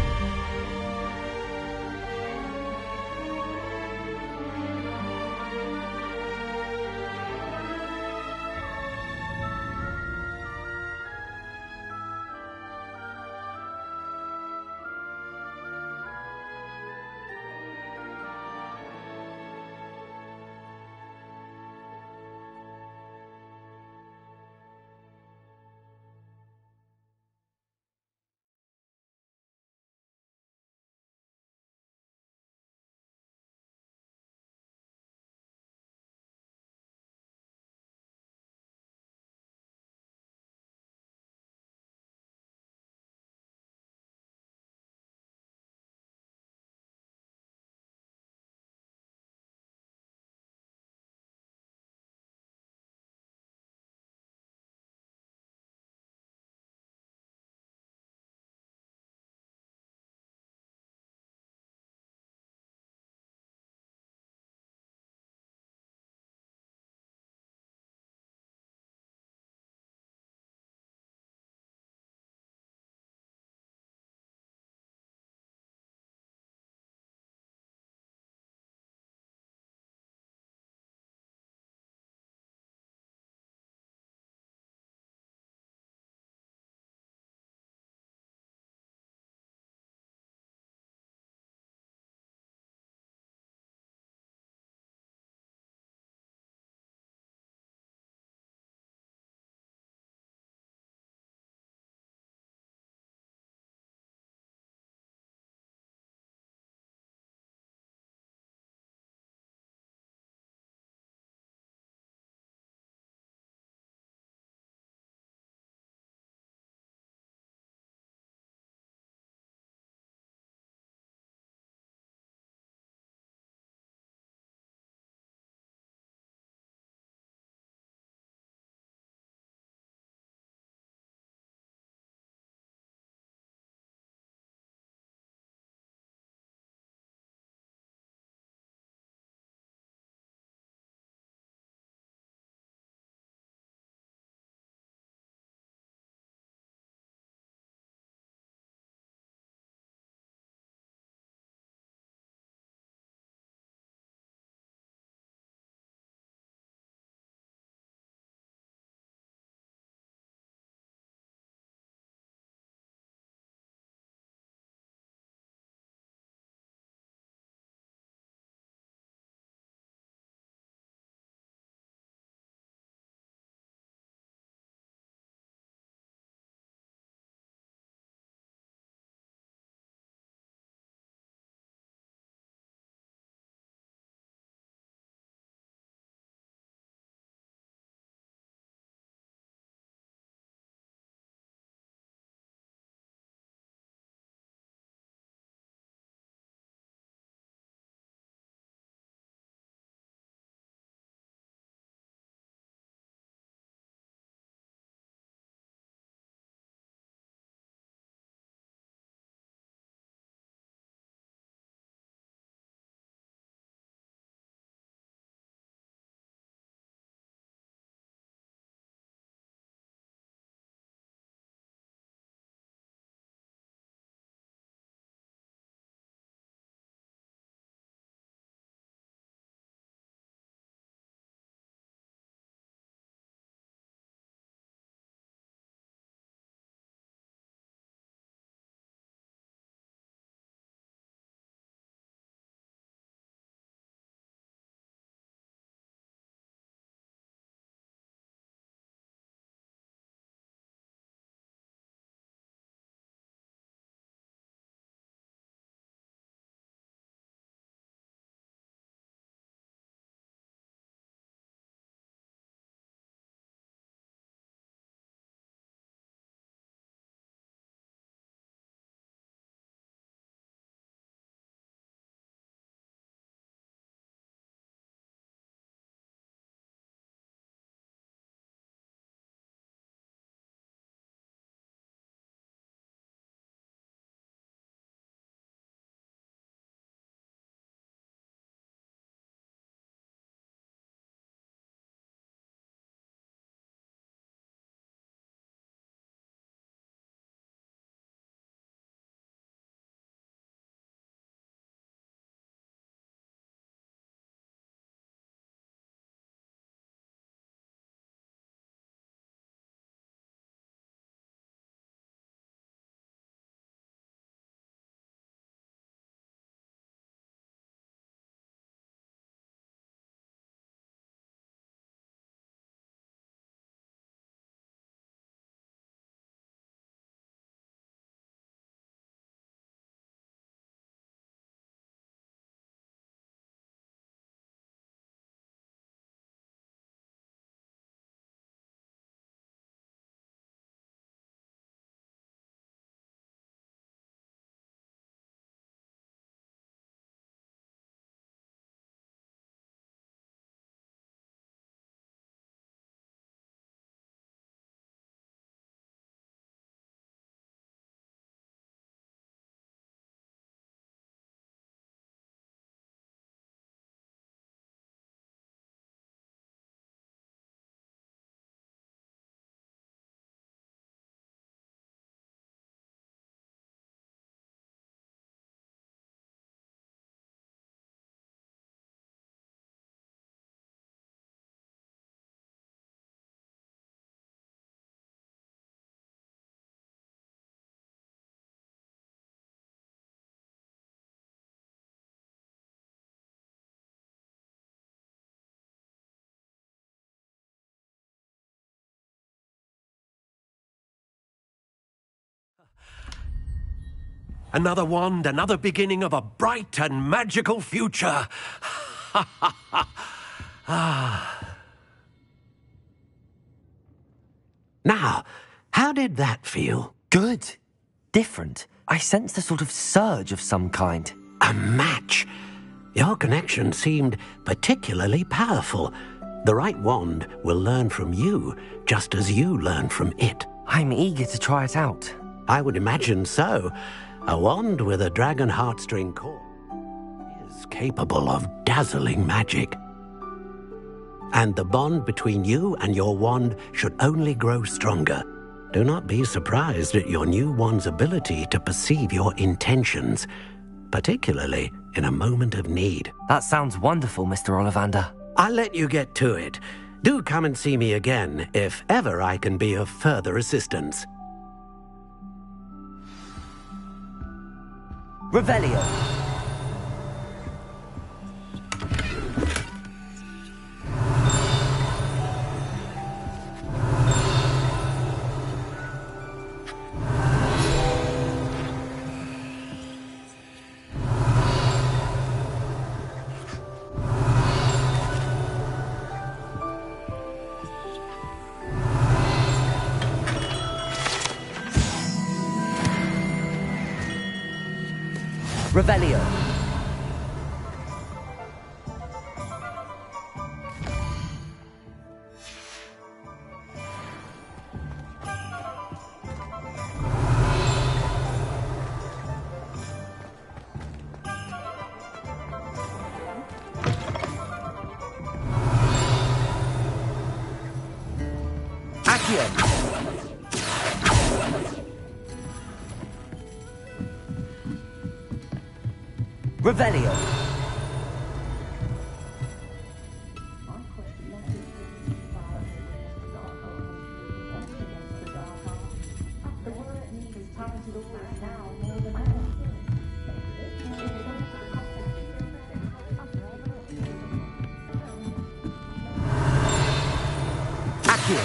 Another wand, another beginning of a bright and magical future. Now, how did that feel? Good. Different. I sensed a sort of surge of some kind. A match. Your connection seemed particularly powerful. The right wand will learn from you, just as you learn from it. I'm eager to try it out. I would imagine so. A wand with a dragon heartstring core is capable of dazzling magic. And the bond between you and your wand should only grow stronger. Do not be surprised at your new wand's ability to perceive your intentions, particularly in a moment of need. That sounds wonderful, Mr. Ollivander. I'll let you get to it. Do come and see me again if ever I can be of further assistance. Revelio. Revelio. Accio. Revelio. Accio.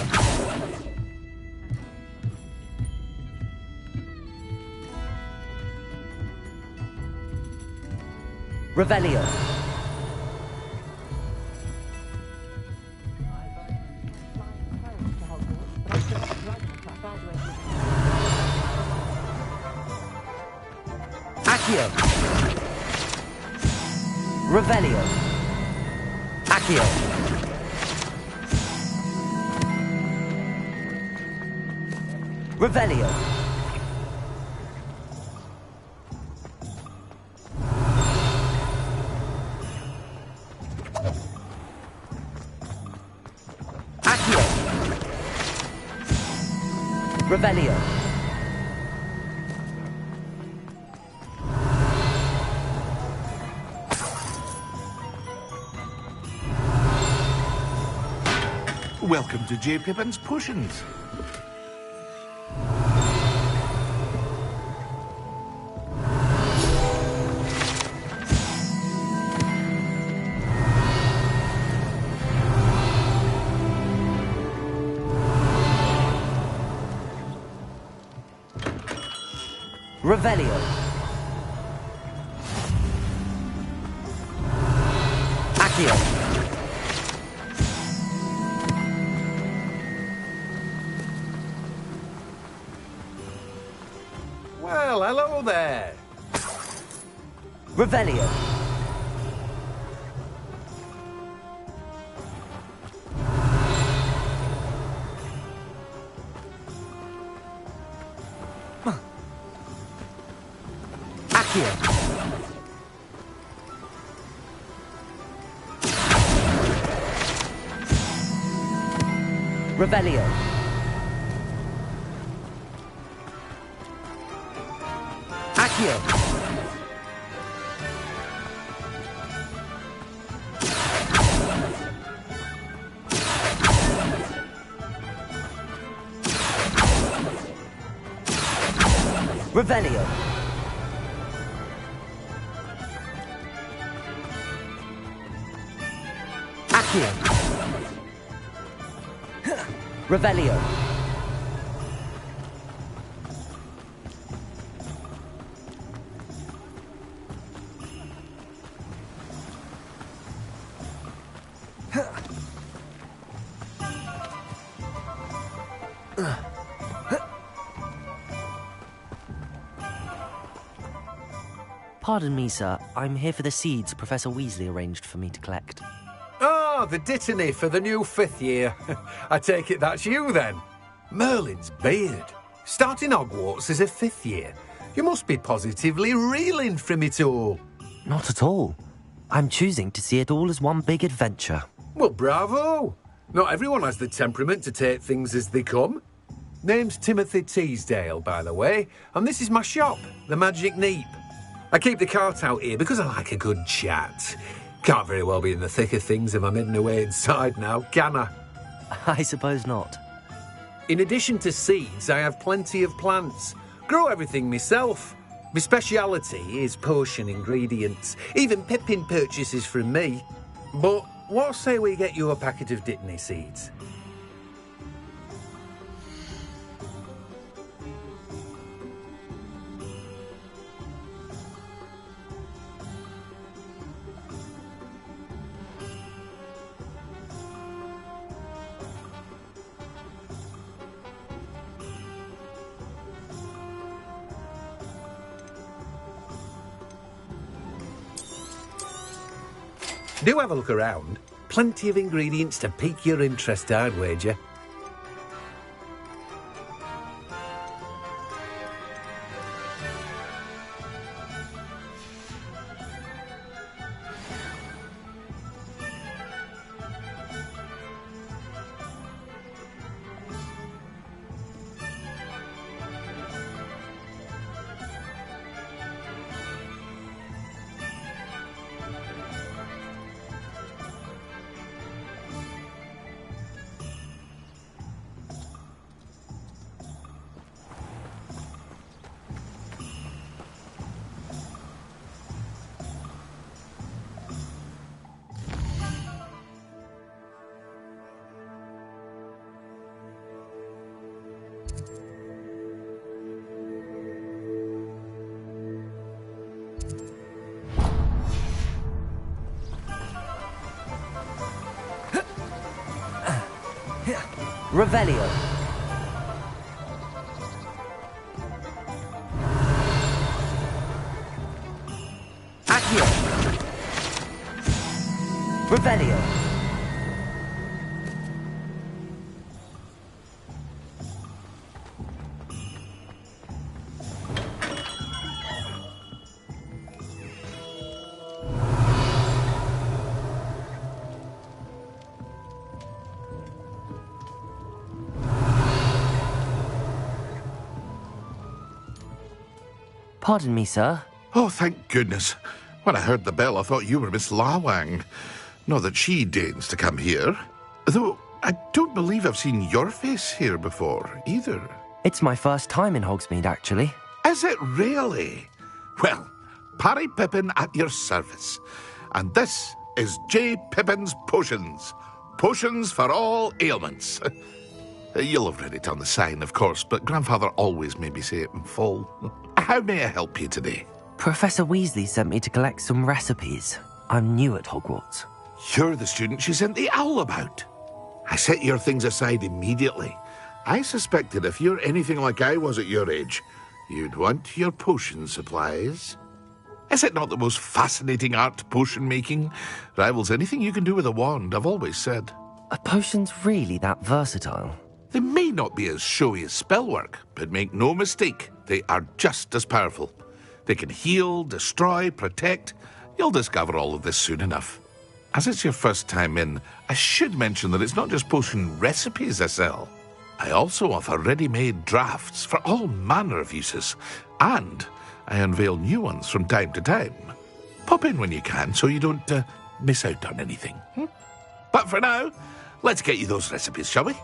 Revelio. Accio. Revelio. Accio. Revelio. Revelio. Welcome to J. Pippin's Potions. Revelio. Accio. Well, hello there. Revelio. Accio. Revelio. Accio. Revelio. Accio. Revelio. Pardon me, sir. I'm here for the seeds Professor Weasley arranged for me to collect. Ah, the dittany for the new 5th year. I take it that's you, then. Merlin's beard. Starting Hogwarts as a 5th year. You must be positively reeling from it all. Not at all. I'm choosing to see it all as one big adventure. Well, bravo. Not everyone has the temperament to take things as they come. Name's Timothy Teasdale, by the way, and this is my shop, the Magic Neep. I keep the cart out here because I like a good chat. Can't very well be in the thick of things if I'm hidden away inside now, can I? I suppose not. In addition to seeds, I have plenty of plants. Grow everything myself. My speciality is potion ingredients. Even Pippin purchases from me. But what say we get you a packet of dittany seeds? Do have a look around. Plenty of ingredients to pique your interest, I'd wager. Revelio. Accio. Revelio. Pardon me, sir. Oh, thank goodness. When I heard the bell, I thought you were Miss Lawang. Not that she deigns to come here. Though, I don't believe I've seen your face here before, either. It's my first time in Hogsmeade, actually. Is it really? Well, Parry Pippin at your service. And this is J. Pippin's Potions. Potions for all ailments. You'll have read it on the sign, of course, but Grandfather always made me say it in full. How may I help you today? Professor Weasley sent me to collect some recipes. I'm new at Hogwarts. You're the student she sent the owl about. I set your things aside immediately. I suspected if you're anything like I was at your age, you'd want your potion supplies. Is it not the most fascinating art, potion making? Rivals anything you can do with a wand, I've always said. Are potions really that versatile? They may not be as showy as spellwork, but make no mistake, they are just as powerful. They can heal, destroy, protect. You'll discover all of this soon enough. As it's your first time in, I should mention that it's not just potion recipes I sell. I also offer ready-made drafts for all manner of uses, and I unveil new ones from time to time. Pop in when you can so you don't miss out on anything. But for now, let's get you those recipes, shall we?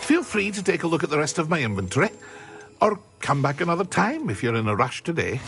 Feel free to take a look at the rest of my inventory, or come back another time if you're in a rush today.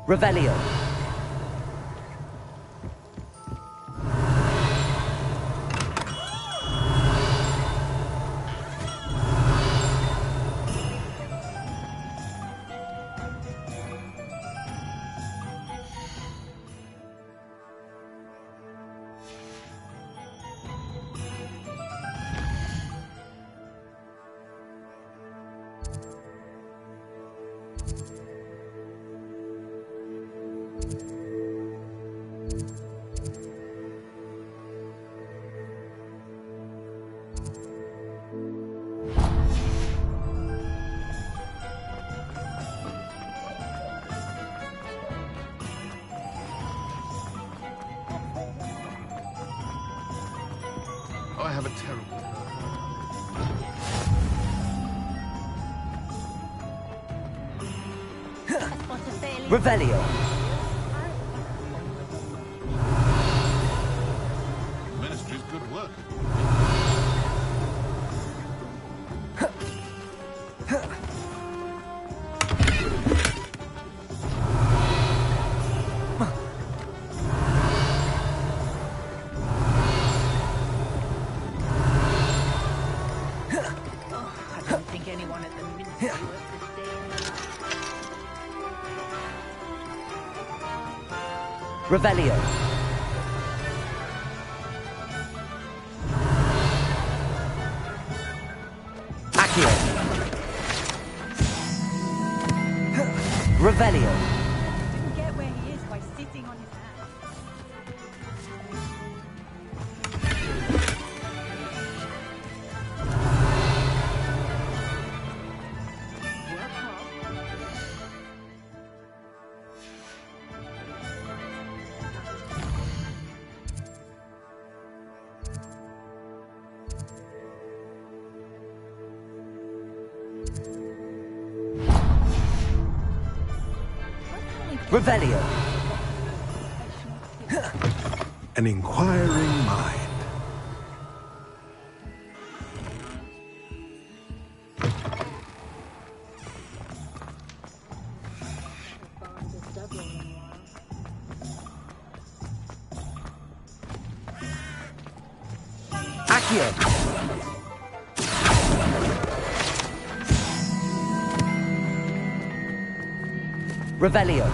Revelio. I have a terrible... Revelio. Ministry's good work. I don't think anyone at the Ministry works this day anymore. Revelio. Accio. Revelio. Didn't get where he is by sitting on his hands. Revelio. An inquiring mind. Accio. Revelio.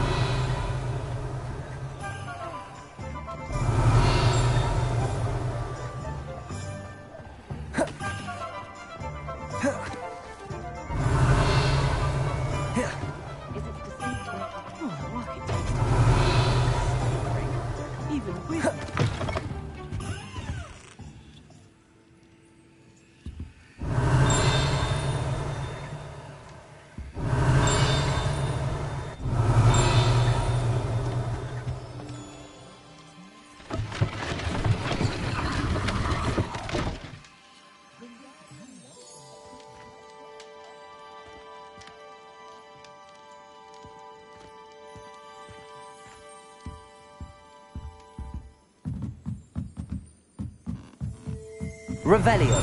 Revelio.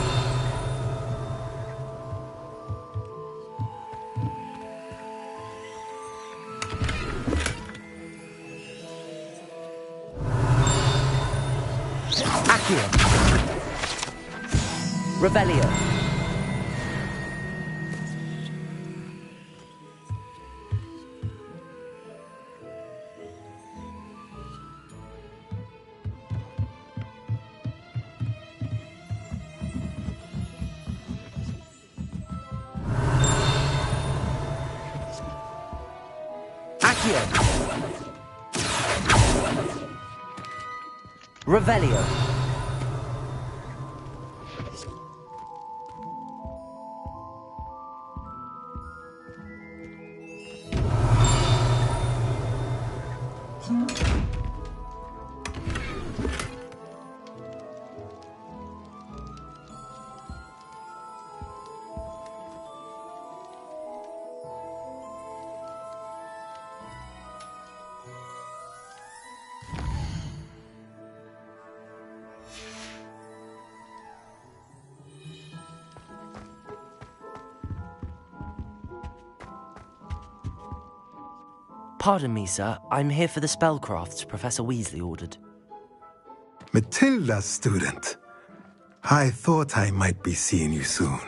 Accio. Revelio. Accio. Revelio. Pardon me, sir. I'm here for the spellcrafts Professor Weasley ordered. Matilda, student. I thought I might be seeing you soon.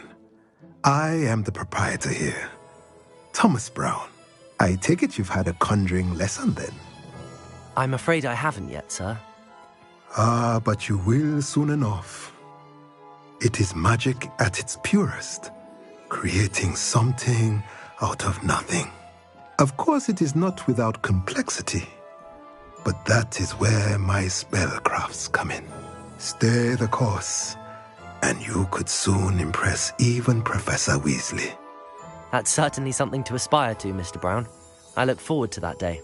I am the proprietor here, Thomas Brown. I take it you've had a conjuring lesson then? I'm afraid I haven't yet, sir. Ah, but you will soon enough. It is magic at its purest, creating something out of nothing. Of course, it is not without complexity, but that is where my spellcrafts come in. Stay the course, and you could soon impress even Professor Weasley. That's certainly something to aspire to, Mr. Brown. I look forward to that day.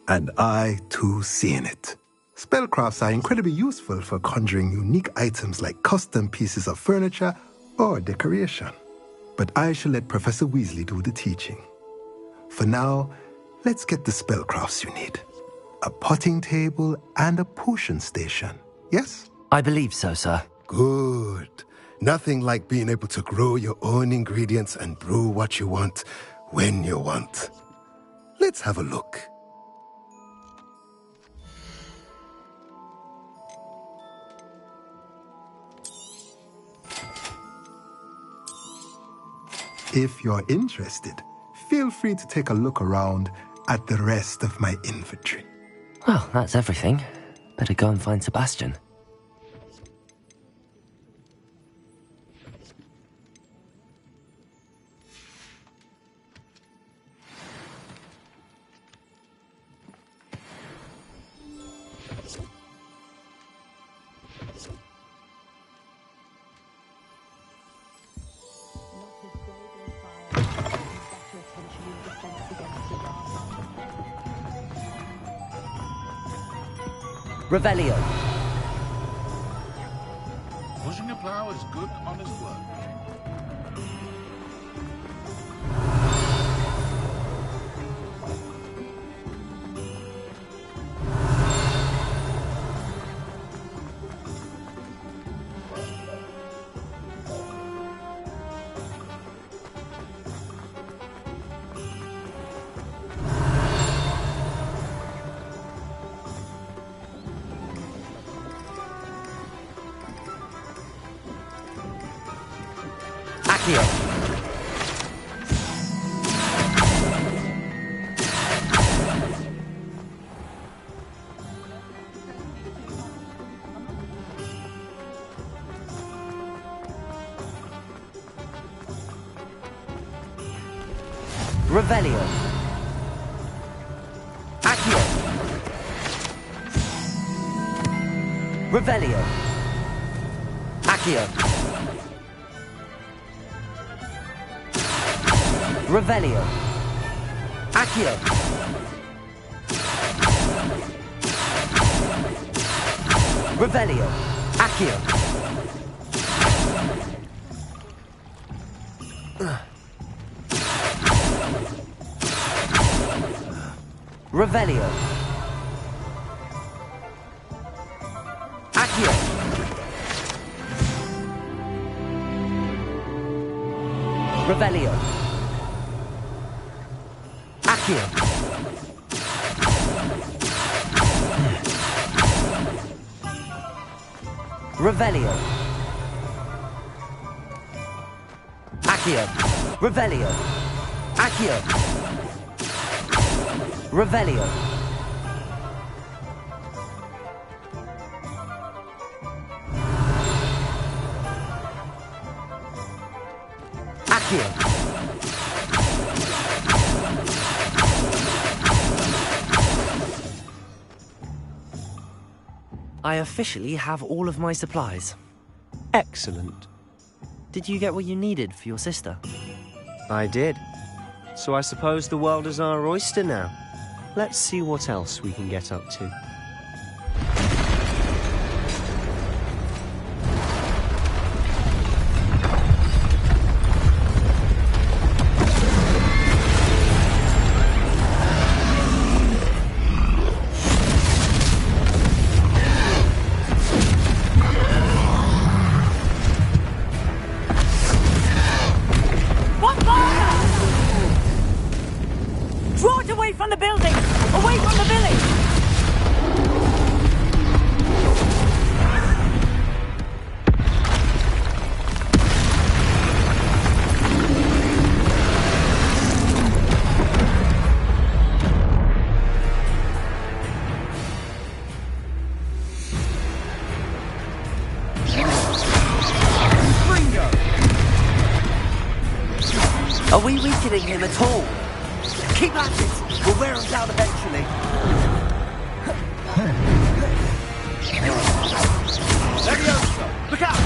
And I, too, seeing it. Spellcrafts are incredibly useful for conjuring unique items like custom pieces of furniture or decoration. But I shall let Professor Weasley do the teaching. For now, let's get the spellcrafts you need. A potting table and a potion station, yes? I believe so, sir. Good. Nothing like being able to grow your own ingredients and brew what you want when you want. Let's have a look. If you're interested, feel free to take a look around at the rest of my inventory. Well, that's everything. Better go and find Sebastian. Revelio. Pushing a plow is good, honest work. Revelio. Accio. Revelio. Accio. Revelio. Accio. Revelio. Accio. Revelio. Accio. Revelio. Accio. Revelio. Accio. Revelio. Accio. Revelio. Accio. I officially have all of my supplies. Excellent. Did you get what you needed for your sister? I did. So I suppose the world is our oyster now. Let's see what else we can get up to. Draw it away from Are we weakening him at all? Keep at it! We'll wear him down eventually. Leviosa! Look out!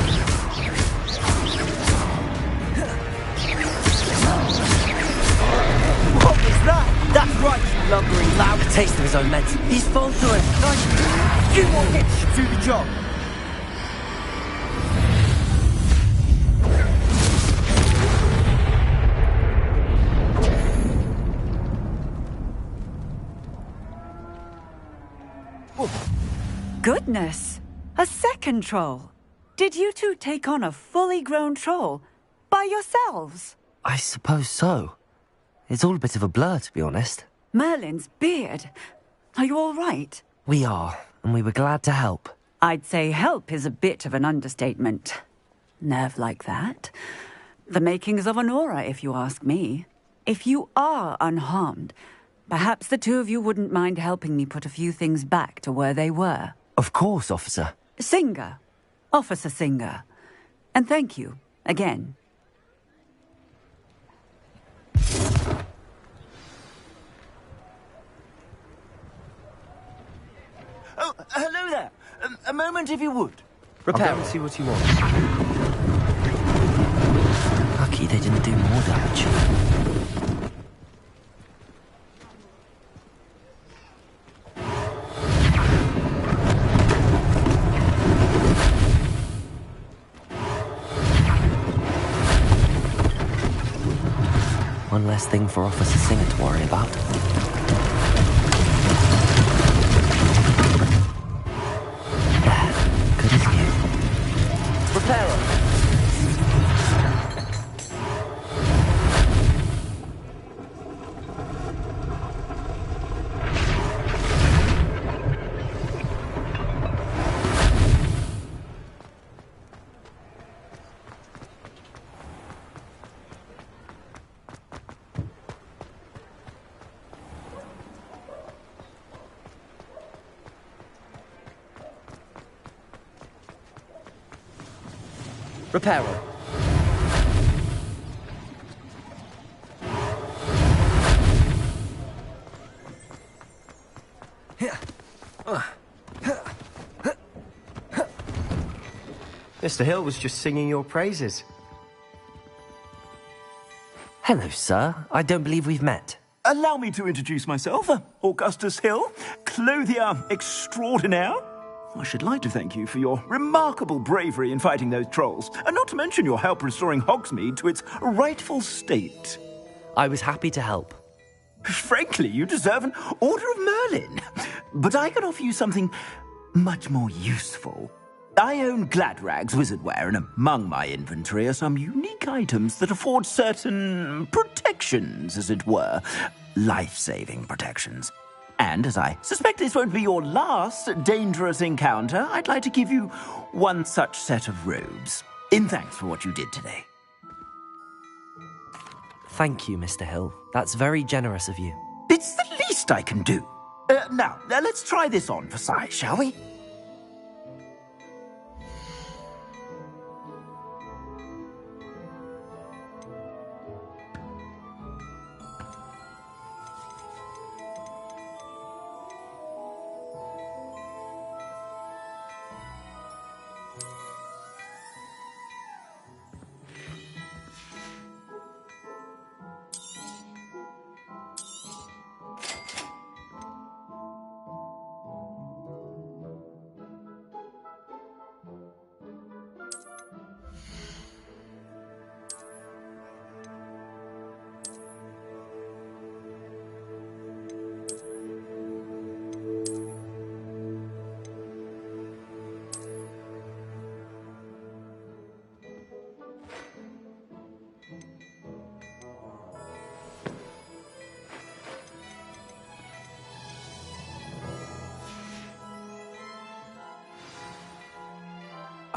What was that? That's right, you lumbering loud. A taste of his own medicine. He's faltering. Nice. Few more hits should do the job. Goodness! A second troll! Did you two take on a fully grown troll? By yourselves? I suppose so. It's all a bit of a blur, to be honest. Merlin's beard. Are you all right? We are, and we were glad to help. I'd say help is a bit of an understatement. Nerve like that. The makings of an aura, if you ask me. If you are unharmed, perhaps the two of you wouldn't mind helping me put a few things back to where they were. Of course, officer. Singer. Officer Singer. And thank you, again. Oh, hello there. A moment if you would. Repair and see what you want. Lucky they didn't do more damage. One less thing for Officer Singer to worry about. There, good as new. Repairer! Repairer. Mr. Hill was just singing your praises. Hello, sir. I don't believe we've met. Allow me to introduce myself, Augustus Hill, clothier extraordinaire. I should like to thank you for your remarkable bravery in fighting those trolls, and not to mention your help restoring Hogsmeade to its rightful state. I was happy to help. Frankly, you deserve an Order of Merlin. But I can offer you something much more useful. I own Gladrag's wizardware, and among my inventory are some unique items that afford certain protections, as it were. Life-saving protections. And as I suspect this won't be your last dangerous encounter, I'd like to give you one such set of robes, in thanks for what you did today. Thank you, Mr. Hill. That's very generous of you. It's the least I can do. Now, let's try this on for size, shall we?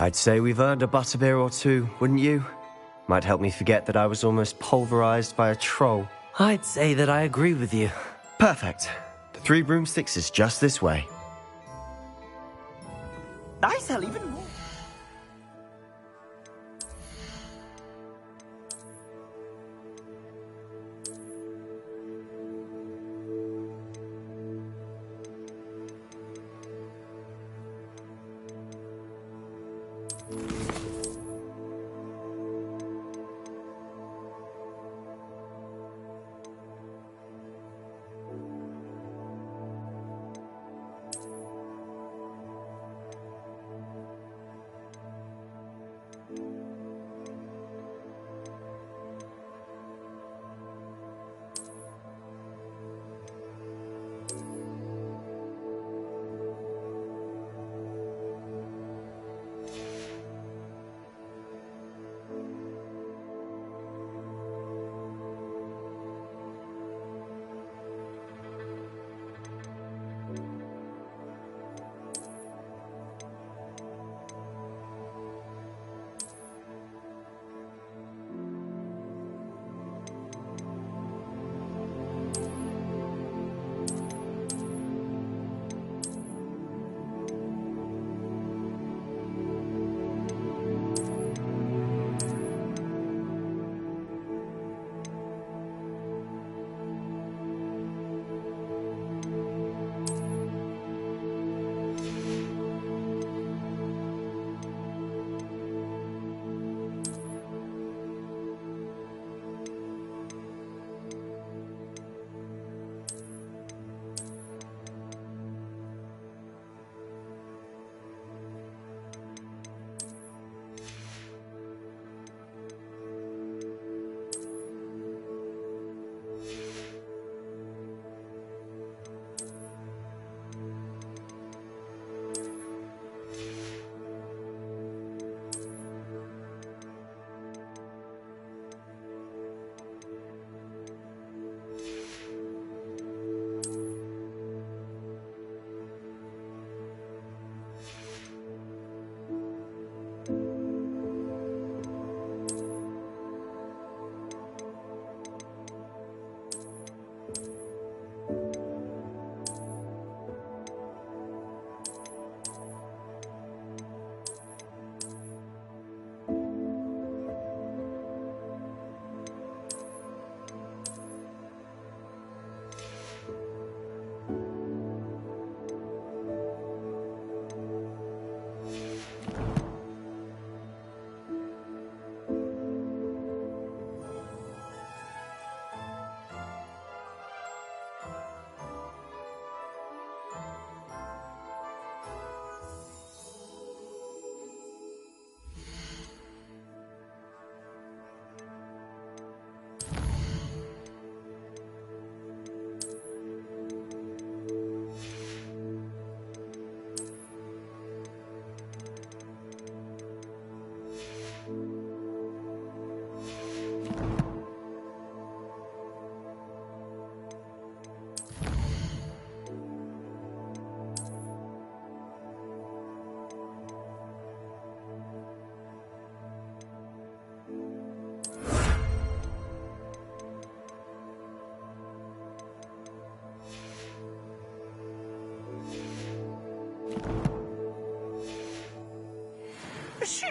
I'd say we've earned a butterbeer or two, wouldn't you? Might help me forget that I was almost pulverized by a troll. I'd say that I agree with you. Perfect. The 3 broomsticks is just this way. I sell even more.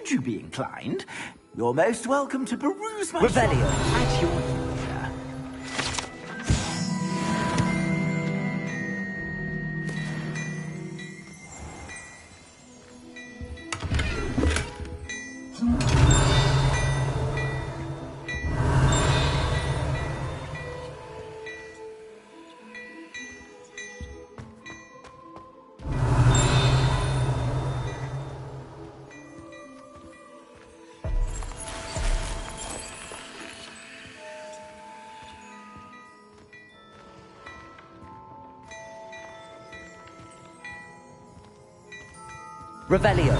should you be inclined, you're most welcome to peruse my Revelio. shop at your leisure. Revelio.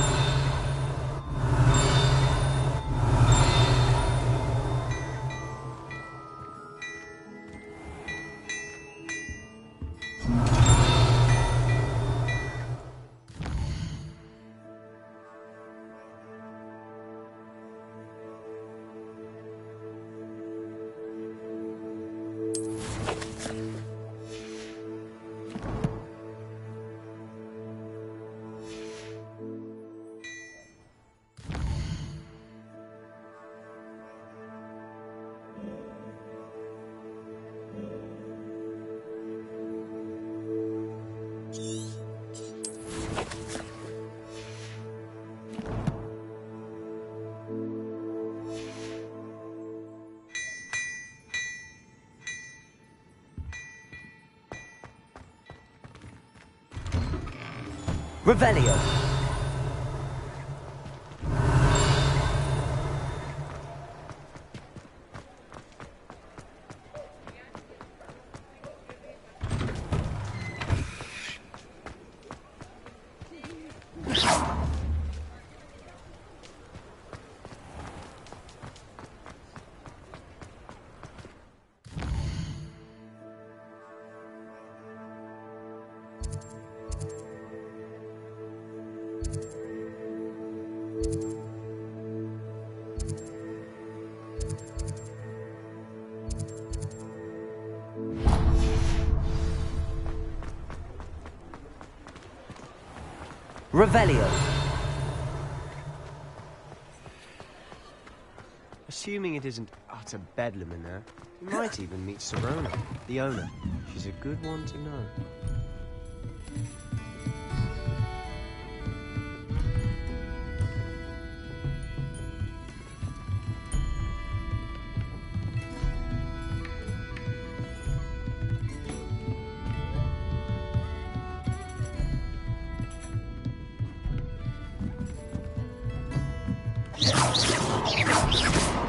Revelio. Revelio. Assuming it isn't utter bedlam in there, you might even meet Serona, the owner. She's a good one to know.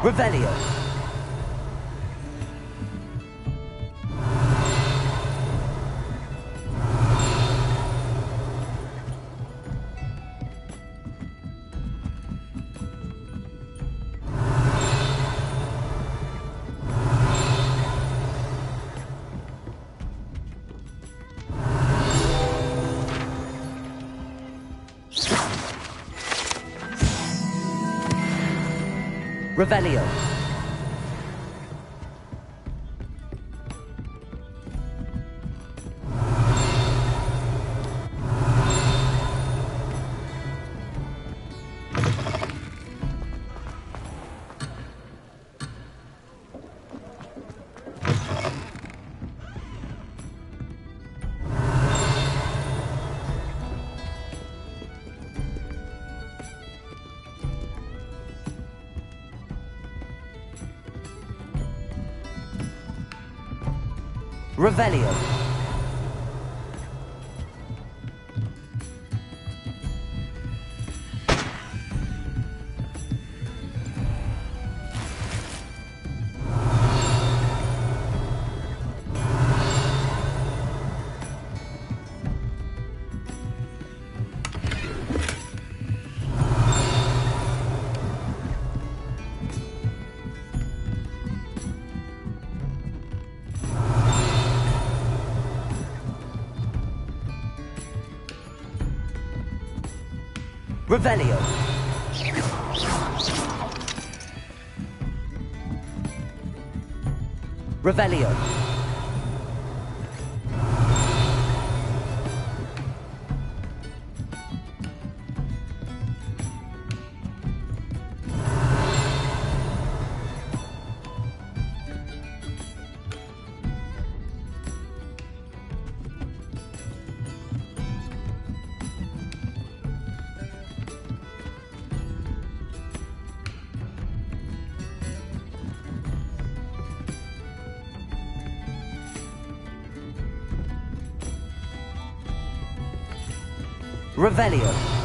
Revelio. Revelio. Revelio. Revelio. Revelio. Revelio.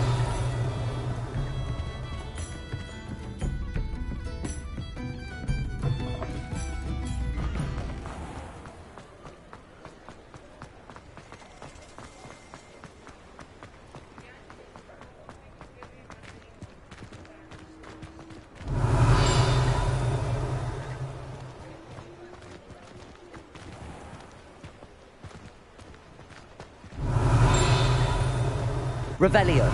Revelio.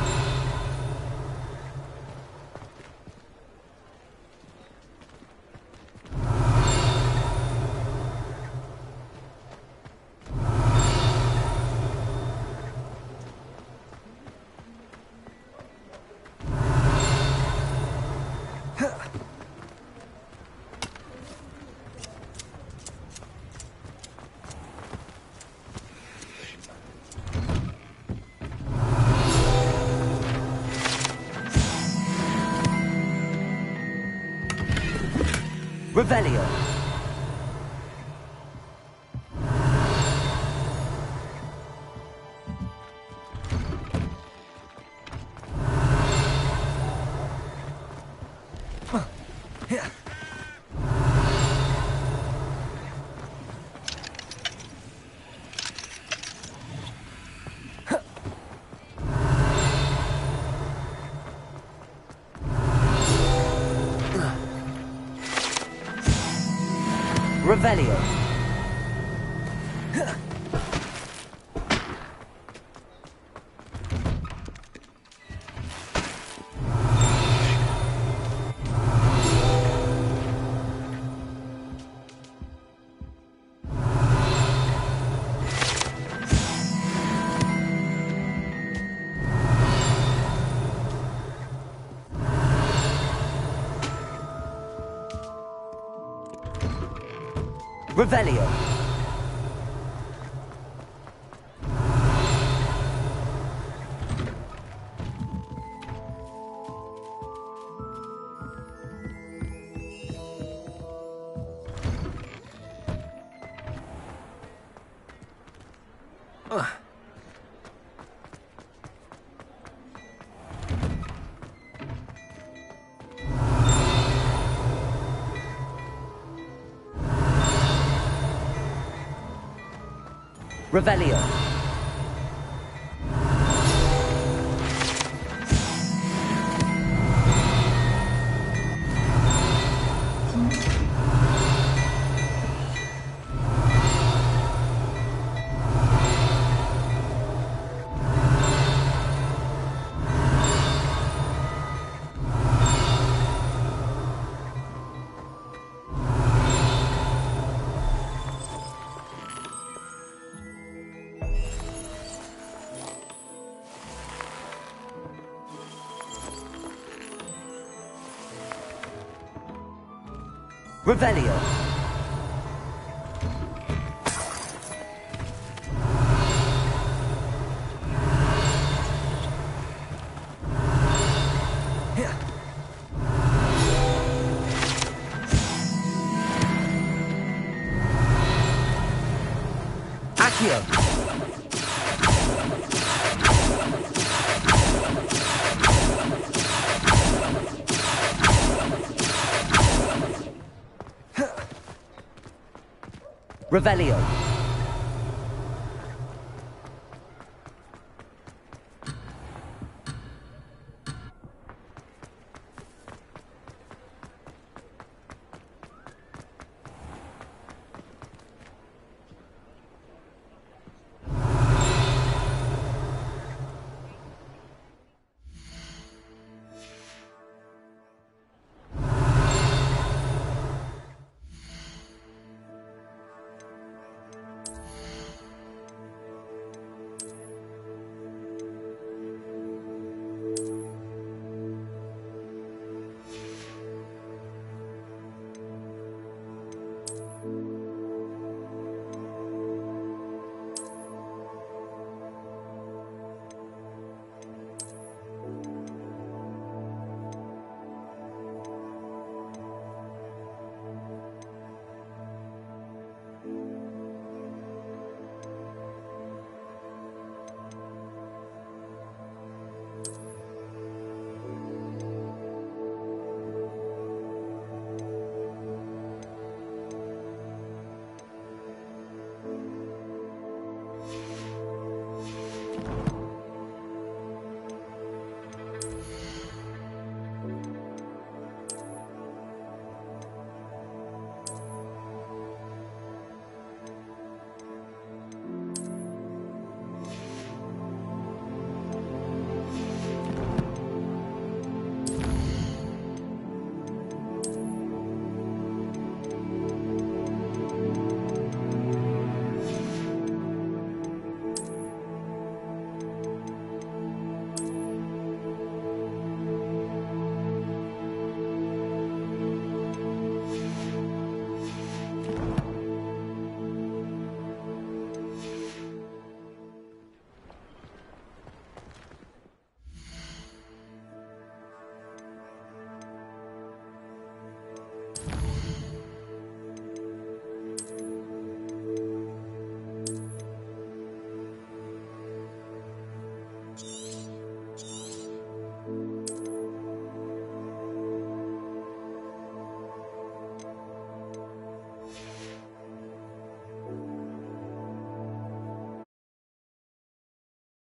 Revelio. Revelio. Revelio. Revelio. Revelio. Accio. Revelio.